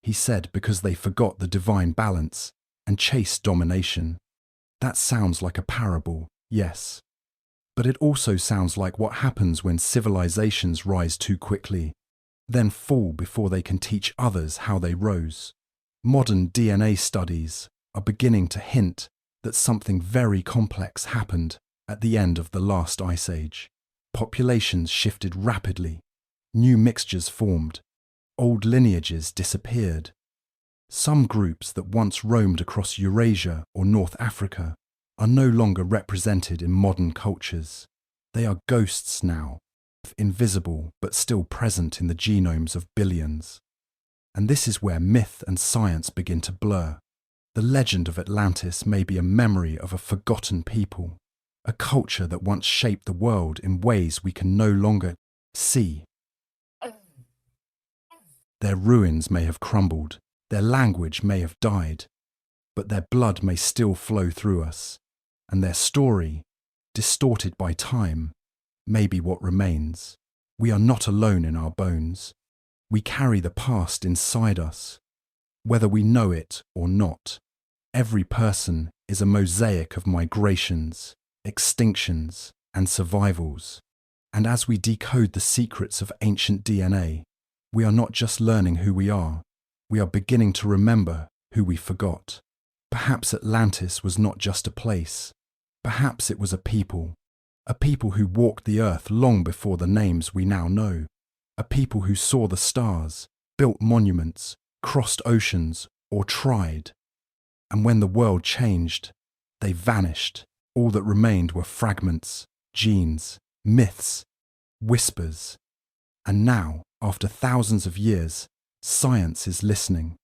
He said because they forgot the divine balance and chased domination. That sounds like a parable, yes. But it also sounds like what happens when civilizations rise too quickly, then fall before they can teach others how they rose. Modern DNA studies are beginning to hint that something very complex happened at the end of the last ice age. Populations shifted rapidly, new mixtures formed, old lineages disappeared. Some groups that once roamed across Eurasia or North Africa are no longer represented in modern cultures. They are ghosts now, invisible but still present in the genomes of billions. And this is where myth and science begin to blur. The legend of Atlantis may be a memory of a forgotten people, a culture that once shaped the world in ways we can no longer see. Their ruins may have crumbled, their language may have died, but their blood may still flow through us, and their story, distorted by time, may be what remains. We are not alone in our bones. We carry the past inside us, whether we know it or not. Every person is a mosaic of migrations, extinctions, and survivals. And as we decode the secrets of ancient DNA, we are not just learning who we are beginning to remember who we forgot. Perhaps Atlantis was not just a place. Perhaps it was a people who walked the earth long before the names we now know, a people who saw the stars, built monuments, crossed oceans, or tried. And when the world changed, they vanished. All that remained were fragments, genes, myths, whispers. And now, after thousands of years, science is listening.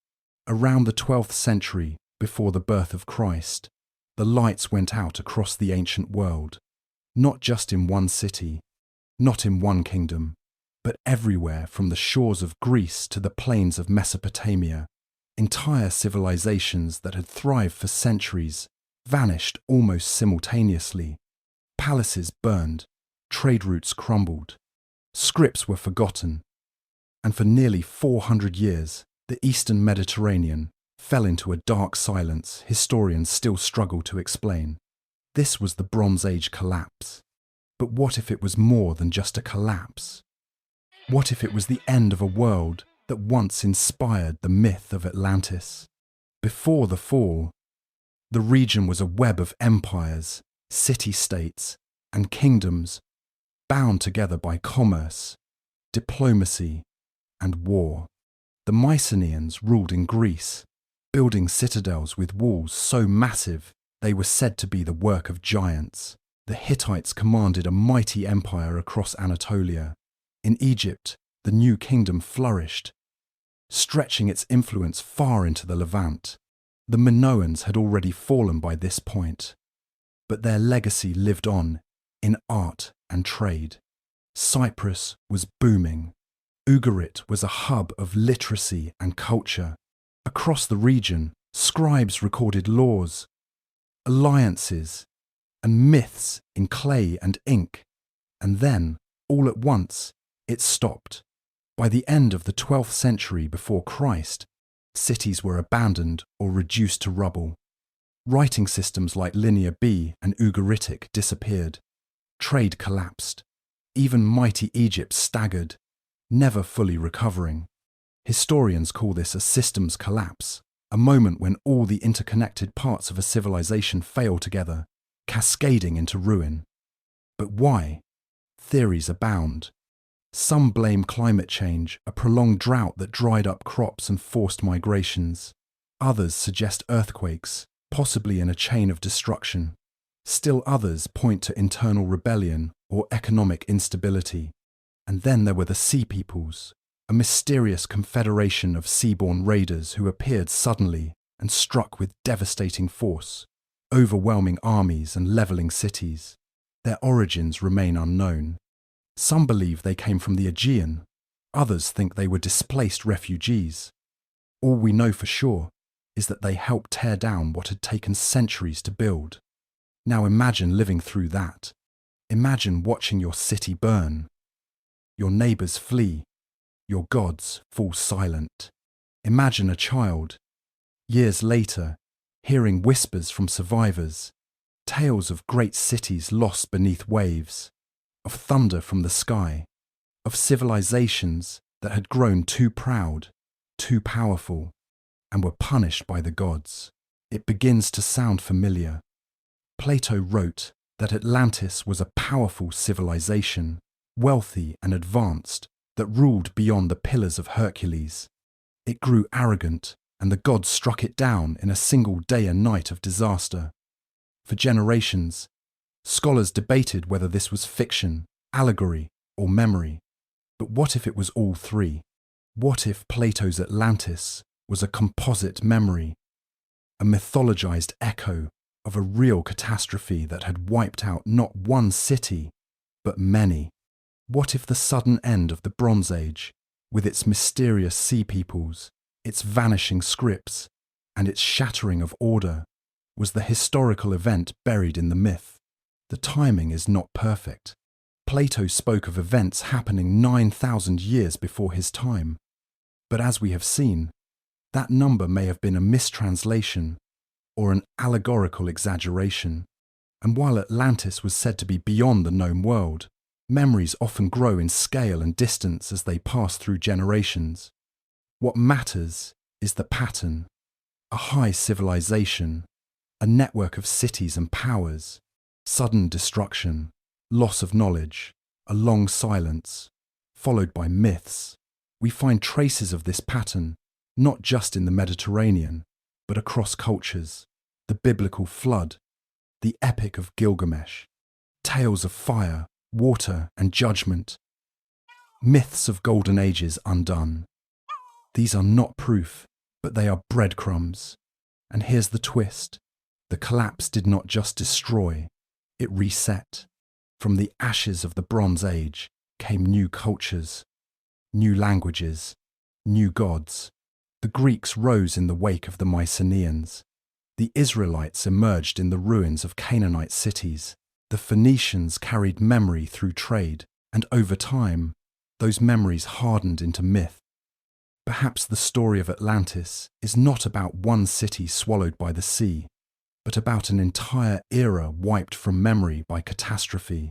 Around the 12th century, before the birth of Christ, the lights went out across the ancient world, not just in one city, not in one kingdom, but everywhere from the shores of Greece to the plains of Mesopotamia. Entire civilizations that had thrived for centuries vanished almost simultaneously. Palaces burned, trade routes crumbled, scripts were forgotten, and for nearly 400 years, the Eastern Mediterranean fell into a dark silence historians still struggle to explain. This was the Bronze Age collapse. But what if it was more than just a collapse? What if it was the end of a world that once inspired the myth of Atlantis? Before the fall, the region was a web of empires, city-states, and kingdoms bound together by commerce, diplomacy, and war. The Mycenaeans ruled in Greece, building citadels with walls so massive they were said to be the work of giants. The Hittites commanded a mighty empire across Anatolia. In Egypt, the new kingdom flourished, stretching its influence far into the Levant. The Minoans had already fallen by this point, but their legacy lived on in art and trade. Cyprus was booming. Ugarit was a hub of literacy and culture. Across the region, scribes recorded laws, alliances, and myths in clay and ink. And then, all at once, it stopped. By the end of the 12th century before Christ, cities were abandoned or reduced to rubble. Writing systems like Linear B and Ugaritic disappeared. Trade collapsed. Even mighty Egypt staggered, never fully recovering. Historians call this a systems collapse, a moment when all the interconnected parts of a civilization fail together, cascading into ruin. But why? Theories abound. Some blame climate change, a prolonged drought that dried up crops and forced migrations. Others suggest earthquakes, possibly in a chain of destruction. Still others point to internal rebellion or economic instability. And then there were the Sea Peoples, a mysterious confederation of seaborne raiders who appeared suddenly and struck with devastating force, overwhelming armies and levelling cities. Their origins remain unknown. Some believe they came from the Aegean, others think they were displaced refugees. All we know for sure is that they helped tear down what had taken centuries to build. Now imagine living through that. Imagine watching your city burn, your neighbours flee, your gods fall silent. Imagine a child, years later, hearing whispers from survivors, tales of great cities lost beneath waves, of thunder from the sky, of civilizations that had grown too proud, too powerful, and were punished by the gods. It begins to sound familiar. Plato wrote that Atlantis was a powerful civilization, wealthy and advanced, that ruled beyond the pillars of Hercules. It grew arrogant, and the gods struck it down in a single day and night of disaster. For generations, scholars debated whether this was fiction, allegory, or memory. But what if it was all three? What if Plato's Atlantis was a composite memory, a mythologized echo of a real catastrophe that had wiped out not one city, but many? What if the sudden end of the Bronze Age, with its mysterious sea peoples, its vanishing scripts, and its shattering of order, was the historical event buried in the myth? The timing is not perfect. Plato spoke of events happening 9,000 years before his time. But as we have seen, that number may have been a mistranslation or an allegorical exaggeration. And while Atlantis was said to be beyond the known world, memories often grow in scale and distance as they pass through generations. What matters is the pattern: a high civilization, a network of cities and powers, sudden destruction, loss of knowledge, a long silence, followed by myths. We find traces of this pattern not just in the Mediterranean, but across cultures. The biblical flood, the Epic of Gilgamesh, tales of fire, water, and judgment, myths of golden ages undone. These are not proof, but they are breadcrumbs. And here's the twist: the collapse did not just destroy, it reset. From the ashes of the Bronze Age came new cultures, new languages, new gods. The Greeks rose in the wake of the Mycenaeans. The Israelites emerged in the ruins of Canaanite cities. The Phoenicians carried memory through trade, and over time, those memories hardened into myth. Perhaps the story of Atlantis is not about one city swallowed by the sea, but about an entire era wiped from memory by catastrophe,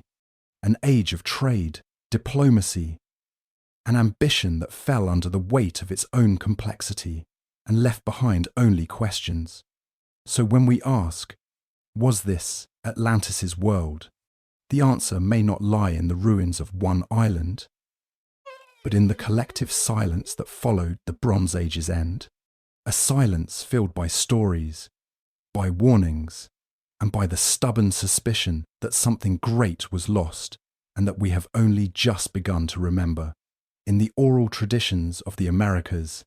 an age of trade, diplomacy, an ambition that fell under the weight of its own complexity and left behind only questions. So when we ask, was this Atlantis's world? The answer may not lie in the ruins of one island, but in the collective silence that followed the Bronze Age's end, a silence filled by stories, by warnings, and by the stubborn suspicion that something great was lost and that we have only just begun to remember. In the oral traditions of the Americas,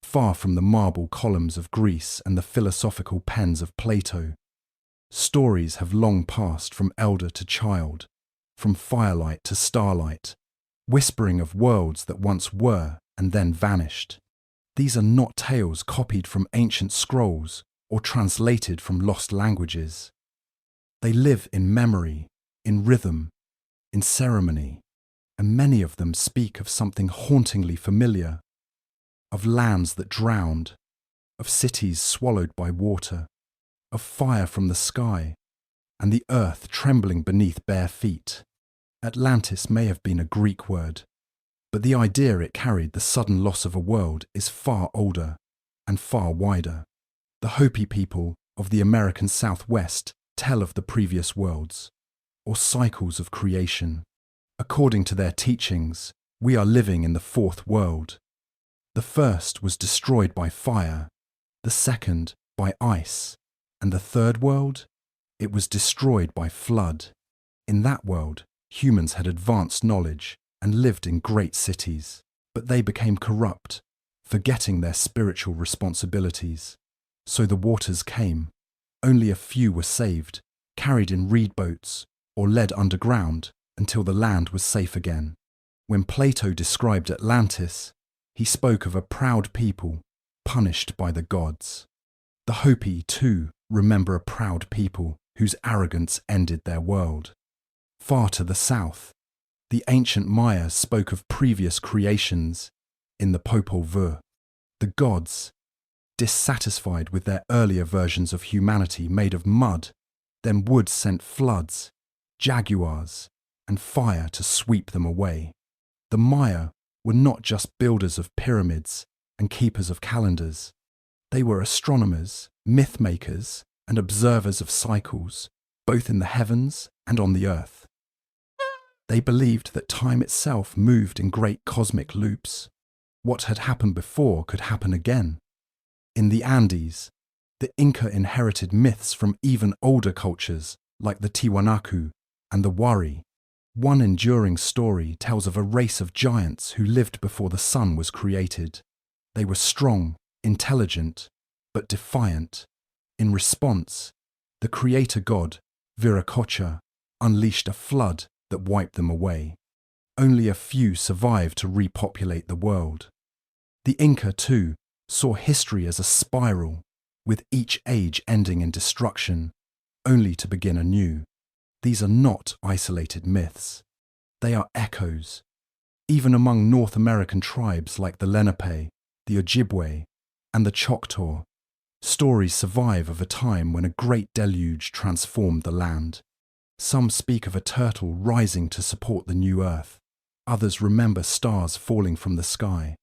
far from the marble columns of Greece and the philosophical pens of Plato, stories have long passed from elder to child, from firelight to starlight, whispering of worlds that once were and then vanished. These are not tales copied from ancient scrolls or translated from lost languages. They live in memory, in rhythm, in ceremony, and many of them speak of something hauntingly familiar, of lands that drowned, of cities swallowed by water, of fire from the sky, and the earth trembling beneath bare feet. Atlantis may have been a Greek word, but the idea it carried, the sudden loss of a world, is far older and far wider. The Hopi people of the American Southwest tell of the previous worlds, or cycles of creation. According to their teachings, we are living in the fourth world. The first was destroyed by fire, the second by ice, and the third world? It was destroyed by flood. In that world, humans had advanced knowledge and lived in great cities, but they became corrupt, forgetting their spiritual responsibilities. So the waters came. Only a few were saved, carried in reed boats, or led underground until the land was safe again. When Plato described Atlantis, he spoke of a proud people punished by the gods. The Hopi, too, remember a proud people whose arrogance ended their world. Far to the south, the ancient Maya spoke of previous creations in the Popol Vuh. The gods, dissatisfied with their earlier versions of humanity made of mud, then wood sent floods, jaguars, and fire to sweep them away. The Maya were not just builders of pyramids and keepers of calendars. They were astronomers, myth makers, and observers of cycles, both in the heavens and on the earth. They believed that time itself moved in great cosmic loops. What had happened before could happen again. In the Andes, the Inca inherited myths from even older cultures like the Tiwanaku and the Wari. One enduring story tells of a race of giants who lived before the sun was created. They were strong, intelligent, but defiant. In response, the creator god, Viracocha, unleashed a flood that wiped them away. Only a few survived to repopulate the world. The Inca, too, saw history as a spiral, with each age ending in destruction, only to begin anew. These are not isolated myths. They are echoes. Even among North American tribes like the Lenape, the Ojibwe, and the Choctaw, stories survive of a time when a great deluge transformed the land. Some speak of a turtle rising to support the new earth. Others remember stars falling from the sky.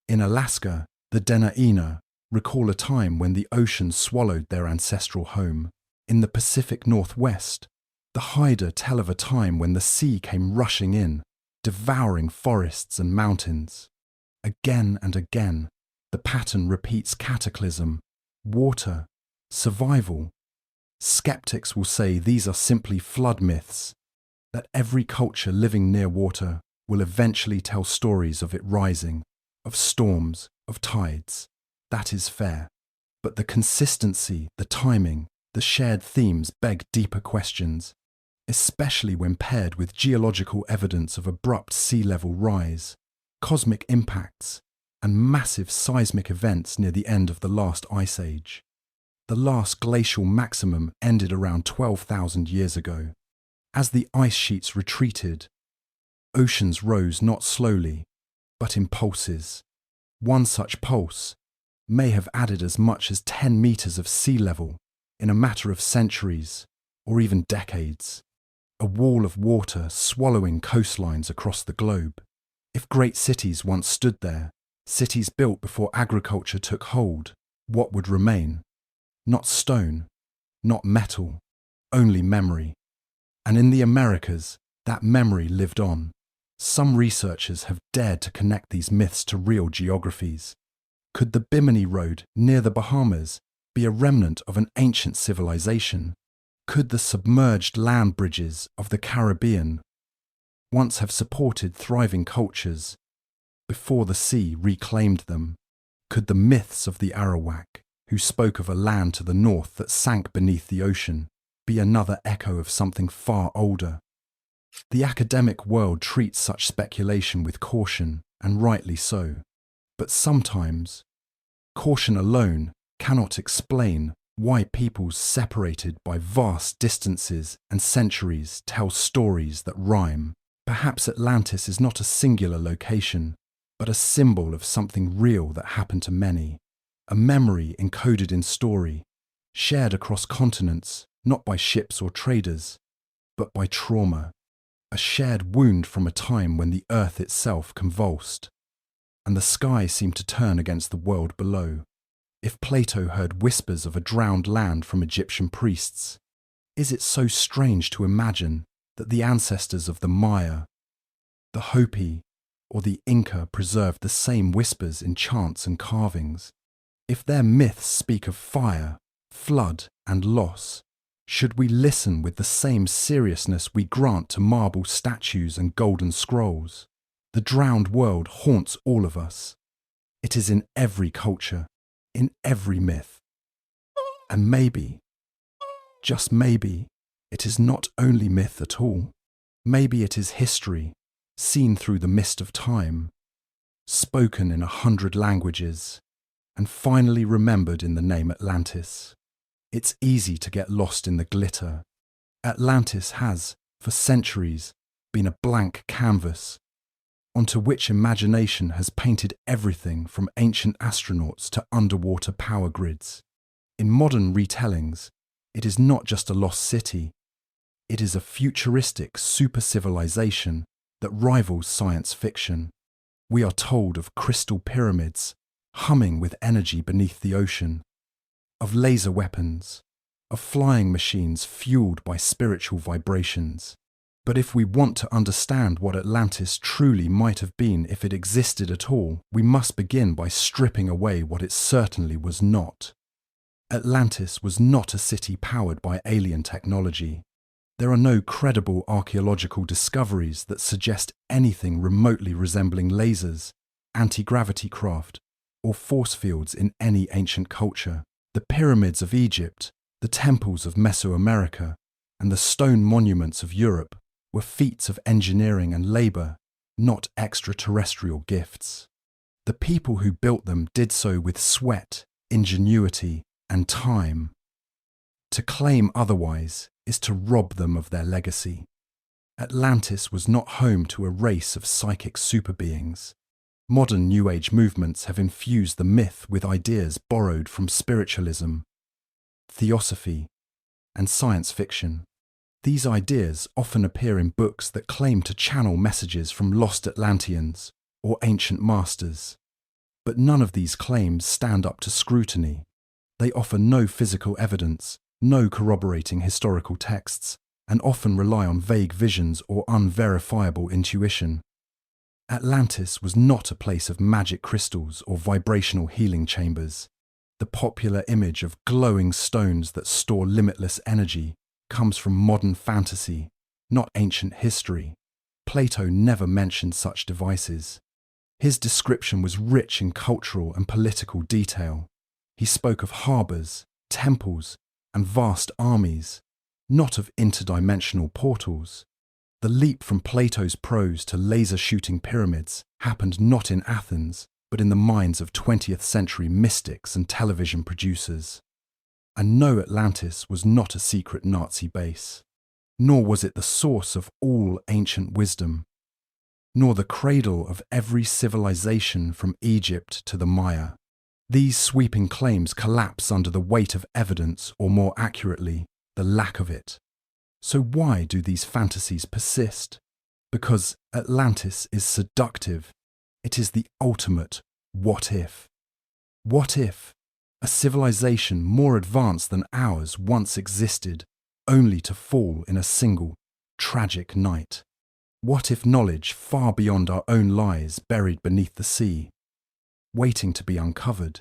In Alaska, the Dena'ina recall a time when the ocean swallowed their ancestral home. In the Pacific Northwest, the Haida tell of a time when the sea came rushing in, devouring forests and mountains. Again and again, the pattern repeats: cataclysm, water, survival. Skeptics will say these are simply flood myths, that every culture living near water will eventually tell stories of it rising, of storms, of tides. That is fair. But the consistency, the timing, the shared themes beg deeper questions, especially when paired with geological evidence of abrupt sea level rise, cosmic impacts, and massive seismic events near the end of the last ice age. The last glacial maximum ended around 12,000 years ago. As the ice sheets retreated, oceans rose not slowly, but in pulses. One such pulse may have added as much as 10 meters of sea level in a matter of centuries, or even decades. A wall of water swallowing coastlines across the globe. If great cities once stood there, cities built before agriculture took hold, what would remain? Not stone, not metal, only memory. And in the Americas, that memory lived on. Some researchers have dared to connect these myths to real geographies. Could the Bimini Road near the Bahamas be a remnant of an ancient civilization? Could the submerged land bridges of the Caribbean once have supported thriving cultures before the sea reclaimed them? Could the myths of the Arawak, who spoke of a land to the north that sank beneath the ocean, be another echo of something far older? The academic world treats such speculation with caution, and rightly so. But sometimes, caution alone cannot explain why peoples separated by vast distances and centuries tell stories that rhyme. Perhaps Atlantis is not a singular location, but a symbol of something real that happened to many. A memory encoded in story, shared across continents, not by ships or traders, but by trauma. A shared wound from a time when the earth itself convulsed, and the sky seemed to turn against the world below. If Plato heard whispers of a drowned land from Egyptian priests, is it so strange to imagine that the ancestors of the Maya, the Hopi, or the Inca preserved the same whispers in chants and carvings? If their myths speak of fire, flood, and loss, Should we listen with the same seriousness we grant to marble statues and golden scrolls? The drowned world haunts all of us. It is in every culture, in every myth. And maybe, just maybe, it is not only myth at all. Maybe it is history, seen through the mist of time, spoken in 100 languages, and finally remembered in the name Atlantis. It's easy to get lost in the glitter. Atlantis has, for centuries, been a blank canvas, onto which imagination has painted everything from ancient astronauts to underwater power grids. In modern retellings, it is not just a lost city, it is a futuristic super-civilization that rivals science fiction. We are told of crystal pyramids humming with energy beneath the ocean, of laser weapons, of flying machines fueled by spiritual vibrations. But if we want to understand what Atlantis truly might have been if it existed at all, we must begin by stripping away what it certainly was not. Atlantis was not a city powered by alien technology. There are no credible archaeological discoveries that suggest anything remotely resembling lasers, anti-gravity craft, or force fields in any ancient culture. The pyramids of Egypt, the temples of Mesoamerica, and the stone monuments of Europe were feats of engineering and labour, not extraterrestrial gifts. The people who built them did so with sweat, ingenuity, and time. To claim otherwise is to rob them of their legacy. Atlantis was not home to a race of psychic superbeings. Modern New Age movements have infused the myth with ideas borrowed from spiritualism, theosophy, and science fiction. These ideas often appear in books that claim to channel messages from lost Atlanteans or ancient masters. But none of these claims stand up to scrutiny. They offer no physical evidence, no corroborating historical texts, and often rely on vague visions or unverifiable intuition. Atlantis was not a place of magic crystals or vibrational healing chambers. The popular image of glowing stones that store limitless energy comes from modern fantasy, not ancient history. Plato never mentioned such devices. His description was rich in cultural and political detail. He spoke of harbours, temples, and vast armies, not of interdimensional portals. The leap from Plato's prose to laser-shooting pyramids happened not in Athens, but in the minds of 20th century mystics and television producers. And no, Atlantis was not a secret Nazi base, nor was it the source of all ancient wisdom, nor the cradle of every civilization from Egypt to the Maya. These sweeping claims collapse under the weight of evidence, or more accurately, the lack of it. So why do these fantasies persist? Because Atlantis is seductive. It is the ultimate what if. What if a civilization more advanced than ours once existed, only to fall in a single, tragic night? What if knowledge far beyond our own lies buried beneath the sea, waiting to be uncovered?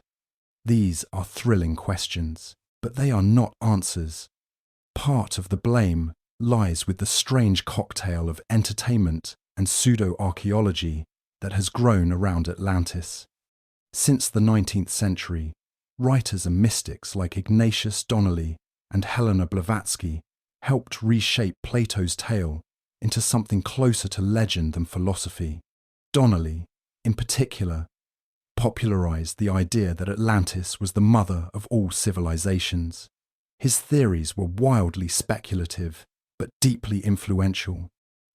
These are thrilling questions, but they are not answers. Part of the blame lies with the strange cocktail of entertainment and pseudo-archaeology that has grown around Atlantis. Since the 19th century, writers and mystics like Ignatius Donnelly and Helena Blavatsky helped reshape Plato's tale into something closer to legend than philosophy. Donnelly, in particular, popularized the idea that Atlantis was the mother of all civilizations. His theories were wildly speculative, but deeply influential.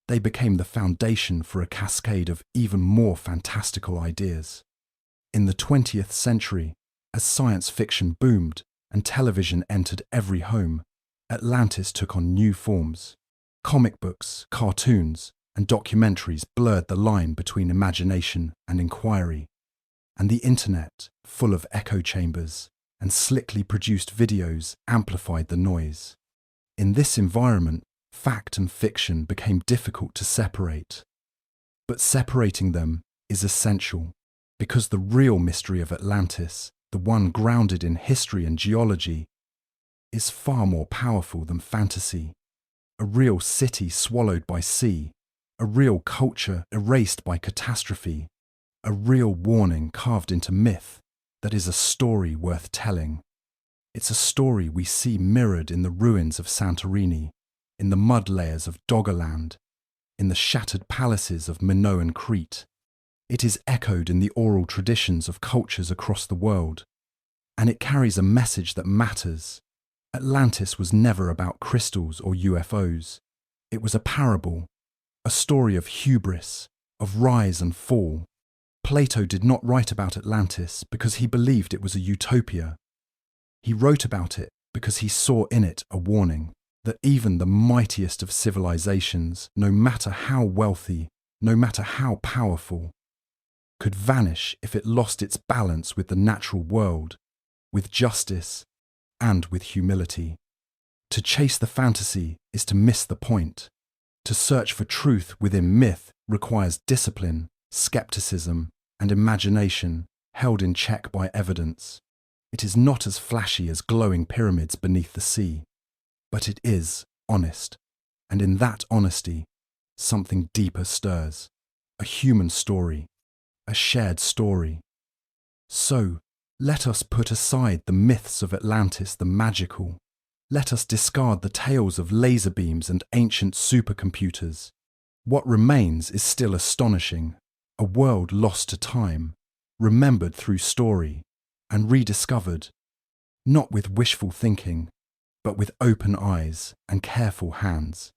They became the foundation for a cascade of even more fantastical ideas. In the 20th century, as science fiction boomed and television entered every home, Atlantis took on new forms. Comic books, cartoons, and documentaries blurred the line between imagination and inquiry. And the internet, full of echo chambers and slickly produced videos, amplified the noise. In this environment, fact and fiction became difficult to separate. But separating them is essential, because the real mystery of Atlantis, the one grounded in history and geology, is far more powerful than fantasy. A real city swallowed by sea, a real culture erased by catastrophe, a real warning carved into myth that is a story worth telling. It's a story we see mirrored in the ruins of Santorini, in the mud layers of Doggerland, in the shattered palaces of Minoan Crete. It is echoed in the oral traditions of cultures across the world, and it carries a message that matters. Atlantis was never about crystals or UFOs. It was a parable, a story of hubris, of rise and fall. Plato did not write about Atlantis because he believed it was a utopia. He wrote about it because he saw in it a warning that even the mightiest of civilizations, no matter how wealthy, no matter how powerful, could vanish if it lost its balance with the natural world, with justice, and with humility. To chase the fantasy is to miss the point. To search for truth within myth requires discipline, skepticism, and imagination held in check by evidence. It is not as flashy as glowing pyramids beneath the sea, but it is honest, and in that honesty, something deeper stirs. A human story, a shared story. So, let us put aside the myths of Atlantis the magical. Let us discard the tales of laser beams and ancient supercomputers. What remains is still astonishing, a world lost to time, remembered through story, and rediscovered, not with wishful thinking, but with open eyes and careful hands.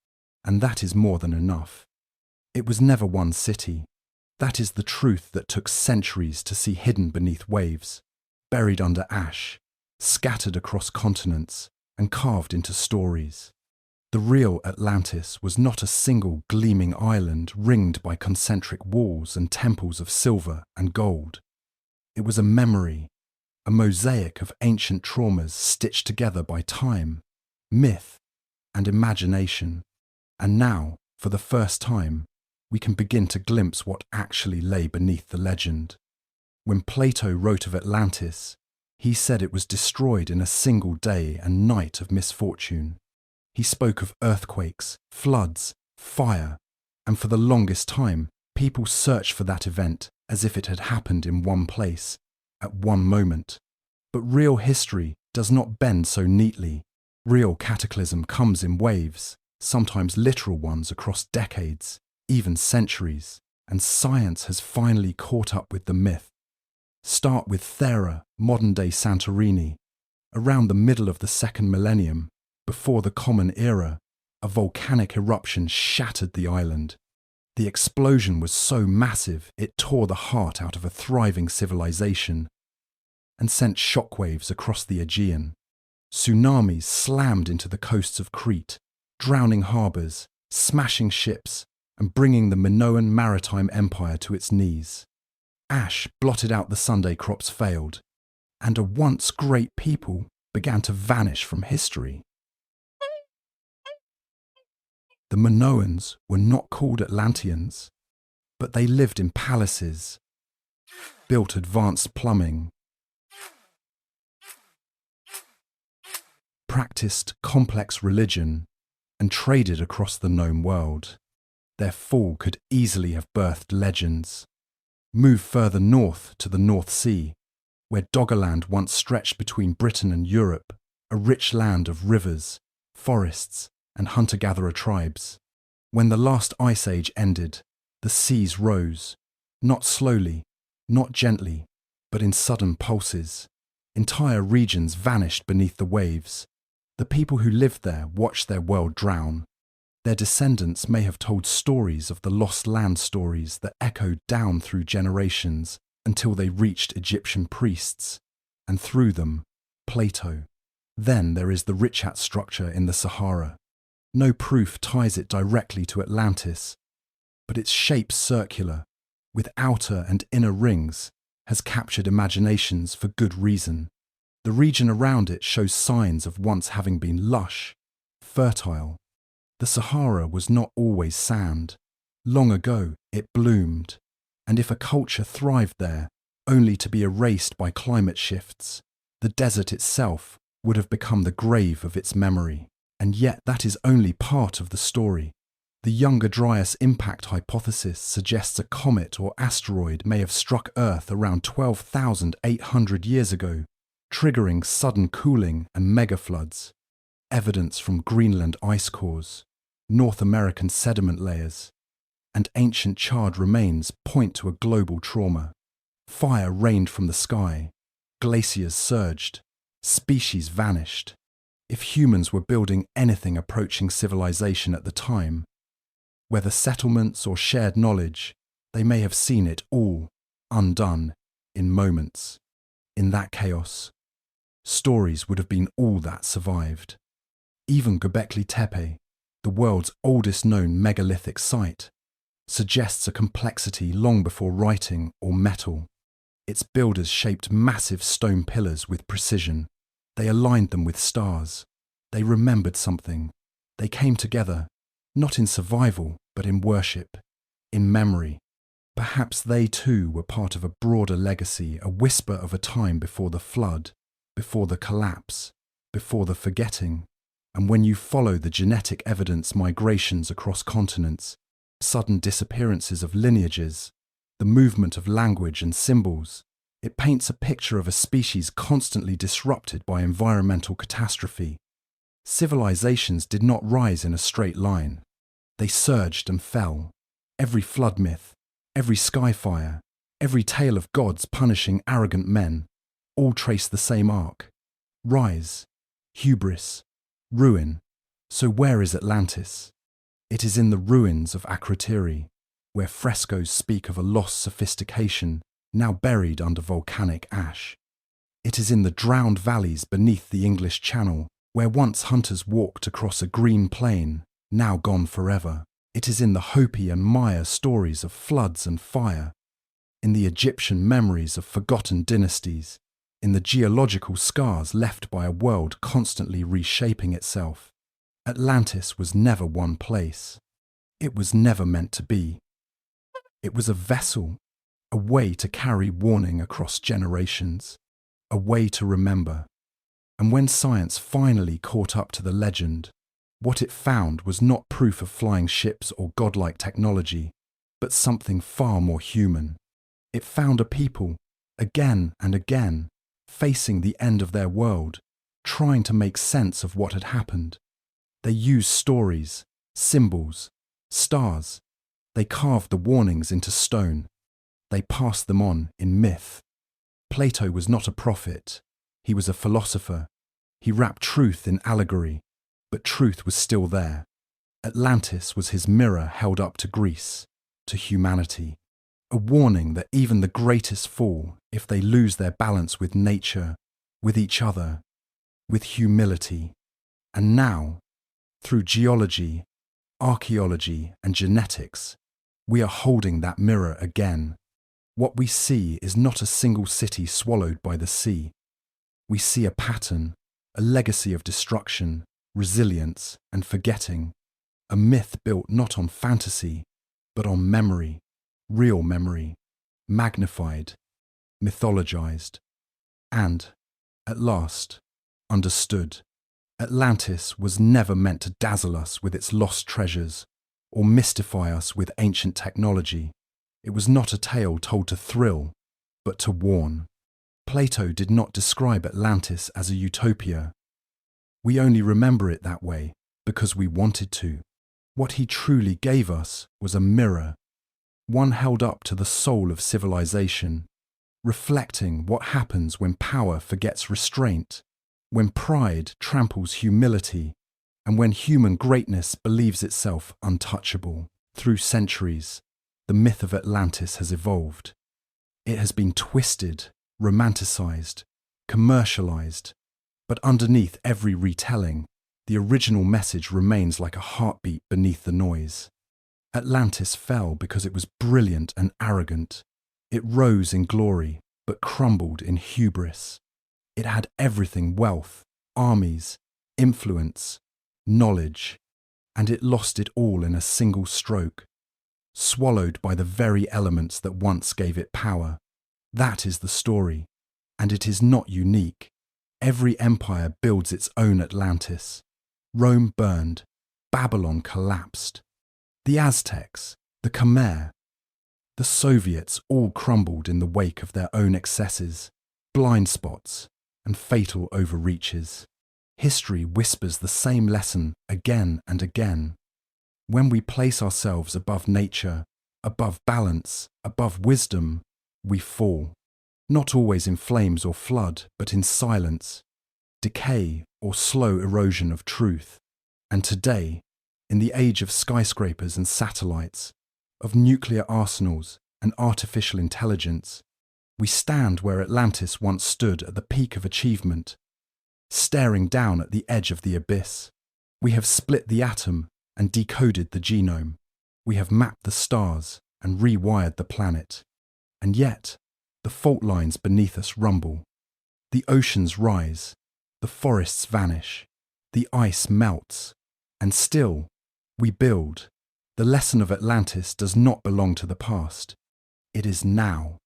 And that is more than enough. It was never one city. That is the truth that took centuries to see hidden beneath waves, buried under ash, scattered across continents, and carved into stories. The real Atlantis was not a single gleaming island ringed by concentric walls and temples of silver and gold. It was a memory, a mosaic of ancient traumas stitched together by time, myth, and imagination. And now, for the first time, we can begin to glimpse what actually lay beneath the legend. When Plato wrote of Atlantis, he said it was destroyed in a single day and night of misfortune. He spoke of earthquakes, floods, fire, and for the longest time, people searched for that event as if it had happened in one place, at one moment. But real history does not bend so neatly. Real cataclysm comes in waves, sometimes literal ones across decades, even centuries, and science has finally caught up with the myth. Start with Thera, modern-day Santorini. Around the middle of the second millennium, before the Common Era, a volcanic eruption shattered the island. The explosion was so massive it tore the heart out of a thriving civilization and sent shockwaves across the Aegean. Tsunamis slammed into the coasts of Crete, drowning harbours, smashing ships, and bringing the Minoan maritime empire to its knees. Ash blotted out the Sunday crops failed, and a once great people began to vanish from history. The Minoans were not called Atlanteans, but they lived in palaces, built advanced plumbing, practiced complex religion, and traded across the known world. Their fall could easily have birthed legends. Move further north to the North Sea, where Doggerland once stretched between Britain and Europe, a rich land of rivers, forests, and hunter-gatherer tribes. When the last ice age ended, the seas rose, not slowly, not gently, but in sudden pulses. Entire regions vanished beneath the waves. The people who lived there watched their world drown. Their descendants may have told stories of the lost land stories that echoed down through generations until they reached Egyptian priests, and through them, Plato. Then there is the Richat structure in the Sahara. No proof ties it directly to Atlantis, but its shape circular, with outer and inner rings, has captured imaginations for good reason. The region around it shows signs of once having been lush, fertile. The Sahara was not always sand. Long ago it bloomed, and if a culture thrived there, only to be erased by climate shifts, the desert itself would have become the grave of its memory. And yet that is only part of the story. The Younger Dryas impact hypothesis suggests a comet or asteroid may have struck Earth around 12,800 years ago, triggering sudden cooling and megafloods. Evidence from Greenland ice cores, North American sediment layers, and ancient charred remains point to a global trauma. Fire rained from the sky, glaciers surged, species vanished. If humans were building anything approaching civilization at the time, whether settlements or shared knowledge, they may have seen it all undone in moments. In that chaos, stories would have been all that survived. Even Göbekli Tepe, the world's oldest known megalithic site, suggests a complexity long before writing or metal. Its builders shaped massive stone pillars with precision. They aligned them with stars. They remembered something. They came together, not in survival, but in worship, in memory. Perhaps they too were part of a broader legacy, a whisper of a time before the flood, before the collapse, before the forgetting. And when you follow the genetic evidence migrations across continents, sudden disappearances of lineages, the movement of language and symbols, it paints a picture of a species constantly disrupted by environmental catastrophe. Civilizations did not rise in a straight line. They surged and fell. Every flood myth, every skyfire, every tale of gods punishing arrogant men, all trace the same arc. Rise, hubris, ruin. So where is Atlantis? It is in the ruins of Akrotiri, where frescoes speak of a lost sophistication now buried under volcanic ash. It is in the drowned valleys beneath the English Channel, where once hunters walked across a green plain, now gone forever. It is in the Hopi and Maya stories of floods and fire, in the Egyptian memories of forgotten dynasties, in the geological scars left by a world constantly reshaping itself. Atlantis was never one place. It was never meant to be. It was a vessel, a way to carry warning across generations, a way to remember. And when science finally caught up to the legend, what it found was not proof of flying ships or godlike technology, but something far more human. It found a people, again and again, facing the end of their world, trying to make sense of what had happened. They used stories, symbols, stars. They carved the warnings into stone. They passed them on in myth. Plato was not a prophet. He was a philosopher. He wrapped truth in allegory, but truth was still there. Atlantis was his mirror held up to Greece, to humanity. A warning that even the greatest fall if they lose their balance with nature, with each other, with humility. And now, through geology, archaeology, and genetics, we are holding that mirror again. What we see is not a single city swallowed by the sea. We see a pattern, a legacy of destruction, resilience, and forgetting. A myth built not on fantasy, but on memory, real memory, magnified, mythologized, and, at last, understood. Atlantis was never meant to dazzle us with its lost treasures or mystify us with ancient technology. It was not a tale told to thrill, but to warn. Plato did not describe Atlantis as a utopia. We only remember it that way because we wanted to. What he truly gave us was a mirror, one held up to the soul of civilization, reflecting what happens when power forgets restraint, when pride tramples humility, and when human greatness believes itself untouchable. Through centuries, the myth of Atlantis has evolved. It has been twisted, romanticized, commercialized, but underneath every retelling, the original message remains like a heartbeat beneath the noise. Atlantis fell because it was brilliant and arrogant. It rose in glory, but crumbled in hubris. It had everything: wealth, armies, influence, knowledge, and it lost it all in a single stroke, swallowed by the very elements that once gave it power. That is the story, and it is not unique. Every empire builds its own Atlantis. Rome burned, Babylon collapsed. The Aztecs, the Khmer, the Soviets all crumbled in the wake of their own excesses, blind spots, and fatal overreaches. History whispers the same lesson again and again. When we place ourselves above nature, above balance, above wisdom, we fall. Not always in flames or flood, but in silence, decay or slow erosion of truth. And today, in the age of skyscrapers and satellites, of nuclear arsenals and artificial intelligence, we stand where Atlantis once stood at the peak of achievement, staring down at the edge of the abyss. We have split the atom and decoded the genome. We have mapped the stars and rewired the planet. And yet, the fault lines beneath us rumble. The oceans rise, the forests vanish, the ice melts, and still, we build. The lesson of Atlantis does not belong to the past. It is now.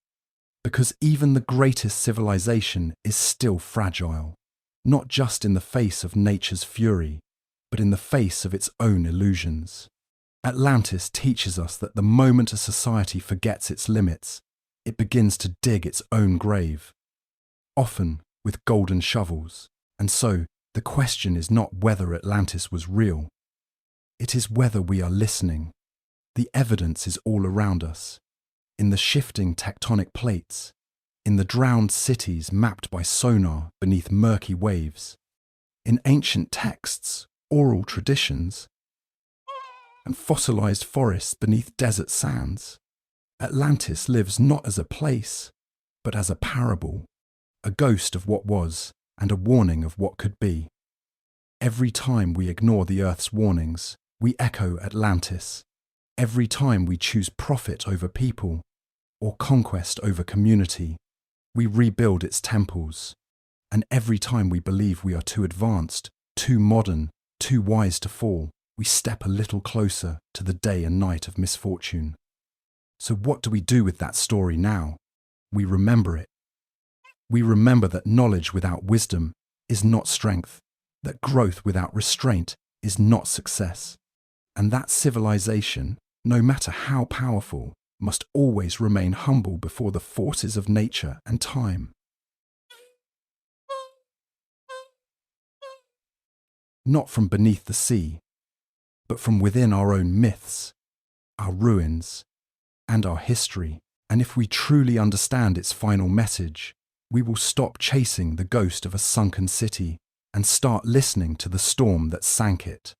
Because even the greatest civilization is still fragile, not just in the face of nature's fury, but in the face of its own illusions. Atlantis teaches us that the moment a society forgets its limits, it begins to dig its own grave, often with golden shovels. And so, the question is not whether Atlantis was real. It is whether we are listening. The evidence is all around us, in the shifting tectonic plates, in the drowned cities mapped by sonar beneath murky waves, in ancient texts, oral traditions, and fossilized forests beneath desert sands. Atlantis lives not as a place, but as a parable, a ghost of what was and a warning of what could be. Every time we ignore the Earth's warnings, we echo Atlantis. Every time we choose profit over people, or conquest over community, we rebuild its temples. And every time we believe we are too advanced, too modern, too wise to fall, we step a little closer to the day and night of misfortune. So what do we do with that story now? We remember it. We remember that knowledge without wisdom is not strength, that growth without restraint is not success, and that civilization, no matter how powerful, must always remain humble before the forces of nature and time. Not from beneath the sea, but from within our own myths, our ruins, and our history. And if we truly understand its final message, we will stop chasing the ghost of a sunken city and start listening to the storm that sank it.